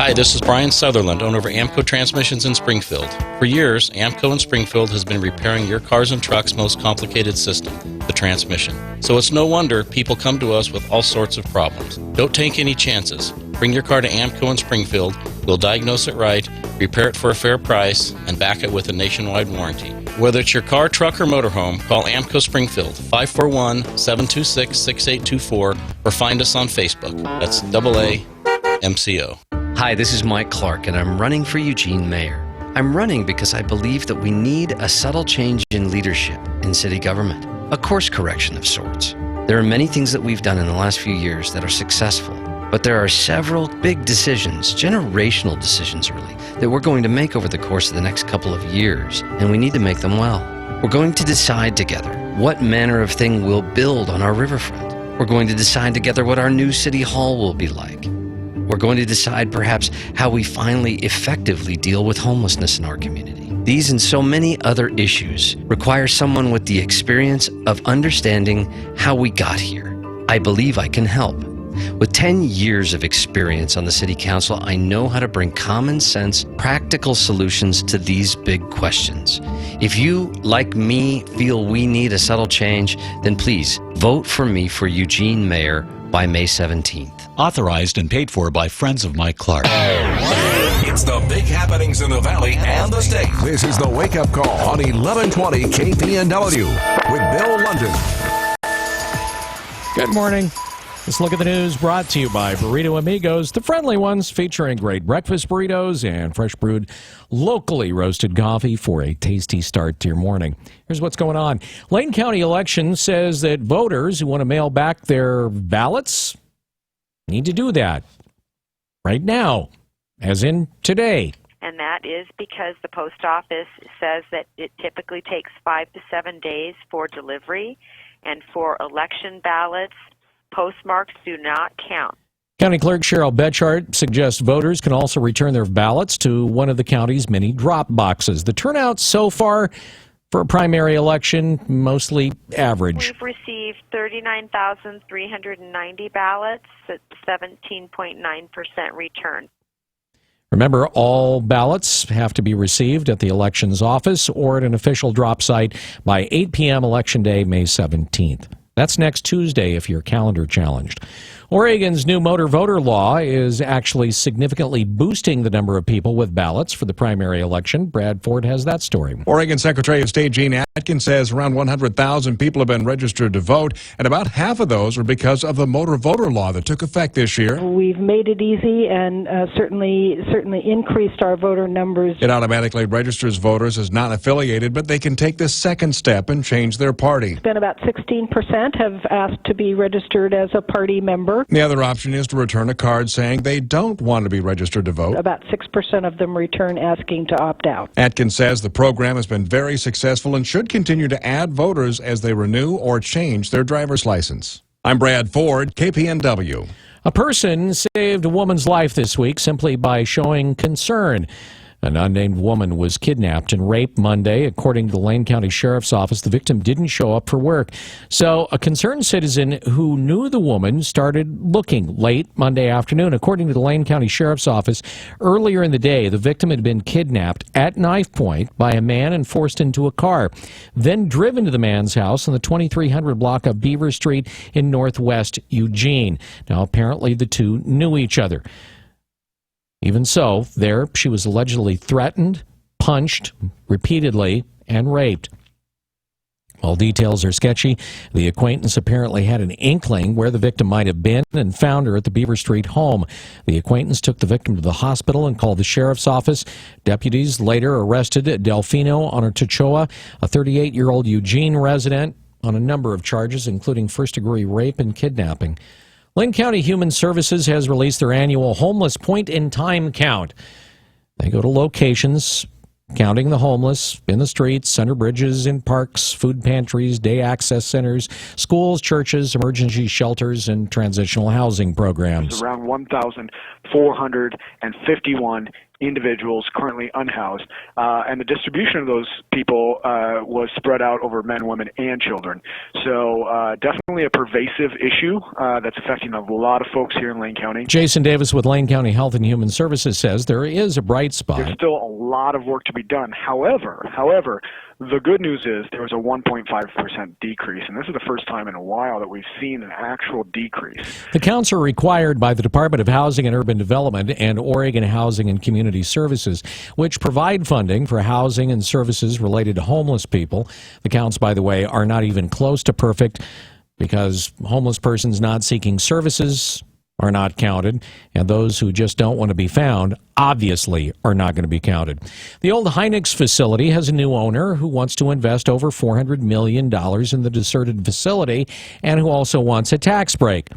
Hi, this is Brian Sutherland, owner of Amco Transmissions in Springfield. For years, Amco in Springfield has been repairing your cars and trucks' most complicated system, the transmission. So it's no wonder people come to us with all sorts of problems. Don't take any chances. Bring your car to Amco in Springfield. We'll diagnose it right, repair it for a fair price, and back it with a nationwide warranty. Whether it's your car, truck, or motorhome, call Amco Springfield, 541-726-6824, or find us on Facebook. That's AAMCO. Hi, this is Mike Clark, and I'm running for Eugene Mayor. I'm running because I believe that we need a subtle change in leadership in city government, a course correction of sorts. There are many things that we've done in the last few years that are successful, but there are several big decisions, generational decisions really, that we're going to make over the course of the next couple of years, and we need to make them well. We're going to decide together what manner of thing we'll build on our riverfront. We're going to decide together what our new city hall will be like. We're going to decide perhaps how we finally effectively deal with homelessness in our community. These and so many other issues require someone with the experience of understanding how we got here. I believe I can help. With 10 years of experience on the City Council, I know how to bring common sense, practical solutions to these big questions. If you, like me, feel we need a subtle change, then please vote for me for Eugene Mayor by May 17th. Authorized and paid for by friends of Mike Clark. It's the big happenings in the Valley and the state. This is the Wake Up Call on 1120 KPNW with Bill London. Good morning. Let's look at the news brought to you by Burrito Amigos, the friendly ones featuring great breakfast burritos and fresh brewed, locally roasted coffee for a tasty start to your morning. Here's what's going on. Lane County Election says that voters who want to mail back their ballots need to do that right now, as in today. And that is because the post office says that it typically takes 5 to 7 days for delivery, and for election ballots, postmarks do not count. County Clerk Cheryl Betchart suggests voters can also return their ballots to one of the county's many drop boxes. The turnout so far for a primary election, mostly average. We've received 39,390 ballots at 17.9% return. Remember, all ballots have to be received at the elections office or at an official drop site by 8 p.m. Election Day, May 17th. That's next Tuesday if you're calendar challenged. Oregon's new motor voter law is actually significantly boosting the number of people with ballots for the primary election. Brad Ford has that story. Oregon Secretary of State Gene Atkins says around 100,000 people have been registered to vote, and about half of those are because of the motor voter law that took effect this year. We've made it easy and certainly increased our voter numbers. It automatically registers voters as not affiliated, but they can take the second step and change their party. It's been about 16% have asked to be registered as a party member. The other option is to return a card saying they don't want to be registered to vote. About 6% of them return asking to opt out. Atkins says the program has been very successful and should continue to add voters as they renew or change their driver's license. I'm Brad Ford, KPNW. A person saved a woman's life this week simply by showing concern. An unnamed woman was kidnapped and raped Monday. According to the Lane County Sheriff's Office, the victim didn't show up for work. So a concerned citizen who knew the woman started looking late Monday afternoon. According to the Lane County Sheriff's Office, earlier in the day, the victim had been kidnapped at knife point by a man and forced into a car, then driven to the man's house on the 2300 block of Beaver Street in Northwest Eugene. Now, apparently the two knew each other. Even so, there she was allegedly threatened, punched repeatedly, and raped. While details are sketchy, the acquaintance apparently had an inkling where the victim might have been and found her at the Beaver Street home. The acquaintance took the victim to the hospital and called the sheriff's office. Deputies later arrested Delfino Onartachoa, a 38-year-old Eugene resident, on a number of charges, including first-degree rape and kidnapping. Lane County Human Services has released their annual homeless point-in-time count. They go to locations counting the homeless in the streets, under bridges, in parks, food pantries, day access centers, schools, churches, emergency shelters, and transitional housing programs. Around 1,451 individuals currently unhoused, and the distribution of those people was spread out over men, women, and children. So definitely a pervasive issue that's affecting a lot of folks here in Lane County. Jason Davis with Lane County Health and Human Services says there is a bright spot. There's still a lot of work to be done. However, the good news is there was a 1.5% decrease, and this is the first time in a while that we've seen an actual decrease. The counts are required by the Department of Housing and Urban Development and Oregon Housing and Community Services, which provide funding for housing and services related to homeless people. The counts, by the way, are not even close to perfect because homeless persons not seeking services are not counted, and those who just don't want to be found obviously are not going to be counted. The old Hynix facility has a new owner who wants to invest over $400 million in the deserted facility and who also wants a tax break.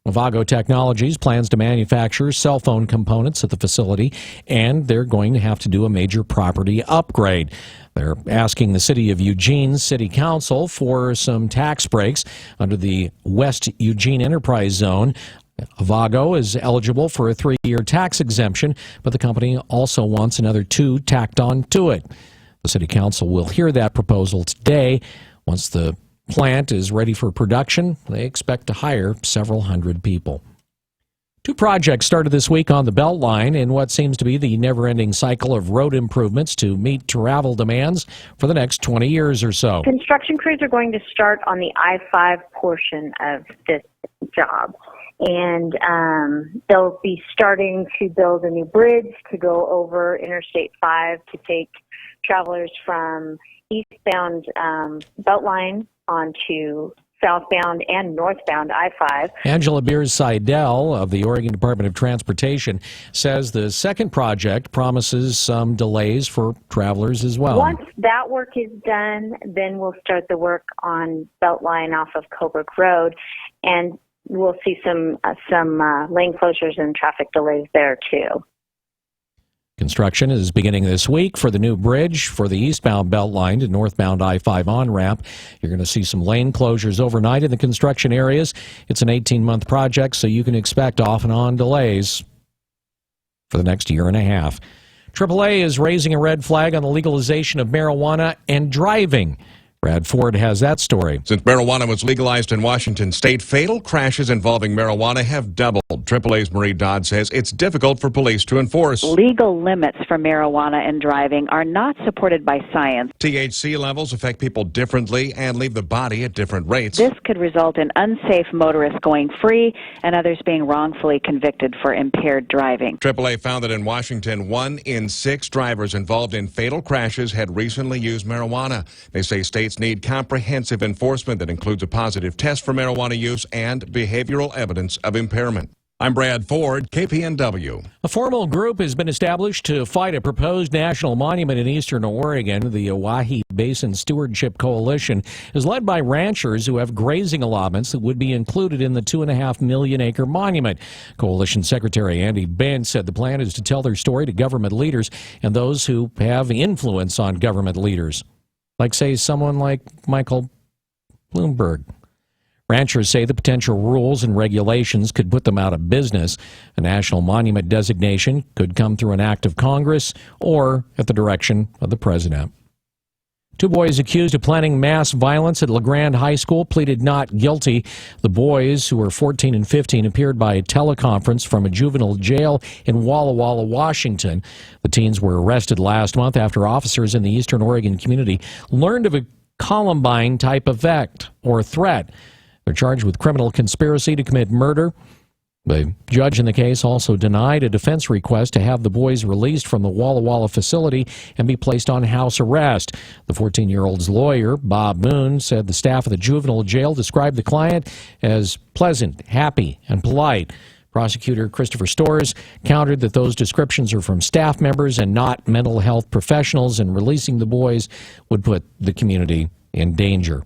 Avago Technologies plans to manufacture cell phone components at the facility, and they're going to have to do a major property upgrade. They're asking the City of Eugene City Council for some tax breaks under the West Eugene Enterprise Zone. Avago is eligible for a 3-year tax exemption, but the company also wants another 2 tacked on to it. The City Council will hear that proposal today. Once the plant is ready for production, they expect to hire several hundred people. 2 projects started this week on the Beltline in what seems to be the never-ending cycle of road improvements to meet travel demands for the next 20 years or so. Construction crews are going to start on the I-5 portion of this job. And they'll be starting to build a new bridge to go over Interstate 5 to take travelers from eastbound Beltline onto southbound and northbound I-5. Angela Beers-Seidel of the Oregon Department of Transportation says the second project promises some delays for travelers as well. Once that work is done, then we'll start the work on Beltline off of Coburg Road, and we'll see some lane closures and traffic delays there too. Construction is beginning this week for the new bridge for the eastbound Beltline to northbound I-5 on-ramp. You're going to see some lane closures overnight in the construction areas. It's an 18-month project, so you can expect off and on delays for the next year and a half. AAA is raising a red flag on the legalization of marijuana and driving. Brad Ford has that story. Since marijuana was legalized in Washington state, fatal crashes involving marijuana have doubled. AAA's Marie Dodd says it's difficult for police to enforce. Legal limits for marijuana and driving are not supported by science. THC levels affect people differently and leave the body at different rates. This could result in unsafe motorists going free and others being wrongfully convicted for impaired driving. AAA found that in Washington, 1 in 6 drivers involved in fatal crashes had recently used marijuana. They say states need comprehensive enforcement that includes a positive test for marijuana use and behavioral evidence of impairment. I'm Brad Ford, KPNW. A formal group has been established to fight a proposed national monument in eastern Oregon. The Oahe Basin Stewardship Coalition is led by ranchers who have grazing allotments that would be included in the 2.5 million acre monument. Coalition Secretary Andy Bent said the plan is to tell their story to government leaders and those who have influence on government leaders, like, say, someone like Michael Bloomberg. Ranchers say the potential rules and regulations could put them out of business. A national monument designation could come through an act of Congress or at the direction of the president. 2 boys accused of planning mass violence at LeGrand High School pleaded not guilty. The boys, who were 14 and 15, appeared by teleconference from a juvenile jail in Walla Walla, Washington. The teens were arrested last month after officers in the Eastern Oregon community learned of a Columbine-type effect or threat. They're charged with criminal conspiracy to commit murder. The judge in the case also denied a defense request to have the boys released from the Walla Walla facility and be placed on house arrest. The 14-year-old's lawyer, Bob Moon, said the staff of the juvenile jail described the client as pleasant, happy, and polite. Prosecutor Christopher Storrs countered that those descriptions are from staff members and not mental health professionals, and releasing the boys would put the community in danger.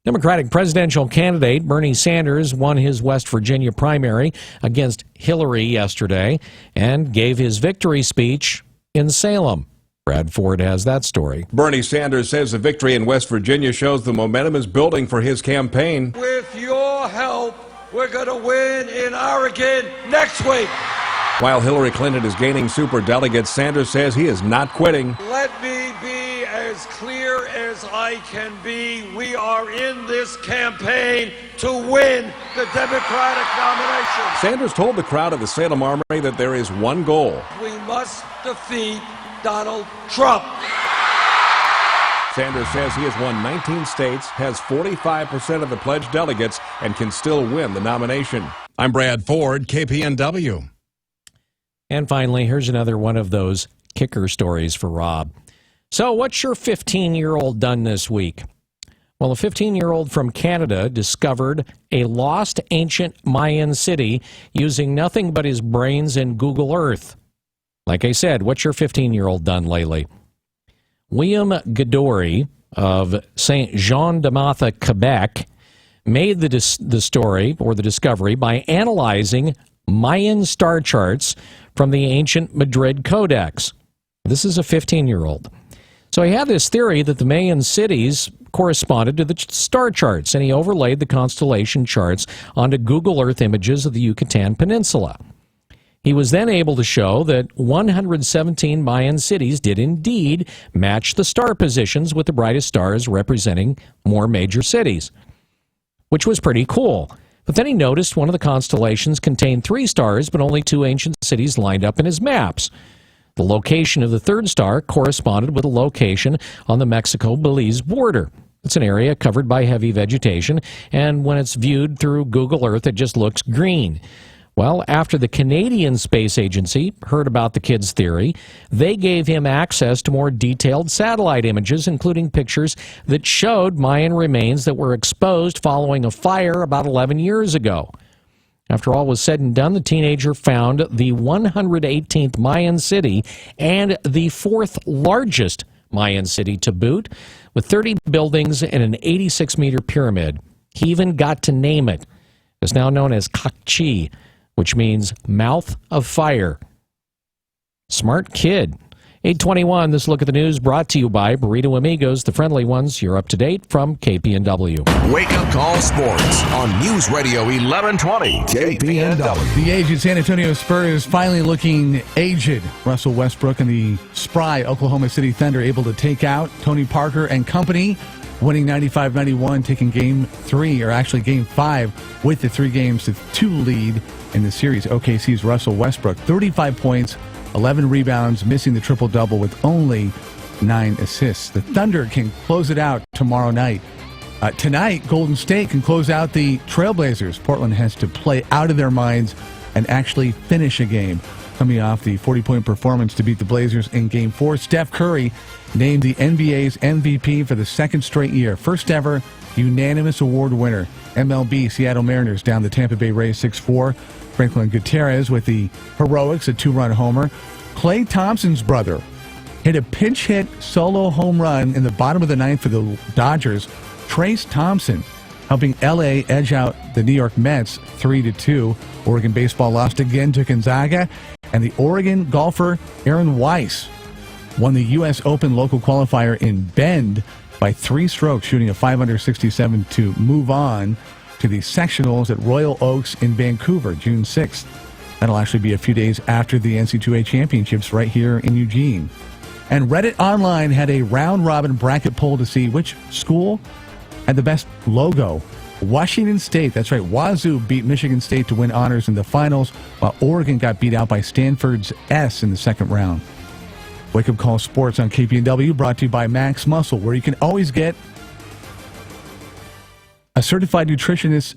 Democratic presidential candidate Bernie Sanders won his West Virginia primary against Hillary yesterday and gave his victory speech in Salem. Brad Ford has that story. Bernie Sanders says the victory in West Virginia shows the momentum is building for his campaign. With your help, we're going to win in Oregon next week. While Hillary Clinton is gaining superdelegates, Sanders says he is not quitting. Let me be as clear as I can be. We are in this campaign to win the Democratic nomination. Sanders told the crowd at the Salem Armory that there is one goal. We must defeat Donald Trump. Sanders says he has won 19 states, has 45% of the pledged delegates, and can still win the nomination. I'm Brad Ford, KPNW. And finally, here's another one of those kicker stories for Rob. So what's your 15-year-old done this week? Well, a 15-year-old from Canada discovered a lost ancient Mayan city using nothing but his brains and Google Earth. Like I said, what's your 15-year-old done lately? William Gadori of Saint Jean de Matha, Quebec, made the story or the discovery by analyzing Mayan star charts from the ancient Madrid Codex. This is a 15-year-old. So he had this theory that the Mayan cities corresponded to the star charts, and he overlaid the constellation charts onto Google Earth images of the Yucatan Peninsula. He was then able to show that 117 Mayan cities did indeed match the star positions, with the brightest stars representing more major cities, which was pretty cool. But then he noticed one of the constellations contained 3 stars, but only 2 ancient cities lined up in his maps. The location of the third star corresponded with a location on the Mexico-Belize border. It's an area covered by heavy vegetation, and when it's viewed through Google Earth, it just looks green. Well, after the Canadian Space Agency heard about the kid's theory, they gave him access to more detailed satellite images, including pictures that showed Mayan remains that were exposed following a fire about 11 years ago. After all was said and done, the teenager found the 118th Mayan city and the 4th largest Mayan city to boot, with 30 buildings and an 86-meter pyramid. He even got to name it. It's now known as Cacchi, which means mouth of fire. Smart kid. 8:21, this look at the news brought to you by Burrito Amigos, the friendly ones. You're up to date from KPNW. Wake Up Call Sports on News Radio 1120 KPNW. The aged San Antonio Spurs finally looking aged. Russell Westbrook and the spry Oklahoma City Thunder able to take out Tony Parker and company, winning 95-91, taking Game 3, or actually Game 5, with the 3-2 lead in the series. OKC's Russell Westbrook, 35 points, 11 rebounds, missing the triple-double with only 9 assists. The Thunder can close it out tomorrow night. Tonight, Golden State can close out the Trailblazers. Portland has to play out of their minds and actually finish a game. Coming off the 40-point performance to beat the Blazers in Game 4, Steph Curry named the NBA's MVP for the 2nd straight year. First ever unanimous award winner. MLB, Seattle Mariners down the Tampa Bay Rays 6-4. Franklin Gutierrez with the heroics, a 2-run homer. Klay Thompson's brother hit a pinch hit solo home run in the bottom of the 9th for the Dodgers. Trace Thompson helping LA edge out the New York Mets 3-2. Oregon baseball lost again to Gonzaga. And the Oregon golfer Aaron Weiss won the U.S. Open local qualifier in Bend by 3 strokes, shooting a 567 to move on to the sectionals at Royal Oaks in Vancouver, June 6th. That'll actually be a few days after the NCAA championships right here in Eugene. And Reddit Online had a round-robin bracket poll to see which school had the best logo. Washington State, that's right, Wazoo beat Michigan State to win honors in the finals, while Oregon got beat out by Stanford's S in the second round. Wake Up Call Sports on KPNW, brought to you by Max Muscle, where you can always get a certified nutritionist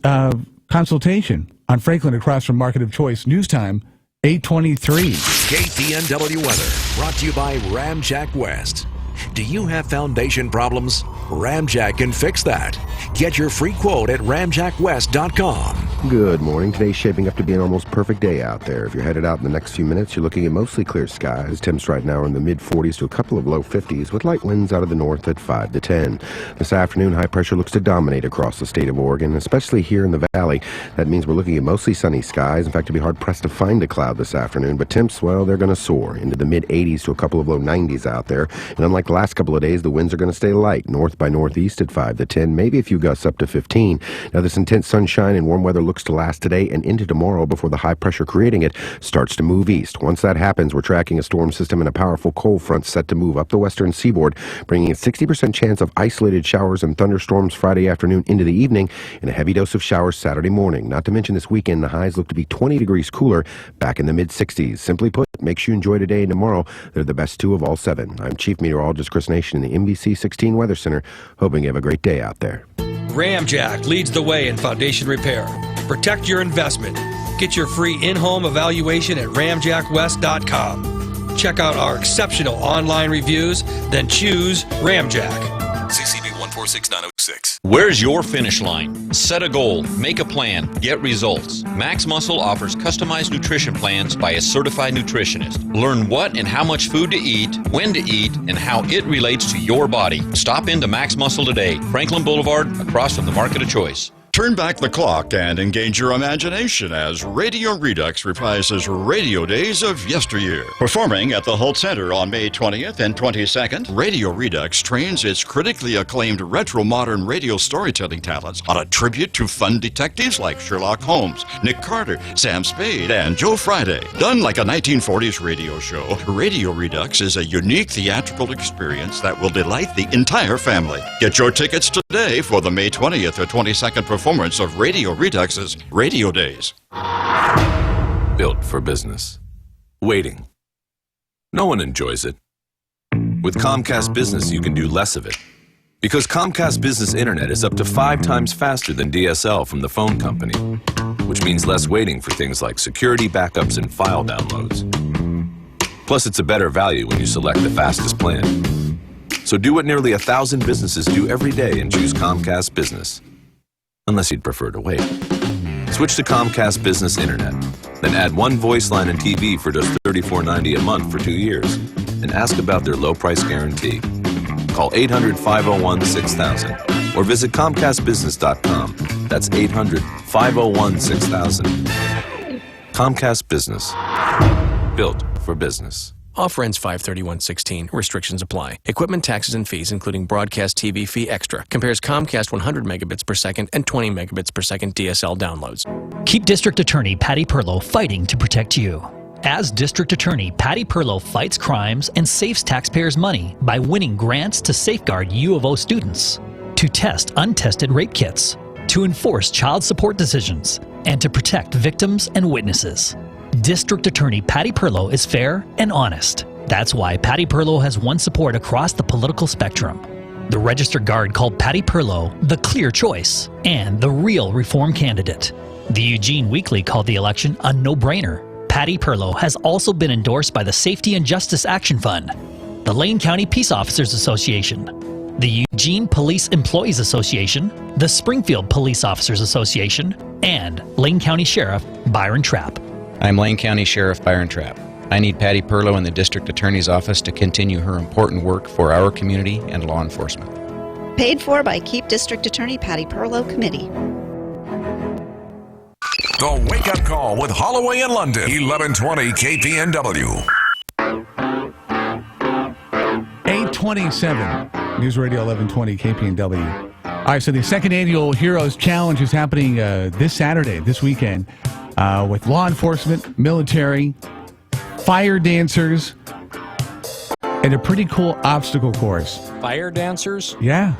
consultation on Franklin across from Market of Choice. News time, 8:23. KPNW weather brought to you by Ramjack West. Do you have foundation problems? Ramjack can fix that. Get your free quote at ramjackwest.com. Good morning. Today's shaping up to be an almost perfect day out there. If you're headed out in the next few minutes, you're looking at mostly clear skies. Temps right now are in the mid-40s to a couple of low 50s, with light winds out of the north at 5 to 10. This afternoon, high pressure looks to dominate across the state of Oregon, especially here in the valley. That means we're looking at mostly sunny skies. In fact, it'll be hard-pressed to find a cloud this afternoon, but temps, well, they're going to soar into the mid-80s to a couple of low 90s out there. And unlike like the last couple of days, the winds are going to stay light, north by northeast at 5 to 10, maybe a few gusts up to 15. Now, this intense sunshine and warm weather looks to last today and into tomorrow before the high pressure creating it starts to move east. Once that happens, we're tracking a storm system and a powerful cold front set to move up the western seaboard, bringing a 60% chance of isolated showers and thunderstorms Friday afternoon into the evening and a heavy dose of showers Saturday morning. Not to mention this weekend, the highs look to be 20 degrees cooler, back in the mid-60s. Simply put, make sure you enjoy today and tomorrow. They're the best two of all 7. I'm Chief Meteorologist Chris Nation in the NBC 16 Weather Center, hoping you have a great day out there. Ramjack leads the way in foundation repair. Protect your investment. Get your free in-home evaluation at ramjackwest.com. Check out our exceptional online reviews, then choose Ramjack. CCB 146906. Where's your finish line? Set a goal, make a plan, get results. Max Muscle offers customized nutrition plans by a certified nutritionist. Learn what and how much food to eat, when to eat, and how it relates to your body. Stop into Max Muscle today, Franklin Boulevard, across from the Market of Choice. Turn back the clock and engage your imagination as Radio Redux reprises radio days of yesteryear. Performing at the Holt Center on May 20th and 22nd, Radio Redux trains its critically acclaimed retro-modern radio storytelling talents on a tribute to fun detectives like Sherlock Holmes, Nick Carter, Sam Spade, and Joe Friday. Done like a 1940s radio show, Radio Redux is a unique theatrical experience that will delight the entire family. Get your tickets today for the May 20th or 22nd performance of Radio Redux's Radio Days. Built for business. Waiting. No one enjoys it. With Comcast Business, you can do less of it. Because Comcast Business Internet is up to 5 times faster than DSL from the phone company, which means less waiting for things like security backups and file downloads. Plus, it's a better value when you select the fastest plan. So do what nearly 1,000 businesses do every day and choose Comcast Business. Unless you'd prefer to wait. Switch to Comcast Business Internet. Then add 1 voice line and TV for just $34.90 a month for 2 years. And ask about their low price guarantee. Call 800-501-6000 or visit ComcastBusiness.com. That's 800-501-6000. Comcast Business. Built for business. Offer ends 5/31/16. Restrictions apply. Equipment taxes and fees, including broadcast TV fee extra. Compares Comcast 100 megabits per second and 20 megabits per second DSL downloads. Keep District Attorney Patty Perlow fighting to protect you. As District Attorney, Patty Perlow fights crimes and saves taxpayers' money by winning grants to safeguard U of O students, to test untested rape kits, to enforce child support decisions, and to protect victims and witnesses. District Attorney Patty Perlow is fair and honest. That's why Patty Perlow has won support across the political spectrum. The Register Guard called Patty Perlow the clear choice and the real reform candidate. The Eugene Weekly called the election a no-brainer. Patty Perlow has also been endorsed by the Safety and Justice Action Fund, the Lane County Peace Officers Association, the Eugene Police Employees Association, the Springfield Police Officers Association, and Lane County Sheriff Byron Trapp. I'm Lane County Sheriff Byron Trapp. I need Patty Perlow in the District Attorney's Office to continue her important work for our community and law enforcement. Paid for by Keep District Attorney Patty Perlow Committee. The Wake Up Call with Holloway in London, 1120 KPNW. 827 News Radio 1120 KPNW. All right, so the second annual Heroes Challenge is happening this Saturday, this weekend, with law enforcement, military, fire dancers, and a pretty cool obstacle course. Fire dancers? Yeah.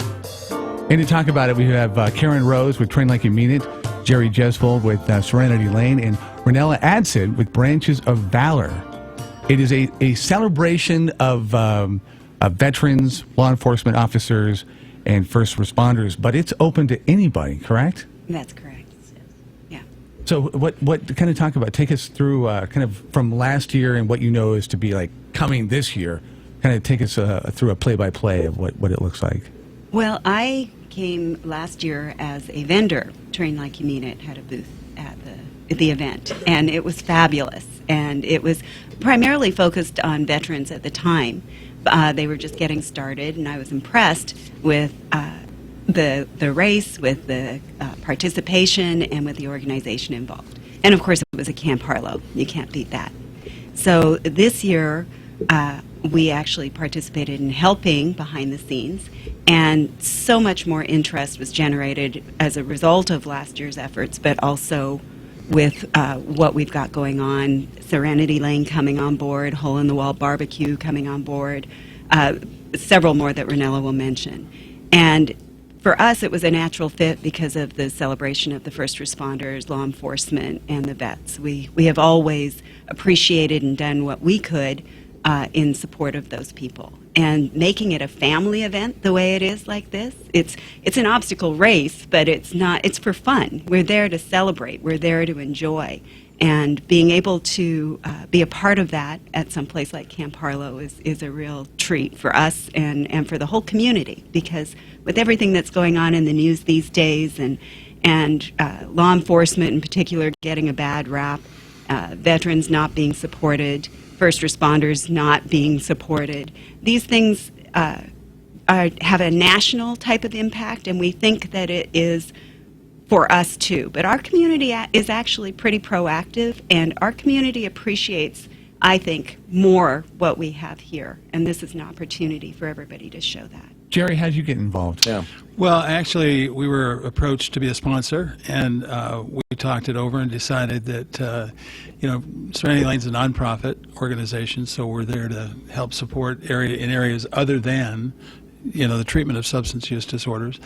And to talk about it, we have Karen Rose with Train Like You Mean It, Jerry Jesvold with Serenity Lane, and Renella Adsid with Branches of Valor. It is a celebration of veterans, law enforcement officers, and first responders, but it's open to anybody, correct? That's correct. Yeah. So what kind of talk about, take us through kind of from last year and what you know is to be like coming this year, kind of take us through a play-by-play of what it looks like. Well, I came last year as a vendor. Train Like You Mean It had a booth at the event, and it was fabulous. And it was primarily focused on veterans at the time. They were just getting started, and I was impressed with the race, with the participation, and with the organization involved. And of course, it was at Camp Harlow. You can't beat that. So this year, we actually participated in helping behind the scenes, and so much more interest was generated as a result of last year's efforts, but also with what we've got going on, Serenity Lane coming on board, Hole in the Wall Barbecue coming on board, several more that Ranella will mention. And for us, it was a natural fit because of the celebration of the first responders, law enforcement, and the vets. We have always appreciated and done what we could in support of those people. And making it a family event the way it is like this, it's an obstacle race, but it's not. It's for fun. We're there to celebrate. We're there to enjoy. And being able to be a part of that at some place like Camp Harlow is a real treat for us and for the whole community, because with everything that's going on in the news these days and law enforcement in particular getting a bad rap, veterans not being supported, first responders not being supported, these things have a national type of impact, and we think that it is for us too. But our community is actually pretty proactive, and our community appreciates, I think, more what we have here. And this is an opportunity for everybody to show that. Jerry, how did you get involved? Yeah. Well, actually, we were approached to be a sponsor, and we talked it over and decided that, Serenity Lane's a nonprofit organization, so we're there to help support in areas other than the treatment of substance use disorders.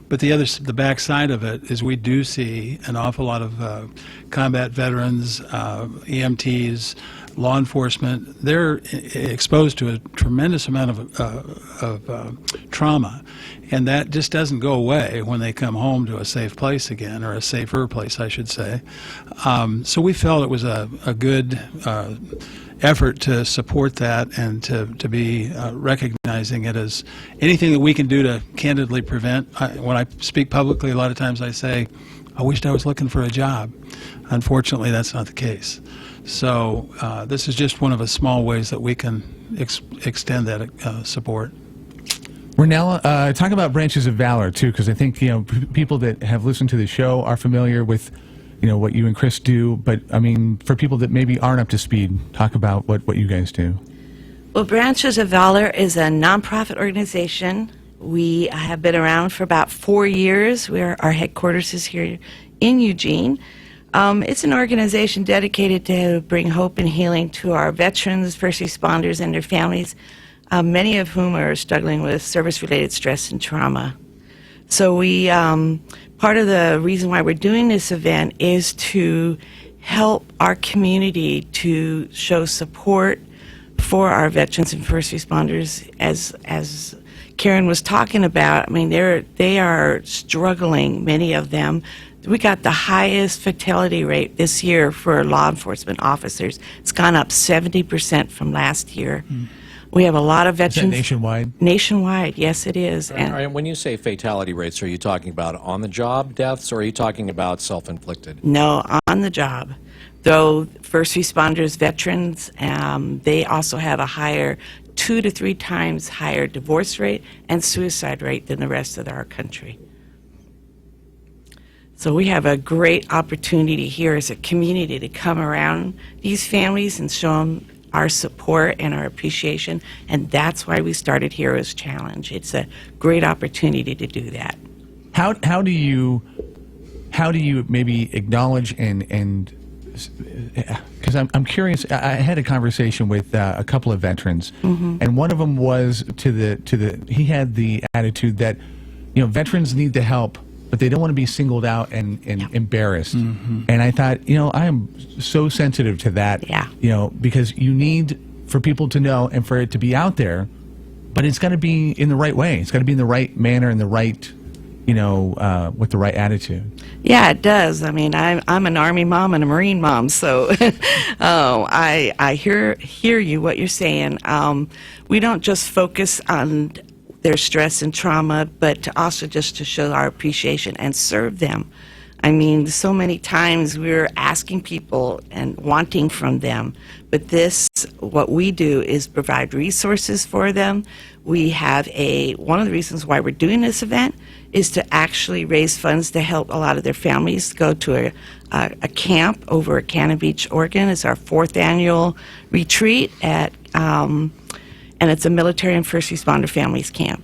But the backside of it is we do see an awful lot of combat veterans, EMTs, law enforcement. They're exposed to a tremendous amount of trauma, and that just doesn't go away when they come home to a safe place again, or a safer place, I should say. So we felt it was a good effort to support that and to be recognizing it as anything that we can do to candidly prevent. When I speak publicly, a lot of times I say, I wished I was looking for a job. Unfortunately, that's not the case. So this is just one of the small ways that we can extend that support. Ranella, talk about Branches of Valor, too, because I think people that have listened to the show are familiar with what you and Chris do, but I mean, for people that maybe aren't up to speed, talk about what you guys do. Well, Branches of Valor is a nonprofit organization. We have been around for about 4 years. Our headquarters is here in Eugene. It's an organization dedicated to bring hope and healing to our veterans, first responders, and their families, many of whom are struggling with service-related stress and trauma. So part of the reason why we're doing this event is to help our community to show support for our veterans and first responders. As Karen was talking about, I mean, they are struggling, many of them. We got the highest fatality rate this year for law enforcement officers. It's gone up 70% from last year. We have a lot of veterans. Is that nationwide? Nationwide, yes, it is. And when you say fatality rates, are you talking about on-the-job deaths, or are you talking about self-inflicted? No, on the job. Though first responders, veterans, they also have a higher 2 to 3 times higher divorce rate and suicide rate than the rest of our country. So we have a great opportunity here as a community to come around these families and show them our support and our appreciation, and that's why we started Heroes Challenge. It's a great opportunity to do that. How do you maybe acknowledge and because I'm curious. I had a conversation with a couple of veterans, and one of them was he had the attitude that veterans need the help, but they don't want to be singled out and embarrassed. And I thought, I am so sensitive to that. Because you need for people to know and for it to be out there, but it's got to be in the right way. It's got to be in the right manner and the right, with the right attitude. Yeah, it does. I mean, I'm an Army mom and a Marine mom, so I hear you, what you're saying. We don't just focus on their stress and trauma, but also just to show our appreciation and serve them. I mean, so many times we're asking people and wanting from them, but what we do is provide resources for them. We have one of the reasons why we're doing this event is to actually raise funds to help a lot of their families go to a camp over at Cannon Beach, Oregon. It's our 4th annual retreat and it's a military and first responder families camp.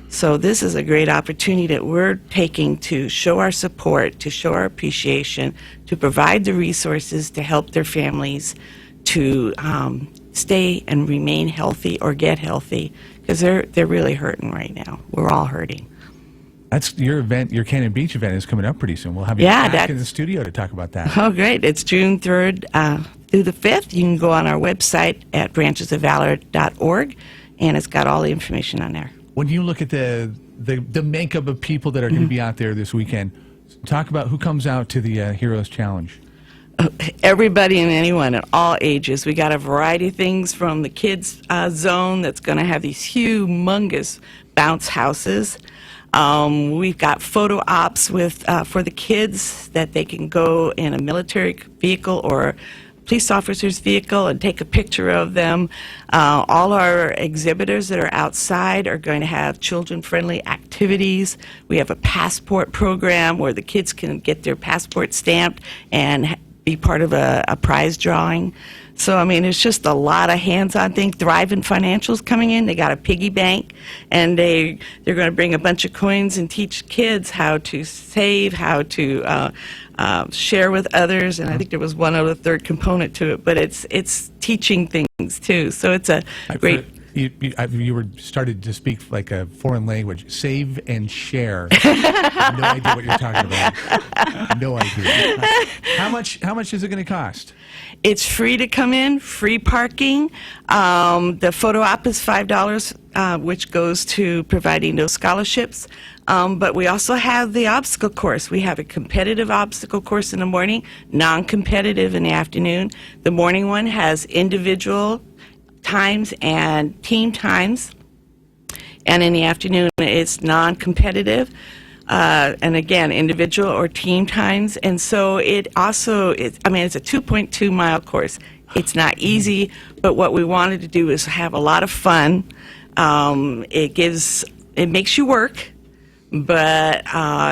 So this is a great opportunity that we're taking to show our support, to show our appreciation, to provide the resources to help their families to stay and remain healthy or get healthy, because they're really hurting right now. We're all hurting. That's your event. Your Cannon Beach event is coming up pretty soon. We'll have you back in the studio to talk about that. Oh, great. It's June 3rd through the 5th. You can go on our website at branchesofvalor.org, and it's got all the information on there. When you look at the makeup of people that are going to be out there this weekend, talk about who comes out to the Heroes Challenge. Everybody and anyone at all ages. We got a variety of things from the kids zone that's going to have these humongous bounce houses. We've got photo ops for the kids that they can go in a military vehicle or police officer's vehicle and take a picture of them. All our exhibitors that are outside are going to have children-friendly activities. We have a passport program where the kids can get their passport stamped and be part of a prize drawing. So, I mean, it's just a lot of hands-on things. Thriving Financial's coming in. They got a piggy bank, and they're going to bring a bunch of coins and teach kids how to save, how to share with others. And I think there was one other third component to it, but it's teaching things too. So it's a great. You were started to speak like a foreign language. Save and share. I have no idea what you're talking about. No idea. How much is it going to cost? It's free to come in, free parking. The photo op is $5, which goes to providing those scholarships. But we also have the obstacle course. We have a competitive obstacle course in the morning, non-competitive in the afternoon. The morning one has individual times and team times, and in the afternoon it's non-competitive, and again individual or team times. And so it's a 2.2 mile course. It's not easy, but what we wanted to do is have a lot of fun. It makes you work, but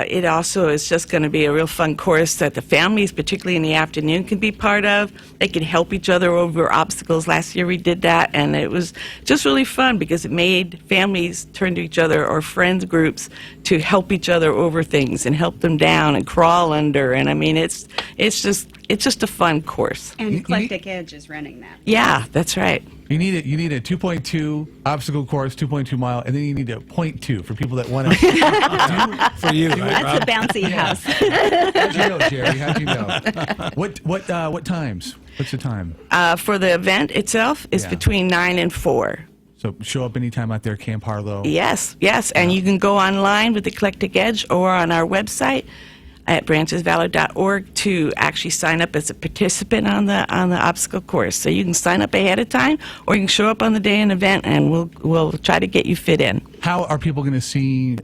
it also is just going to be a real fun course that the families, particularly in the afternoon, can be part of. They can help each other over obstacles. Last year we did that, and it was just really fun because it made families turn to each other or friends groups to help each other over things and help them down and crawl under. And I mean, it's just a fun course. And Eclectic Edge is running that. Yeah, that's right. You need a 2.2 obstacle course, 2.2 mile, and then you need a 0.2 for people that want to. For you, right, That's Rob? a bouncy house. How'd you know, Jerry? How'd you know? What times? What's the time? For the event itself, it's between 9 and 4. So show up anytime out there, Camp Harlow. Yes, and you can go online with Eclectic Edge or on our website at branchesvalor.org to actually sign up as a participant on the obstacle course. So you can sign up ahead of time, or you can show up on the day of an event, and we'll try to get you fit in. How are people going to see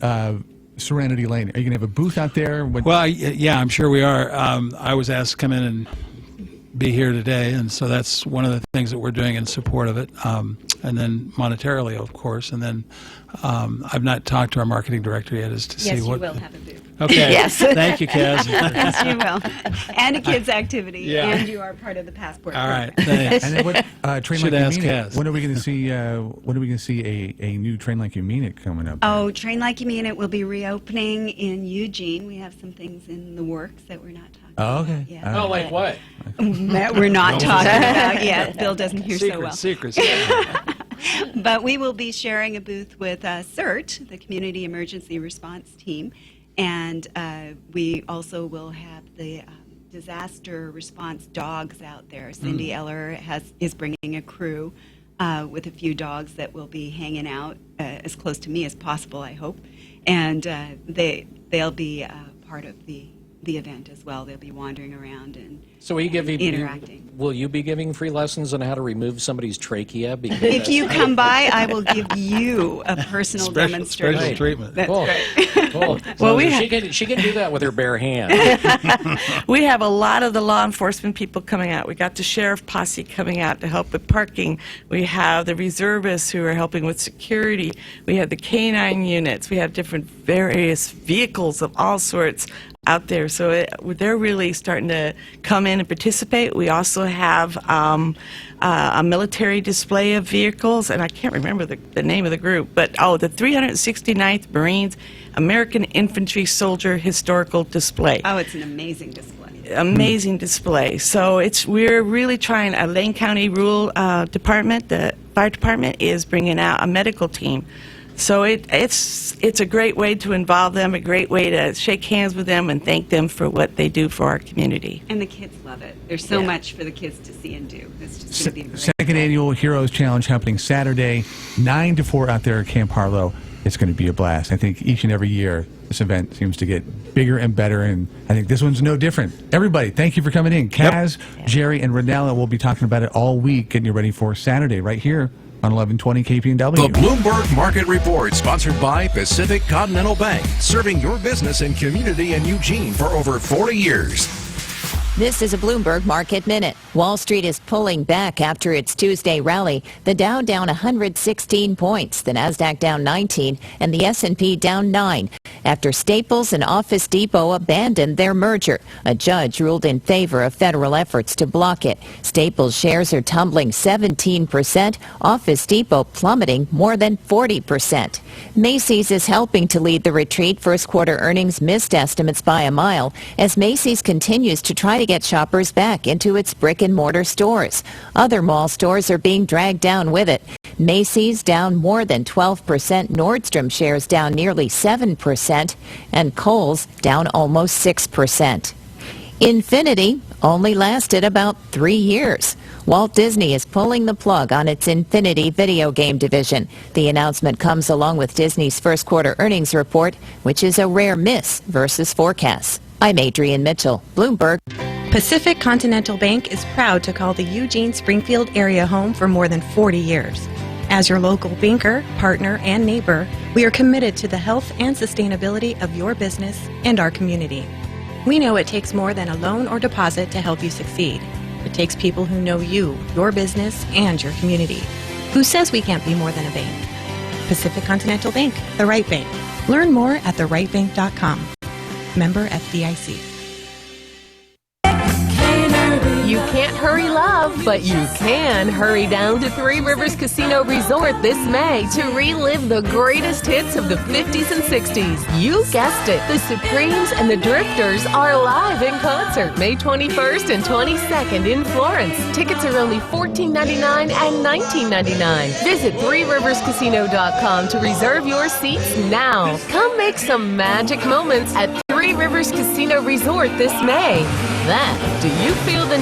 Serenity Lane? Are you going to have a booth out there? Well, yeah, I'm sure we are. I was asked to come in and be here today, and so that's one of the things that we're doing in support of it, and then monetarily, of course. And then I've not talked to our marketing director yet as to see what. Yes, you will have a booth. Okay. Yes. Thank you, Kaz. Yes, you will. And a kids' activity, Yeah. and you are part of the passport. All right, program. thanks. And then what Train Should Like You ask Mean It? Kaz. When are we going to see? When are we going to see a new Train Like You Mean It coming up? Oh, Train Like You Mean It will be reopening in Eugene. We have some things in the works that we're not talking Oh, okay. about yet. Oh, like what? That we're not talking about yet. Bill doesn't hear so well. Secrets. But we will be sharing a booth with CERT, the Community Emergency Response Team, and we also will have the disaster response dogs out there. Cindy Eller is bringing a crew with a few dogs that will be hanging out as close to me as possible, I hope, and they'll be part of the the event as well. They'll be wandering around and So interacting. will you be giving free lessons on how to remove somebody's trachea? Because If you come by, I will give you a personal demonstration. Special treatment. That's Cool. right. Cool. Well, she can do that with her bare hand. We have a lot of the law enforcement people coming out. We got the sheriff posse coming out to help with parking. We have the reservists who are helping with security. We have the canine units. We have different various vehicles of all sorts out there. So they're really starting to come in and participate. We also have a military display of vehicles, and I can't remember the name of the group, but the 369th Marines American Infantry Soldier Historical Display. Oh, it's an amazing display. Amazing display. So we're really trying. Lane County Rural Department, the fire department, is bringing out a medical team. So it's a great way to involve them, a great way to shake hands with them and thank them for what they do for our community. And the kids love it. There's so much for the kids to see and do. It's just going to be a great Second annual Heroes Challenge happening Saturday, 9 to 4 out there at Camp Harlow. It's going to be a blast. I think each and every year this event seems to get bigger and better, and I think this one's no different. Everybody, thank you for coming in. Kaz, Jerry, and Renella will be talking about it all week, getting you ready for Saturday right here on 1120 KPNW. The Bloomberg Market Report, sponsored by Pacific Continental Bank, serving your business and community in Eugene for over 40 years. This is a Bloomberg Market Minute. Wall Street is pulling back after its Tuesday rally. The Dow down 116 points, the Nasdaq down 19, and the S&P down 9. After Staples and Office Depot abandoned their merger, a judge ruled in favor of federal efforts to block it. Staples shares are tumbling 17%, Office Depot plummeting more than 40%. Macy's is helping to lead the retreat. First quarter earnings missed estimates by a mile as Macy's continues to try to get shoppers back into its brick-and-mortar stores. Other mall stores are being dragged down with it. Macy's down more than 12%, Nordstrom shares down nearly 7%, and Kohl's down almost 6%. Infinity only lasted about 3 years. Walt Disney is pulling the plug on its Infinity video game division. The announcement comes along with Disney's first quarter earnings report, which is a rare miss versus forecasts. I'm Adrienne Mitchell, Bloomberg. Pacific Continental Bank is proud to call the Eugene-Springfield area home for more than 40 years. As your local banker, partner, and neighbor, we are committed to the health and sustainability of your business and our community. We know it takes more than a loan or deposit to help you succeed. It takes people who know you, your business, and your community. Who says we can't be more than a bank? Pacific Continental Bank, the right bank. Learn more at therightbank.com. Member FDIC. You can't hurry love, but you can hurry down to Three Rivers Casino Resort this May to relive the greatest hits of the 50s and 60s. You guessed it. The Supremes and the Drifters are live in concert May 21st and 22nd in Florence. Tickets are only $14.99 and $19.99. Visit threeriverscasino.com to reserve your seats now. Come make some magic moments at Three Rivers Casino Resort this May. Then, do you feel the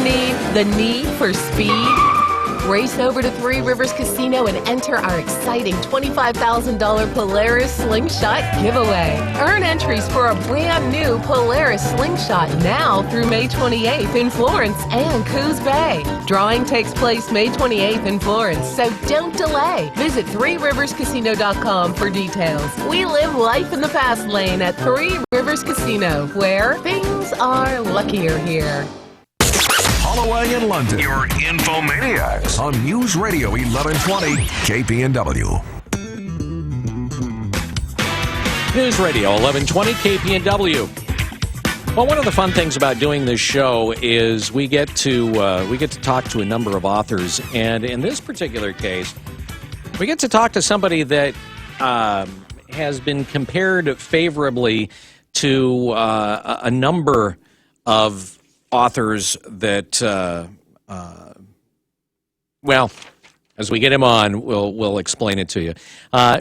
need for speed? Race over to Three Rivers Casino and enter our exciting $25,000 Polaris Slingshot giveaway. Earn entries for a brand new Polaris Slingshot now through May 28th in Florence and Coos Bay. Drawing takes place May 28th in Florence, so don't delay. Visit threeriverscasino.com for details. We live life in the fast lane at Three Rivers Casino, where things are luckier here. Holloway in London. Your Infomaniacs on News Radio 1120 KPNW. News Radio 1120 KPNW. Well, one of the fun things about doing this show is we get to talk to a number of authors, and in this particular case, we get to talk to somebody that has been compared favorably to a number of authors that, well, as we get him on, we'll explain it to you.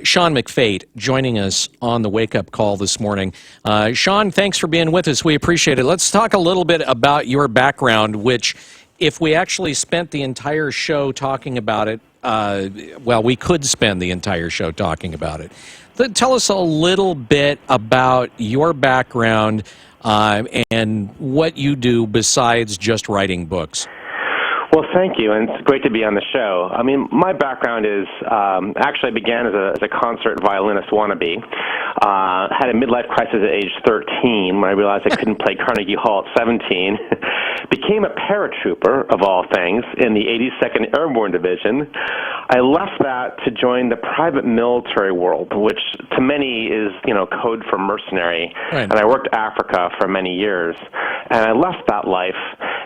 Sean McFate joining us on the Wake Up call this morning. Sean, thanks for being with us. We appreciate it. Let's talk a little bit about your background, which, if we actually spent the entire show talking about it, well, we could spend the entire show talking about it. Tell us a little bit about your background, and what you do besides just writing books. Well, thank you, and it's great to be on the show. I mean, my background is actually I began as a concert violinist wannabe. Had a midlife crisis at age 13 when I realized I couldn't play Carnegie Hall at 17. Became a paratrooper, of all things, in the 82nd Airborne Division. I left that to join the private military world, which to many is, code for mercenary. Right. And I worked Africa for many years. And I left that life,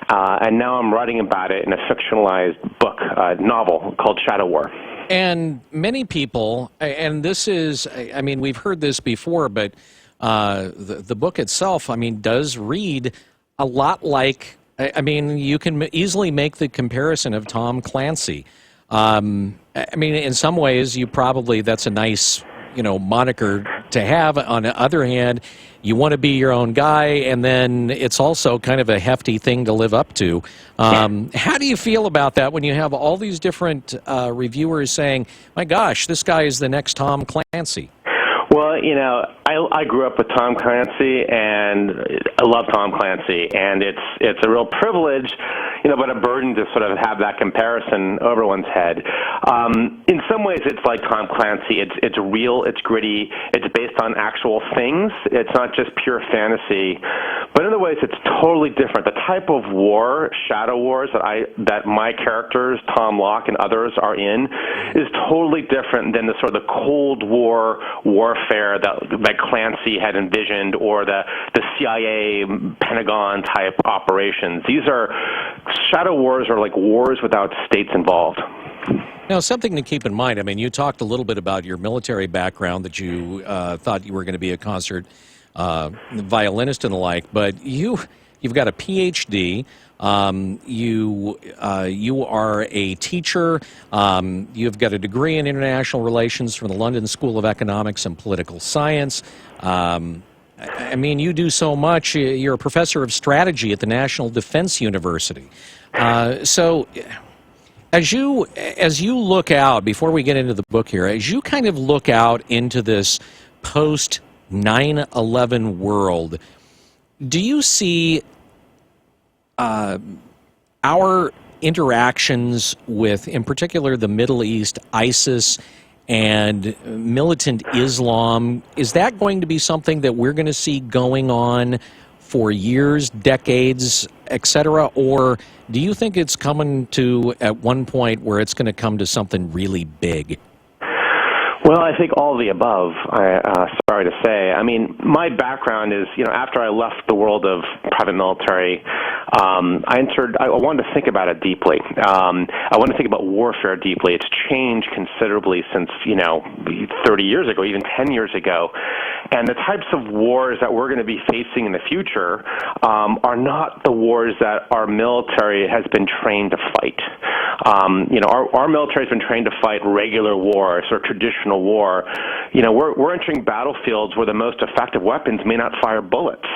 and now I'm writing about it in a fictionalized book, novel called Shadow War. And many people, and this is, I mean, we've heard this before, but the book itself, I mean, does read a lot like, I mean, you can easily make the comparison of Tom Clancy. I mean, in some ways, that's a nice, moniker to have. On the other hand, you want to be your own guy, and then it's also kind of a hefty thing to live up to. How do you feel about that when you have all these different reviewers saying, my gosh, this guy is the next Tom Clancy? Well, I grew up with Tom Clancy, and I love Tom Clancy, and it's a real privilege, but a burden to sort of have that comparison over one's head. In some ways, it's like Tom Clancy. It's real, it's gritty, it's based on actual things. It's not just pure fantasy. But in other ways, it's totally different. The type of war, shadow wars, that my characters, Tom Locke and others, are in, is totally different than the sort of the Cold War warfare that Clancy had envisioned, or the CIA, Pentagon type operations. Shadow wars are like wars without states involved. Now, something to keep in mind, I mean, you talked a little bit about your military background, that you thought you were going to be a concert violinist and the like, but you've got a PhD. You are a teacher. You've got a degree in international relations from the London School of Economics and Political Science. I mean, you do so much. You're a professor of strategy at the National Defense University. So as you look out, before we get into the book here, as you kind of look out into this post 9/11 world, do you see our interactions with, in particular, the Middle East, ISIS, and militant Islam, is that going to be something that we're going to see going on for years, decades, etc.? Or do you think it's coming to, at one point, where it's going to come to something really big? Well, I think all of the above, sorry to say. I mean, my background is, after I left the world of private military, I wanted to think about it deeply. I wanted to think about warfare deeply. It's changed considerably since, 30 years ago, even 10 years ago. And the types of wars that we're going to be facing in the future are not the wars that our military has been trained to fight. Our military has been trained to fight regular war, sort of traditional war. We're entering battlefields where the most effective weapons may not fire bullets,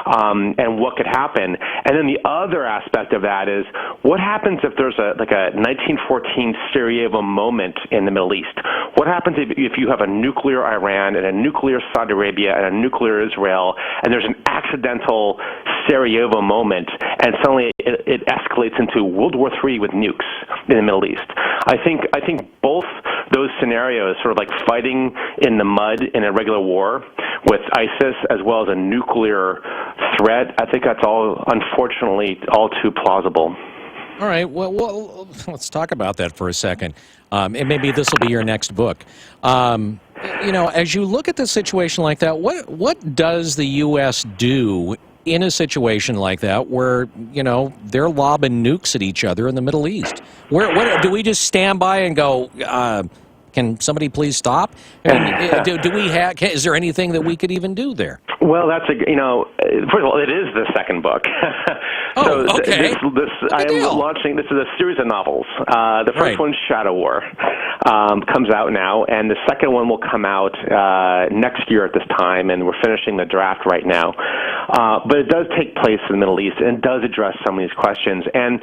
and what could happen. And then the other aspect of that is, what happens if there's a 1914 Sarajevo moment in the Middle East? What happens if you have a nuclear Iran and a nuclear Saudi Arabia and a nuclear Israel, and there's an accidental Sarajevo moment, and suddenly it escalates into World War III with nukes in the Middle East? I think both those scenarios, sort of like fighting in the mud in a regular war with ISIS, as well as a nuclear threat, I think that's all, unfortunately, all too plausible. All right, well, let's talk about that for a second. And maybe this will be your next book. As you look at the situation like that, what does the U.S. do in a situation like that where, they're lobbing nukes at each other in the Middle East? Where do we just stand by and go, can somebody please stop? And do we have? Is there anything that we could even do there? Well, first of all, it is the second book. Okay. I am launching. This is a series of novels. The first one's Shadow War, comes out now, and the second one will come out next year at this time, and we're finishing the draft right now. But it does take place in the Middle East and does address some of these questions. And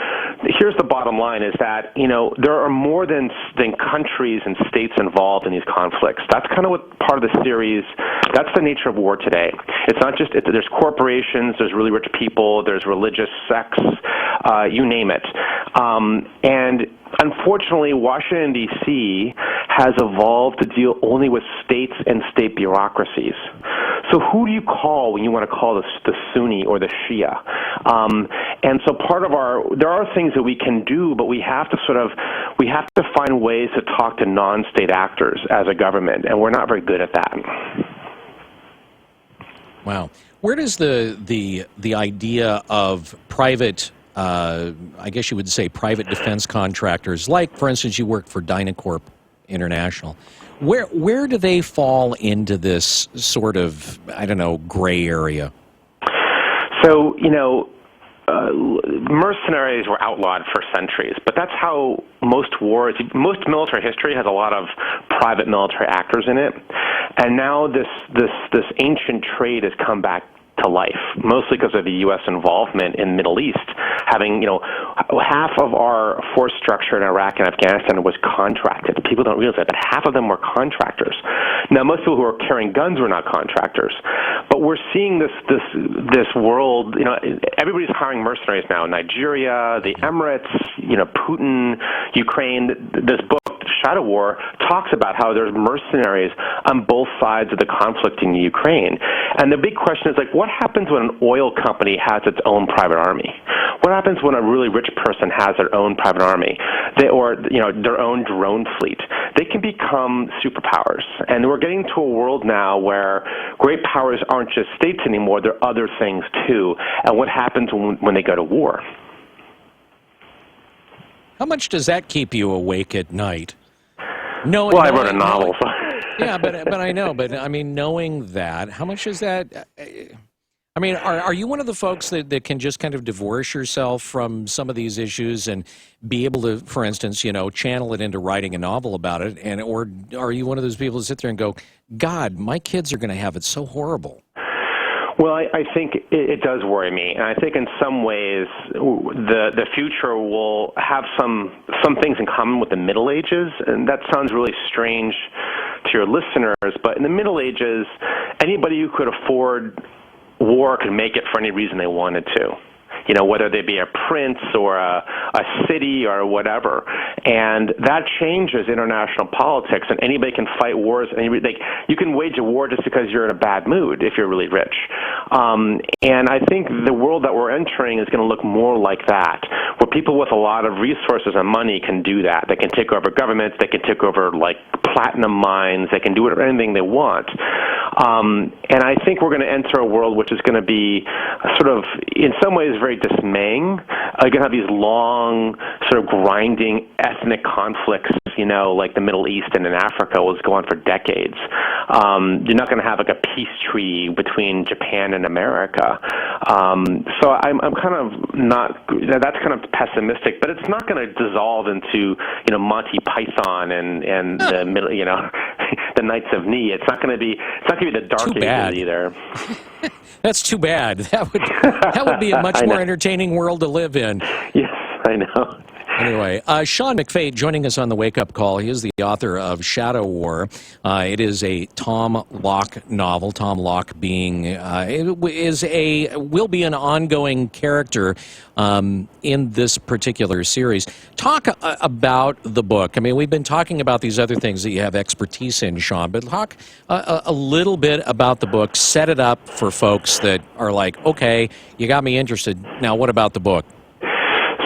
here's the bottom line is that, there are more than countries and states involved in these conflicts. That's kind of what part of the series, that's the nature of war today. It's not just, there's corporations, there's really rich people, there's religious sects, you name it. And unfortunately, Washington, D.C. has evolved to deal only with states and state bureaucracies. So who do you call when you want to call the Sunni or the Shia? And so there are things that we can do, but we have to find ways to talk to non-state actors as a government, and we're not very good at that. Wow. Where does the idea of private, I guess you would say private defense contractors, like, for instance, you work for Dynacorp International, where do they fall into this sort of, I don't know, gray area? So, mercenaries were outlawed for centuries, but that's how most military history has a lot of private military actors in it. And now this ancient trade has come back to life, mostly because of the U.S. involvement in the Middle East. Having, half of our force structure in Iraq and Afghanistan was contracted. People don't realize that, but half of them were contractors. Now, most people who are carrying guns were not contractors, but we're seeing this world. Everybody's hiring mercenaries now. Nigeria, the Emirates, Putin, Ukraine. This book, Shadow War, talks about how there's mercenaries on both sides of the conflict in Ukraine. And the big question is, what happens when an oil company has its own private army? What happens when a really rich person has their own private army, or their own drone fleet? They can become superpowers, and we're getting to a world now where great powers aren't just states anymore; they're other things too. And what happens when they go to war? How much does that keep you awake at night? I wrote a novel. Yeah, but I know. But I mean, knowing that, how much is that? I mean, are you one of the folks that can just kind of divorce yourself from some of these issues and be able to, for instance, channel it into writing a novel about it, or are you one of those people that sit there and go, God, my kids are going to have it so horrible? Well, I think it does worry me, and I think in some ways the future will have some things in common with the Middle Ages, and that sounds really strange to your listeners, but in the Middle Ages, anybody who could afford war could make it for any reason they wanted to. Whether they be a prince or a city or whatever. And that changes international politics, and anybody can fight wars. You can wage a war just because you're in a bad mood if you're really rich. And I think the world that we're entering is going to look more like that, where people with a lot of resources and money can do that. They can take over governments. They can take over, platinum mines. They can do anything they want. And I think we're going to enter a world which is going to be sort of, in some ways, very dismaying. You're going to have these long, sort of grinding ethnic conflicts, like the Middle East and in Africa was going on for decades. You're not going to have a peace treaty between Japan and America. So I'm kind of not, that's kind of pessimistic, but it's not going to dissolve into, Monty Python and the middle, the Knights of Ni. It's not going to be the Dark Ages either. That's too bad. That would be a much more entertaining world to live in. Yes, I know. Anyway, Sean McFay joining us on the Wake Up Call. He is the author of Shadow War. It is a Tom Locke novel. Tom Locke will be an ongoing character in this particular series. Talk about the book. I mean, we've been talking about these other things that you have expertise in, Sean, but talk a little bit about the book. Set it up for folks that are like, okay, you got me interested. Now, what about the book?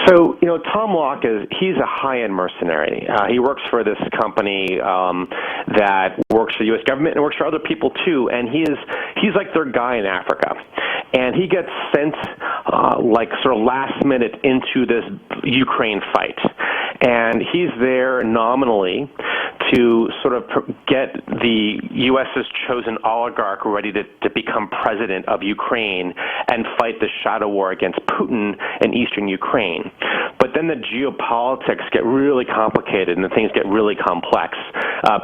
So, Tom Locke he's a high-end mercenary. He works for this company that works for the U.S. government and works for other people too, and he's like their guy in Africa. And he gets sent sort of last minute into this Ukraine fight. And he's there nominally to sort of get the U.S.'s chosen oligarch ready to become president of Ukraine and fight the shadow war against Putin in eastern Ukraine. But then the geopolitics get really complicated and things get really complex.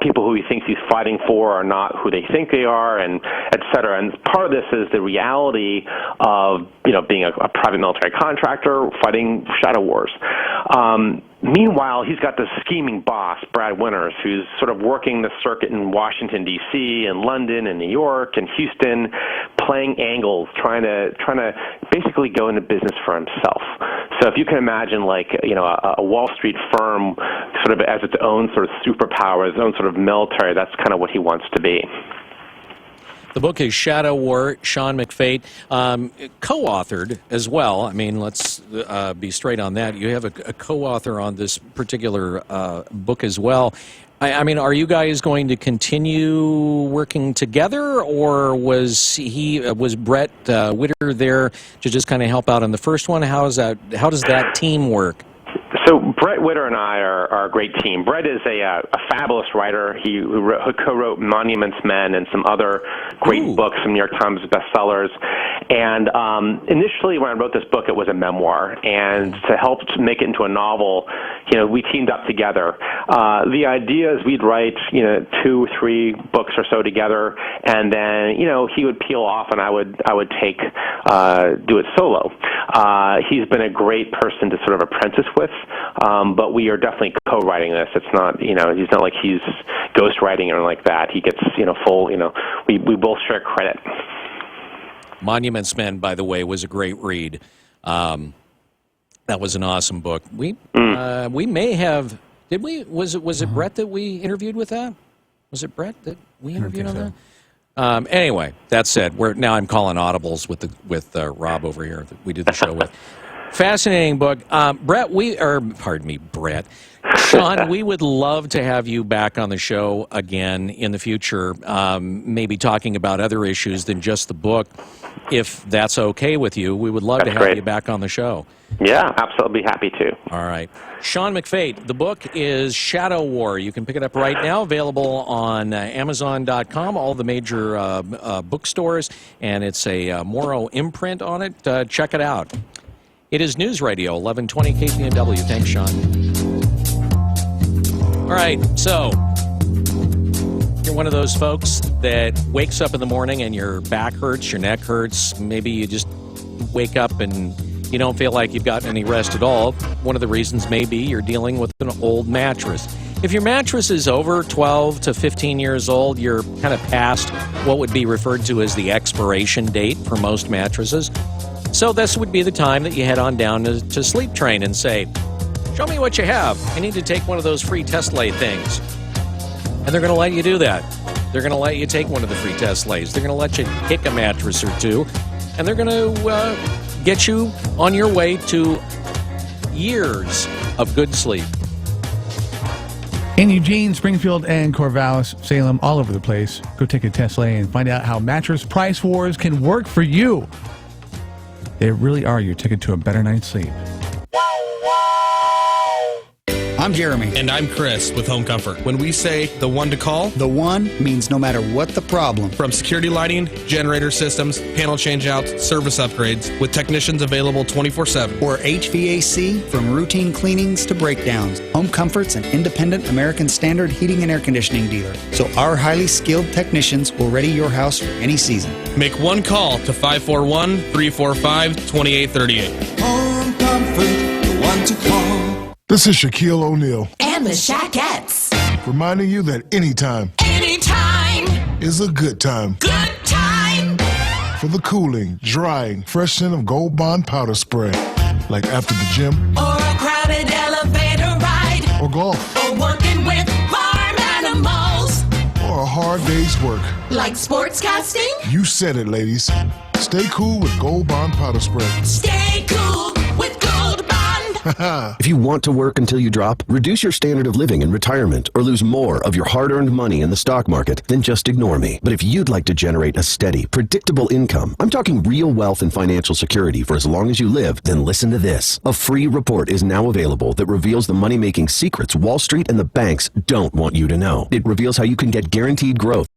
people who he thinks he's fighting for are not who they think they are, and et cetera. And part of this is the reality of, being a private military contractor fighting shadow wars. Meanwhile, he's got this scheming boss, Brad Winters, who's sort of working the circuit in Washington, D.C., and London, and New York, and Houston, playing angles, trying to basically go into business for himself. So if you can imagine, a Wall Street firm sort of as its own sort of superpower, its own sort of military, that's kind of what he wants to be. The book is Shadow War, Sean McFate, co-authored as well. I mean, let's be straight on that. You have a co-author on this particular book as well. I mean, are you guys going to continue working together, or was Brett Witter there to just kind of help out on the first one? How does that team work? So Brett Witter and I are a great team. Brett is a fabulous writer. He co-wrote Monuments Men and some other great books, some New York Times bestsellers. And initially, when I wrote this book, it was a memoir. And to help to make it into a novel, we teamed up together. The idea is we'd write, 2 or 3 books or so together, and then, he would peel off, and I would do it solo. He's been a great person to sort of apprentice with. But we are definitely co-writing this. It's not, he's not like he's ghostwriting or like that. He gets, full, we both share credit. Monuments Men, by the way, was a great read. That was an awesome book. We may have, did we? Was it Brett that we interviewed with that? Was it Brett that we interviewed on that? Anyway, that said, now I'm calling audibles with Rob over here that we did the show with. Fascinating book. Brett, Brett. Sean, we would love to have you back on the show again in the future, maybe talking about other issues than just the book. If that's okay with you, we would love to have you back on the show. Yeah, absolutely happy to. All right. Sean McFate, the book is Shadow War. You can pick it up right now, available on Amazon.com, all the major bookstores, and it's a Morrow imprint on it. Check it out. It is News Radio, 1120 KPNW. Thanks, Sean. All right, so you're one of those folks that wakes up in the morning and your back hurts, your neck hurts. Maybe you just wake up and you don't feel like you've gotten any rest at all. One of the reasons may be you're dealing with an old mattress. If your mattress is over 12 to 15 years old, you're kind of past what would be referred to as the expiration date for most mattresses. So this would be the time that you head on down to Sleep Train and say, show me what you have. I need to take one of those free test lay things. And they're going to let you do that. They're going to let you take one of the free test lays. They're going to let you kick a mattress or two. And they're going to get you on your way to years of good sleep. In Eugene, Springfield, and Corvallis, Salem, all over the place. Go take a test lay and find out how mattress price wars can work for you. They really are your ticket to a better night's sleep. I'm Jeremy. And I'm Chris with Home Comfort. When we say the one to call, the one means no matter what the problem. From security lighting, generator systems, panel changeouts, service upgrades, with technicians available 24/7. Or HVAC, from routine cleanings to breakdowns. Home Comfort's an independent American Standard heating and air conditioning dealer. So our highly skilled technicians will ready your house for any season. Make one call to 541-345-2838. Home Comfort, the one to call. This is Shaquille O'Neal. And the Shaquettes. Reminding you that anytime is a good time. Good time. For the cooling, drying, fresh scent of Gold Bond powder spray. Like after the gym. Or a crowded elevator ride. Or golf. Or working with farm animals. Or a hard day's work. Like sportscasting. You said it, ladies. Stay cool with Gold Bond powder spray. Stay cool with Gold Bond. If you want to work until you drop, reduce your standard of living in retirement, or lose more of your hard-earned money in the stock market, then just ignore me. But if you'd like to generate a steady, predictable income, I'm talking real wealth and financial security for as long as you live, then listen to this. A free report is now available that reveals the money-making secrets Wall Street and the banks don't want you to know. It reveals how you can get guaranteed growth